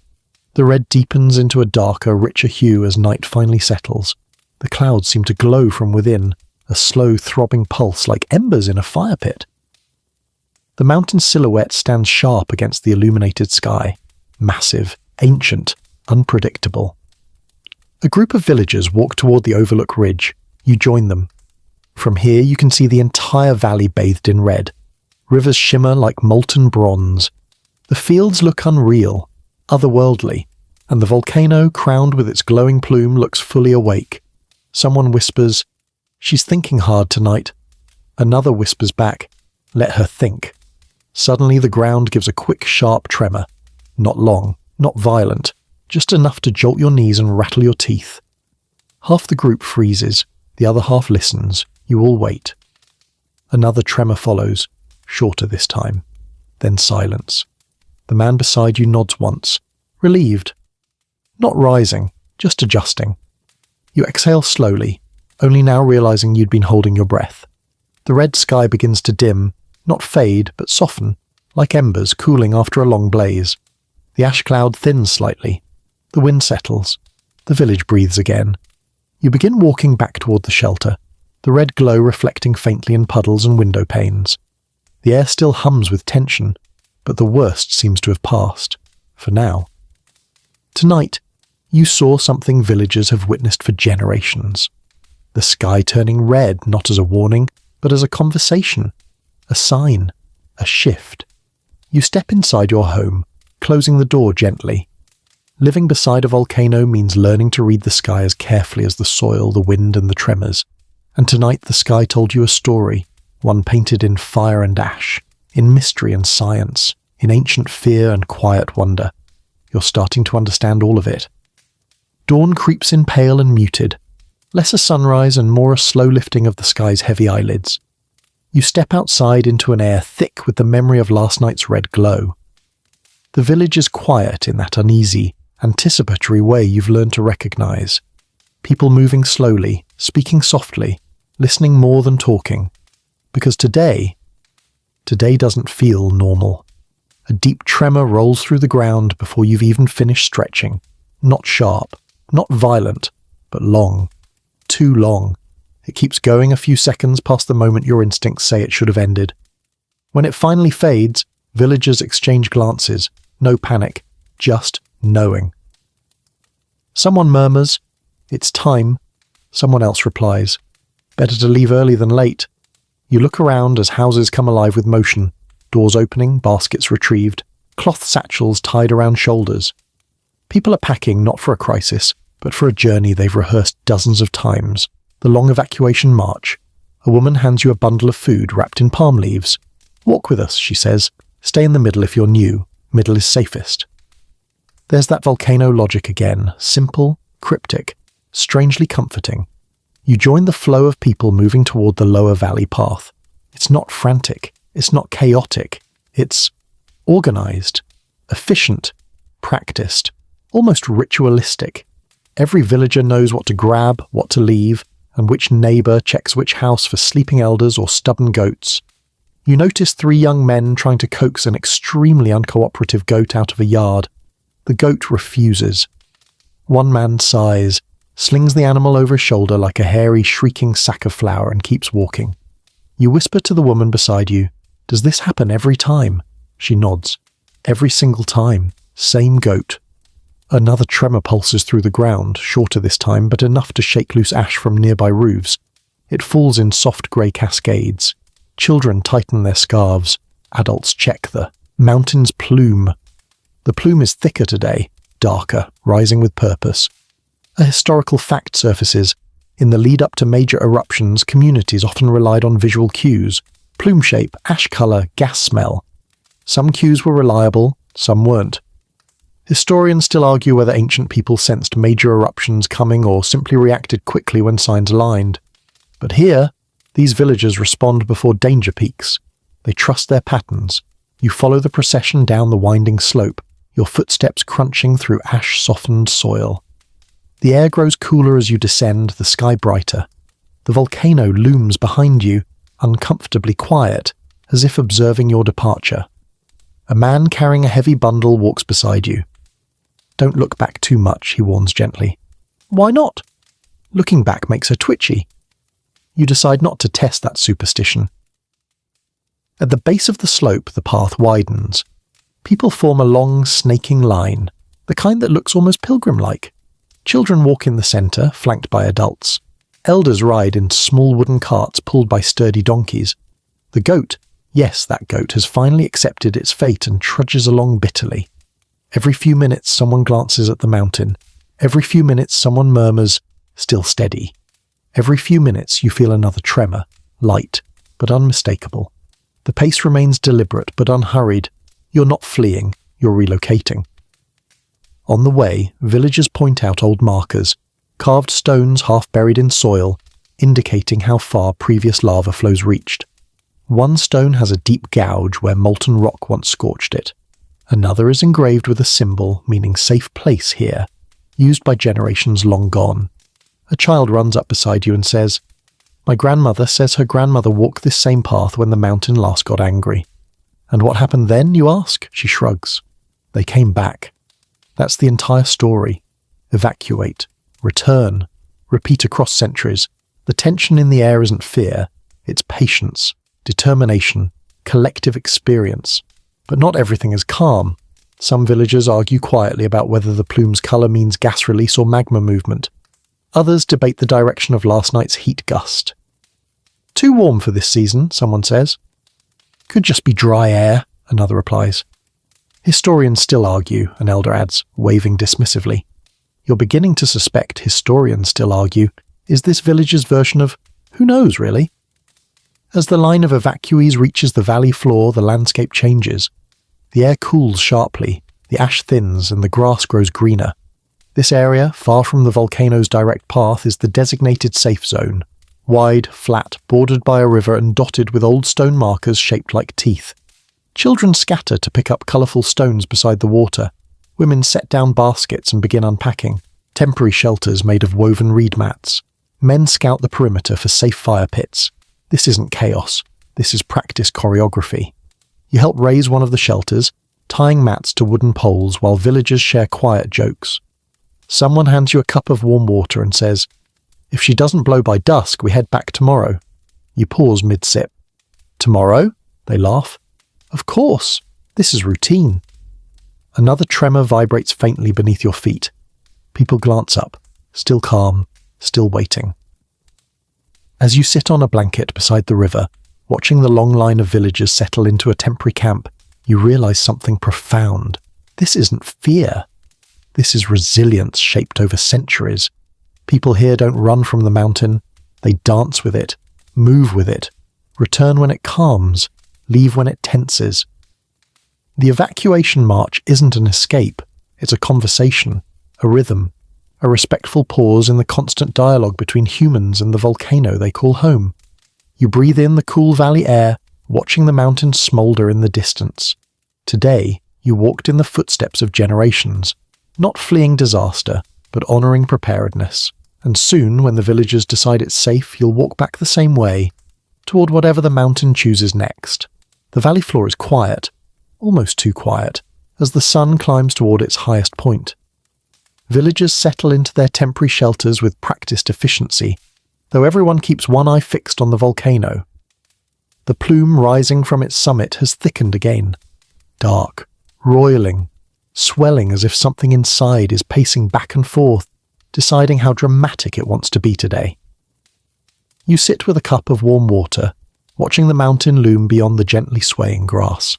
The red deepens into a darker, richer hue as night finally settles. The clouds seem to glow from within, a slow, throbbing pulse like embers in a fire pit. The mountain silhouette stands sharp against the illuminated sky. Massive, ancient, unpredictable. A group of villagers walk toward the overlook ridge. You join them. From here you can see the entire valley bathed in red. Rivers shimmer like molten bronze. The fields look unreal, otherworldly, and the volcano, crowned with its glowing plume, looks fully awake. Someone whispers, "She's thinking hard tonight." Another whispers back, "Let her think." Suddenly the ground gives a quick, sharp tremor. Not long, not violent, just enough to jolt your knees and rattle your teeth. Half the group freezes, the other half listens. You all wait. Another tremor follows, shorter this time. Then silence. The man beside you nods once, relieved. Not rising, just adjusting. You exhale slowly, only now realizing you'd been holding your breath. The red sky begins to dim, not fade, but soften, like embers cooling after a long blaze. The ash cloud thins slightly. The wind settles. The village breathes again. You begin walking back toward the shelter, the red glow reflecting faintly in puddles and window panes. The air still hums with tension, but the worst seems to have passed, for now. Tonight, you saw something villagers have witnessed for generations. The sky turning red, not as a warning, but as a conversation, a sign, a shift. You step inside your home, closing the door gently. Living beside a volcano means learning to read the sky as carefully as the soil, the wind, and the tremors. And tonight the sky told you a story, one painted in fire and ash, in mystery and science, in ancient fear and quiet wonder. You're starting to understand all of it. Dawn creeps in pale and muted, less a sunrise and more a slow lifting of the sky's heavy eyelids. You step outside into an air thick with the memory of last night's red glow. The village is quiet in that uneasy, anticipatory way you've learned to recognize. People moving slowly, speaking softly, listening more than talking. Because today doesn't feel normal. A deep tremor rolls through the ground before you've even finished stretching. Not sharp, not violent, but long. Too long. It keeps going a few seconds past the moment your instincts say it should have ended. When it finally fades, villagers exchange glances. No panic, just knowing. Someone murmurs, "It's time." Someone else replies, "Better to leave early than late." You look around as houses come alive with motion, doors opening, baskets retrieved, cloth satchels tied around shoulders. People are packing not for a crisis, but for a journey they've rehearsed dozens of times, the long evacuation march. A woman hands you a bundle of food wrapped in palm leaves. "Walk with us," she says. "Stay in the middle if you're new. Middle is safest." There's that volcano logic again, simple, cryptic, strangely comforting. You join the flow of people moving toward the lower valley path. It's not frantic, it's not chaotic, it's organized, efficient, practiced, almost ritualistic. Every villager knows what to grab, what to leave, and which neighbor checks which house for sleeping elders or stubborn goats. You notice 3 young men trying to coax an extremely uncooperative goat out of a yard. The goat refuses. One man sighs, slings the animal over his shoulder like a hairy, shrieking sack of flour and keeps walking. You whisper to the woman beside you, "Does this happen every time?" She nods. "Every single time. Same goat." Another tremor pulses through the ground, shorter this time, but enough to shake loose ash from nearby roofs. It falls in soft grey cascades. Children tighten their scarves. Adults check the mountain's plume. The plume is thicker today, darker, rising with purpose. A historical fact surfaces. In the lead-up to major eruptions, communities often relied on visual cues. Plume shape, ash colour, gas smell. Some cues were reliable, some weren't. Historians still argue whether ancient people sensed major eruptions coming or simply reacted quickly when signs aligned. But here, these villagers respond before danger peaks. They trust their patterns. You follow the procession down the winding slope, your footsteps crunching through ash-softened soil. The air grows cooler as you descend, the sky brighter. The volcano looms behind you, uncomfortably quiet, as if observing your departure. A man carrying a heavy bundle walks beside you. "Don't look back too much," he warns gently. "Why not?" Looking back makes her twitchy. You decide not to test that superstition. At the base of the slope, the path widens. People form a long, snaking line, the kind that looks almost pilgrim-like. Children walk in the centre, flanked by adults. Elders ride in small wooden carts pulled by sturdy donkeys. The goat, yes, that goat, has finally accepted its fate and trudges along bitterly. Every few minutes someone glances at the mountain. Every few minutes someone murmurs, "Still steady." Every few minutes you feel another tremor, light, but unmistakable. The pace remains deliberate but unhurried. You're not fleeing, you're relocating. On the way, villagers point out old markers, carved stones half buried in soil, indicating how far previous lava flows reached. One stone has a deep gouge where molten rock once scorched it. Another is engraved with a symbol meaning safe place here, used by generations long gone. A child runs up beside you and says, "My grandmother says her grandmother walked this same path when the mountain last got angry." "And what happened then, you ask?" She shrugs. "They came back." That's the entire story. Evacuate. Return. Repeat across centuries. The tension in the air isn't fear, it's patience, determination, collective experience. But not everything is calm. Some villagers argue quietly about whether the plume's colour means gas release or magma movement. Others debate the direction of last night's heat gust. "Too warm for this season," someone says. "Could just be dry air," another replies. "Historians still argue," an elder adds, waving dismissively. "You're beginning to suspect historians still argue. Is this village's version of who knows, really?" As the line of evacuees reaches the valley floor, the landscape changes. The air cools sharply, the ash thins, and the grass grows greener. This area, far from the volcano's direct path, is the designated safe zone. Wide, flat, bordered by a river and dotted with old stone markers shaped like teeth. Children scatter to pick up colourful stones beside the water. Women set down baskets and begin unpacking, temporary shelters made of woven reed mats. Men scout the perimeter for safe fire pits. This isn't chaos. This is practice choreography. You help raise one of the shelters, tying mats to wooden poles while villagers share quiet jokes. Someone hands you a cup of warm water and says, "If she doesn't blow by dusk, we head back tomorrow." You pause mid-sip. "Tomorrow?" They laugh. "Of course. This is routine." Another tremor vibrates faintly beneath your feet. People glance up, still calm, still waiting. As you sit on a blanket beside the river, watching the long line of villagers settle into a temporary camp, you realize something profound. This isn't fear. This is resilience shaped over centuries. People here don't run from the mountain. They dance with it, move with it, return when it calms, leave when it tenses. The evacuation march isn't an escape. It's a conversation, a rhythm, a respectful pause in the constant dialogue between humans and the volcano they call home. You breathe in the cool valley air, watching the mountains smoulder in the distance. Today, you walked in the footsteps of generations, not fleeing disaster, but honouring preparedness. And soon, when the villagers decide it's safe, you'll walk back the same way, toward whatever the mountain chooses next. The valley floor is quiet, almost too quiet, as the sun climbs toward its highest point. Villagers settle into their temporary shelters with practiced efficiency, though everyone keeps one eye fixed on the volcano. The plume rising from its summit has thickened again, dark, roiling, swelling as if something inside is pacing back and forth, deciding how dramatic it wants to be today. You sit with a cup of warm water, watching the mountain loom beyond the gently swaying grass.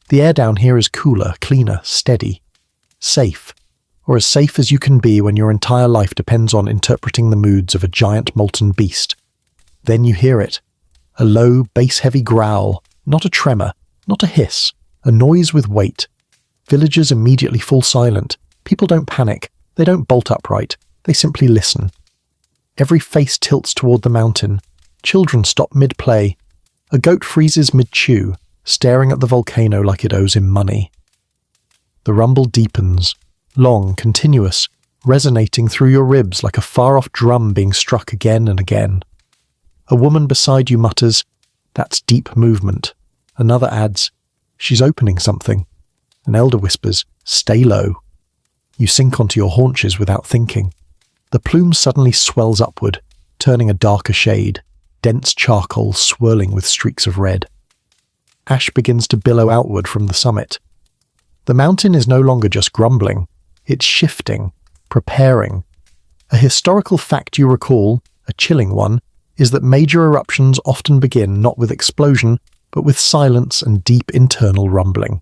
The air down here is cooler, cleaner, steady, safe, or as safe as you can be when your entire life depends on interpreting the moods of a giant molten beast. Then you hear it, a low, bass-heavy growl, not a tremor, not a hiss, a noise with weight. Villagers immediately fall silent. People don't panic, they don't bolt upright, they simply listen. Every face tilts toward the mountain. Children stop mid-play. A goat freezes mid-chew, staring at the volcano like it owes him money. The rumble deepens, long, continuous, resonating through your ribs like a far-off drum being struck again and again. A woman beside you mutters, "That's deep movement." Another adds, "She's opening something." An elder whispers, "Stay low." You sink onto your haunches without thinking. The plume suddenly swells upward, turning a darker shade, dense charcoal swirling with streaks of red. Ash begins to billow outward from the summit. The mountain is no longer just grumbling. It's shifting, preparing. A historical fact you recall, a chilling one, is that major eruptions often begin not with explosion, but with silence and deep internal rumbling.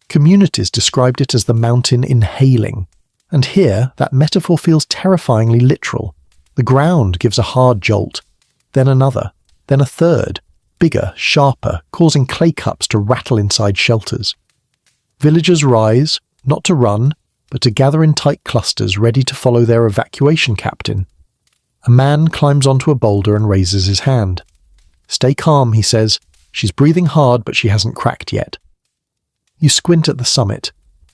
Communities described it as the mountain inhaling, and here that metaphor feels terrifyingly literal. The ground gives a hard jolt, then another, then a third, bigger, sharper, causing clay cups to rattle inside shelters. Villagers rise, not to run, but to gather in tight clusters ready to follow their evacuation captain. A man climbs onto a boulder and raises his hand. "Stay calm," he says. "She's breathing hard, but she hasn't cracked yet." You squint at the summit.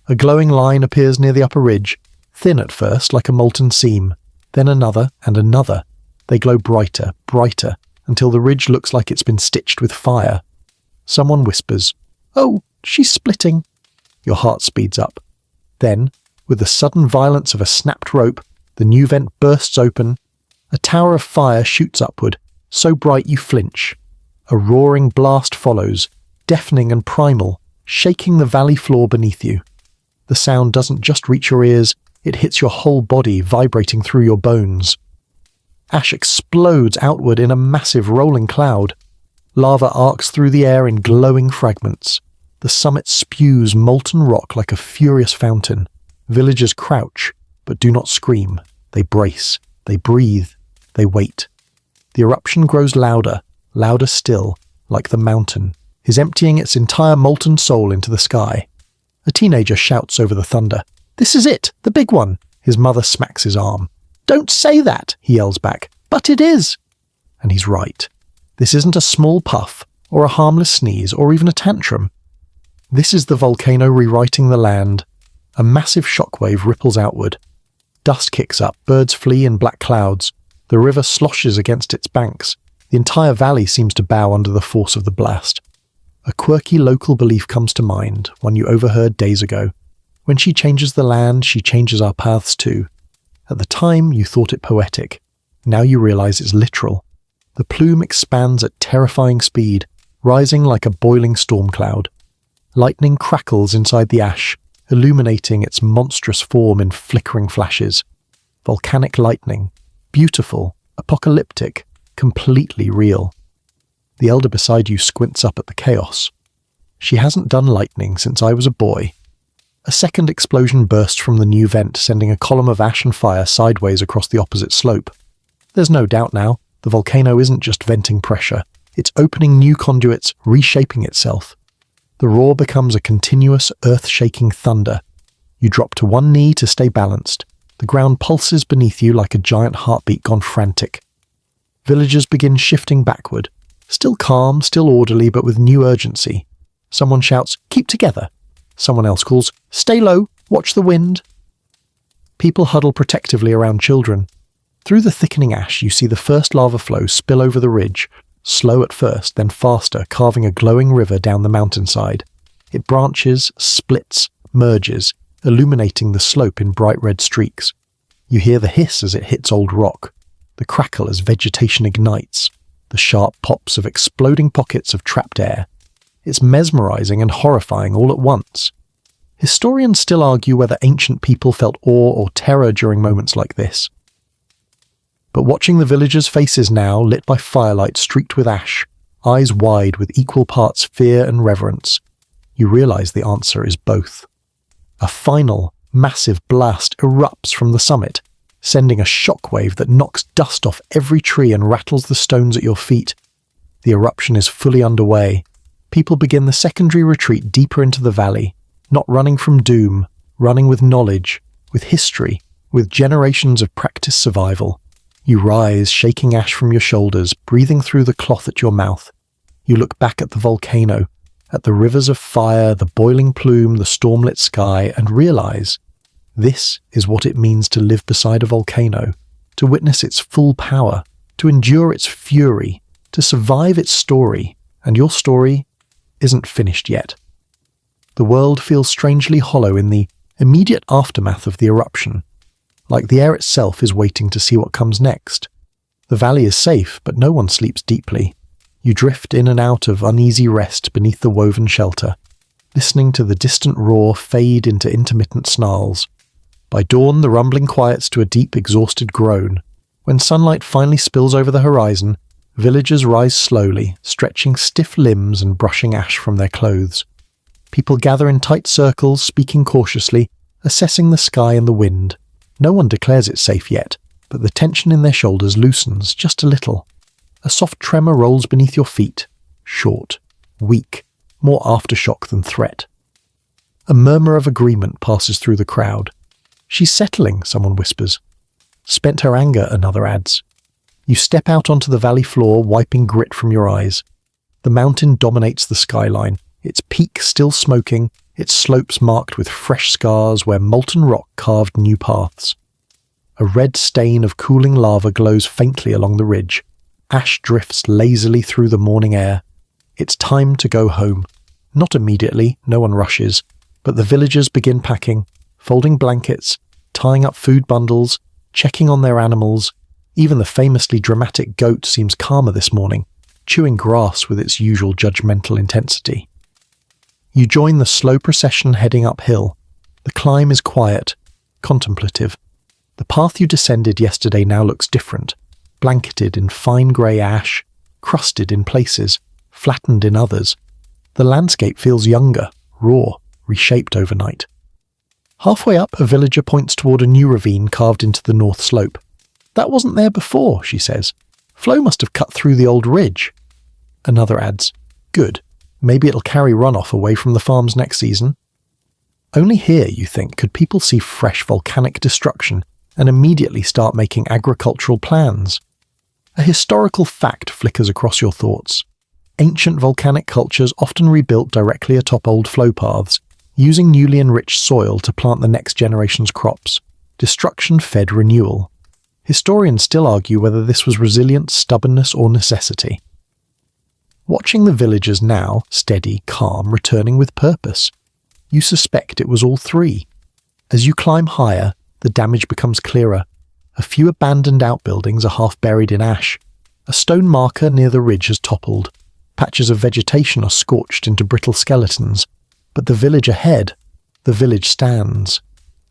A glowing line appears near the upper ridge, thin at first like a molten seam, then another and another. They glow brighter, brighter, until the ridge looks like it's been stitched with fire. Someone whispers, "Oh, she's splitting." Your heart speeds up. Then, with the sudden violence of a snapped rope, the new vent bursts open. A tower of fire shoots upward, so bright you flinch. A roaring blast follows, deafening and primal, shaking the valley floor beneath you. The sound doesn't just reach your ears, it hits your whole body, vibrating through your bones. Ash explodes outward in a massive rolling cloud. Lava arcs through the air in glowing fragments. The summit spews molten rock like a furious fountain. Villagers crouch, but do not scream. They brace, they breathe, they wait. The eruption grows louder, louder still, like the mountain, is emptying its entire molten soul into the sky. A teenager shouts over the thunder, "This is it, the big one!" His mother smacks his arm. "Don't say that," he yells back. "But it is!" And he's right. This isn't a small puff, or a harmless sneeze, or even a tantrum. This is the volcano rewriting the land. A massive shockwave ripples outward. Dust kicks up, birds flee in black clouds. The river sloshes against its banks. The entire valley seems to bow under the force of the blast. A quirky local belief comes to mind, one you overheard days ago. When she changes the land, she changes our paths too. At the time, you thought it poetic. Now you realize it's literal. The plume expands at terrifying speed, rising like a boiling storm cloud. Lightning crackles inside the ash, illuminating its monstrous form in flickering flashes. Volcanic lightning. Beautiful, apocalyptic, completely real. The elder beside you squints up at the chaos. "She hasn't done lightning since I was a boy." A second explosion bursts from the new vent, sending a column of ash and fire sideways across the opposite slope. There's no doubt now, the volcano isn't just venting pressure. It's opening new conduits, reshaping itself. The roar becomes a continuous, earth-shaking thunder. You drop to one knee to stay balanced. The ground pulses beneath you like a giant heartbeat gone frantic. Villagers begin shifting backward. Still calm, still orderly, but with new urgency. Someone shouts, "Keep together." Someone else calls, "Stay low, watch the wind." People huddle protectively around children. Through the thickening ash, you see the first lava flow spill over the ridge, slow at first, then faster, carving a glowing river down the mountainside. It branches, splits, merges, illuminating the slope in bright red streaks. You hear the hiss as it hits old rock, the crackle as vegetation ignites, the sharp pops of exploding pockets of trapped air. It's mesmerizing and horrifying all at once. Historians still argue whether ancient people felt awe or terror during moments like this. But watching the villagers' faces now, lit by firelight streaked with ash, eyes wide with equal parts fear and reverence, you realize the answer is both. A final, massive blast erupts from the summit, sending a shockwave that knocks dust off every tree and rattles the stones at your feet. The eruption is fully underway. People begin the secondary retreat deeper into the valley, not running from doom, running with knowledge, with history, with generations of practiced survival. You rise, shaking ash from your shoulders, breathing through the cloth at your mouth. You look back at the volcano, at the rivers of fire, the boiling plume, the stormlit sky, and realize this is what it means to live beside a volcano, to witness its full power, to endure its fury, to survive its story, and your story isn't finished yet. The world feels strangely hollow in the immediate aftermath of the eruption, like the air itself is waiting to see what comes next. The valley is safe, but no one sleeps deeply. You drift in and out of uneasy rest beneath the woven shelter, listening to the distant roar fade into intermittent snarls. By dawn, the rumbling quiets to a deep, exhausted groan. When sunlight finally spills over the horizon, villagers rise slowly, stretching stiff limbs and brushing ash from their clothes. People gather in tight circles, speaking cautiously, assessing the sky and the wind. No one declares it safe yet, but the tension in their shoulders loosens just a little. A soft tremor rolls beneath your feet, short, weak, more aftershock than threat. A murmur of agreement passes through the crowd. She's settling, someone whispers. Spent her anger, another adds. You step out onto the valley floor, wiping grit from your eyes. The mountain dominates the skyline, its peak still smoking, its slopes marked with fresh scars where molten rock carved new paths. A red stain of cooling lava glows faintly along the ridge. Ash drifts lazily through the morning air. It's time to go home. Not immediately, no one rushes, but the villagers begin packing, folding blankets, tying up food bundles, checking on their animals. Even the famously dramatic goat seems calmer this morning, chewing grass with its usual judgmental intensity. You join the slow procession heading uphill. The climb is quiet, contemplative. The path you descended yesterday now looks different, blanketed in fine grey ash, crusted in places, flattened in others. The landscape feels younger, raw, reshaped overnight. Halfway up, a villager points toward a new ravine carved into the north slope. That wasn't there before, she says. Flow must have cut through the old ridge. Another adds, good. Maybe it'll carry runoff away from the farms next season. Only here, you think, could people see fresh volcanic destruction and immediately start making agricultural plans. A historical fact flickers across your thoughts. Ancient volcanic cultures often rebuilt directly atop old flow paths, using newly enriched soil to plant the next generation's crops. Destruction fed renewal. Historians still argue whether this was resilience, stubbornness, or necessity. Watching the villagers now, steady, calm, returning with purpose. You suspect it was all three. As you climb higher, the damage becomes clearer. A few abandoned outbuildings are half buried in ash. A stone marker near the ridge has toppled. Patches of vegetation are scorched into brittle skeletons. But the village ahead, the village stands.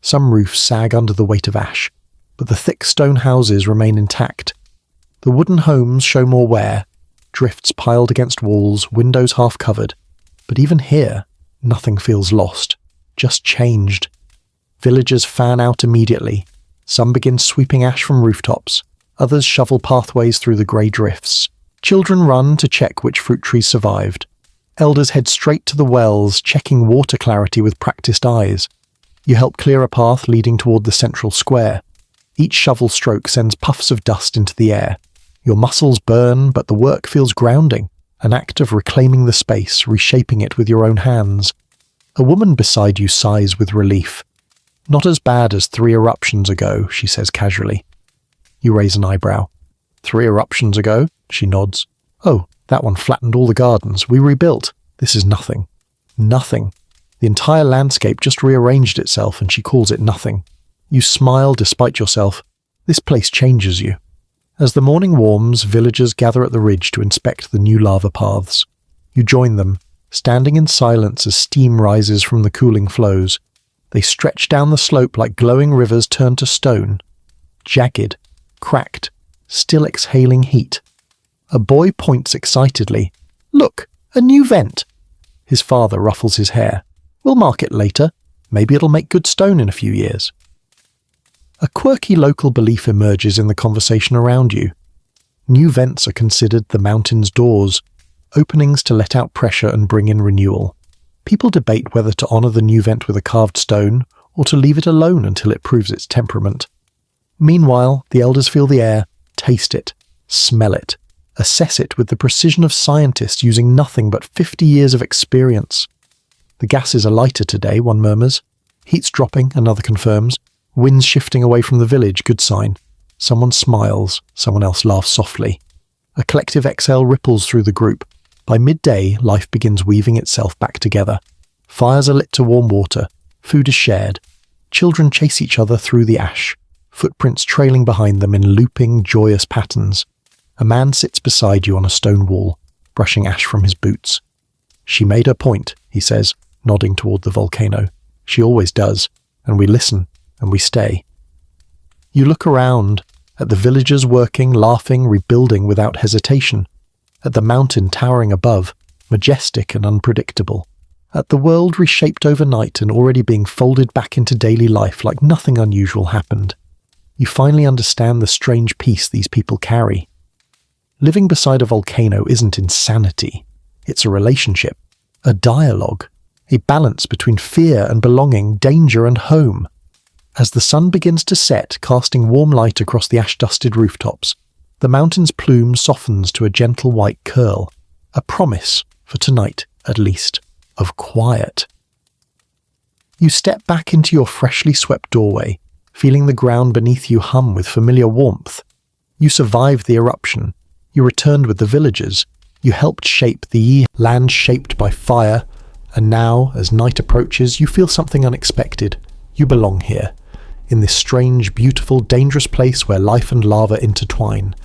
Some roofs sag under the weight of ash, but the thick stone houses remain intact. The wooden homes show more wear, drifts piled against walls, windows half covered. But even here, nothing feels lost, just changed. Villagers fan out immediately. Some begin sweeping ash from rooftops. Others shovel pathways through the grey drifts. Children run to check which fruit trees survived. Elders head straight to the wells, checking water clarity with practiced eyes. You help clear a path leading toward the central square. Each shovel stroke sends puffs of dust into the air. Your muscles burn, but the work feels grounding, an act of reclaiming the space, reshaping it with your own hands. A woman beside you sighs with relief. Not as bad as 3 eruptions ago, she says casually. You raise an eyebrow. 3 eruptions ago? She nods. Oh, that one flattened all the gardens. We rebuilt. This is nothing. Nothing. The entire landscape just rearranged itself and she calls it nothing. You smile despite yourself. This place changes you. As the morning warms, villagers gather at the ridge to inspect the new lava paths. You join them, standing in silence as steam rises from the cooling flows. They stretch down the slope like glowing rivers turned to stone. Jagged, cracked, still exhaling heat. A boy points excitedly. Look, a new vent. His father ruffles his hair. We'll mark it later. Maybe it'll make good stone in a few years. A quirky local belief emerges in the conversation around you. New vents are considered the mountain's doors, openings to let out pressure and bring in renewal. People debate whether to honour the new vent with a carved stone or to leave it alone until it proves its temperament. Meanwhile, the elders feel the air, taste it, smell it, assess it with the precision of scientists using nothing but 50 years of experience. The gases are lighter today, one murmurs. Heat's dropping, another confirms. Wind's shifting away from the village, good sign. Someone smiles, someone else laughs softly. A collective exhale ripples through the group. By midday, life begins weaving itself back together. Fires are lit to warm water. Food is shared. Children chase each other through the ash, footprints trailing behind them in looping, joyous patterns. A man sits beside you on a stone wall, brushing ash from his boots. She made her point, he says, nodding toward the volcano. She always does, and we listen, and we stay. You look around, at the villagers working, laughing, rebuilding without hesitation, at the mountain towering above, majestic and unpredictable, at the world reshaped overnight and already being folded back into daily life like nothing unusual happened. You finally understand the strange peace these people carry. Living beside a volcano isn't insanity. It's a relationship, a dialogue, a balance between fear and belonging, danger and home. As the sun begins to set, casting warm light across the ash-dusted rooftops, the mountain's plume softens to a gentle white curl, a promise, for tonight at least, of quiet. You step back into your freshly swept doorway, feeling the ground beneath you hum with familiar warmth. You survived the eruption. You returned with the villagers. You helped shape the land shaped by fire, and now, as night approaches, you feel something unexpected. You belong here, in this strange, beautiful, dangerous place where life and lava intertwine.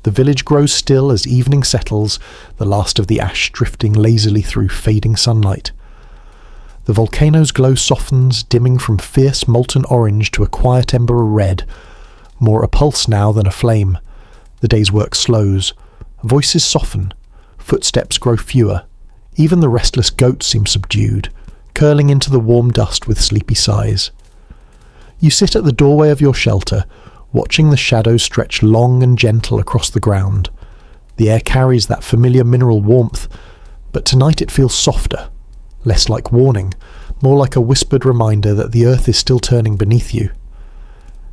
The village grows still as evening settles, the last of the ash drifting lazily through fading sunlight. The volcano's glow softens, dimming from fierce molten orange to a quiet ember of red, more a pulse now than a flame. The day's work slows. Voices soften. Footsteps grow fewer. Even the restless goats seem subdued, curling into the warm dust with sleepy sighs. You sit at the doorway of your shelter, watching the shadows stretch long and gentle across the ground. The air carries that familiar mineral warmth, but tonight it feels softer, less like warning, more like a whispered reminder that the earth is still turning beneath you.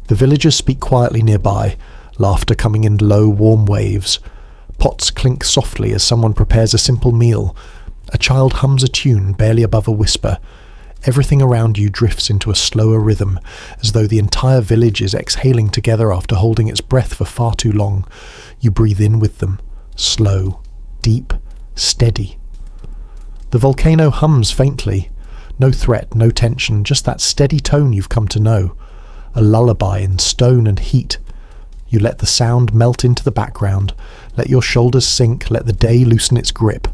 The villagers speak quietly nearby, laughter coming in low, warm waves. Pots clink softly as someone prepares a simple meal. A child hums a tune barely above a whisper. Everything around you drifts into a slower rhythm, as though the entire village is exhaling together after holding its breath for far too long. You breathe in with them, slow, deep, steady. The volcano hums faintly. No threat, no tension, just that steady tone you've come to know. A lullaby in stone and heat. You let the sound melt into the background, let your shoulders sink, let the day loosen its grip.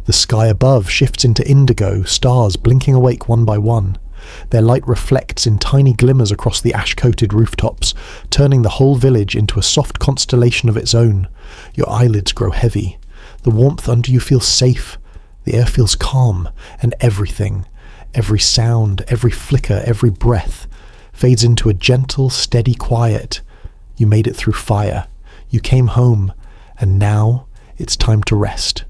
The sky above shifts into indigo, stars blinking awake one by one. Their light reflects in tiny glimmers across the ash-coated rooftops, turning the whole village into a soft constellation of its own. Your eyelids grow heavy. The warmth under you feels safe. The air feels calm, and everything, every sound, every flicker, every breath, fades into a gentle, steady quiet. You made it through fire. You came home, and now it's time to rest.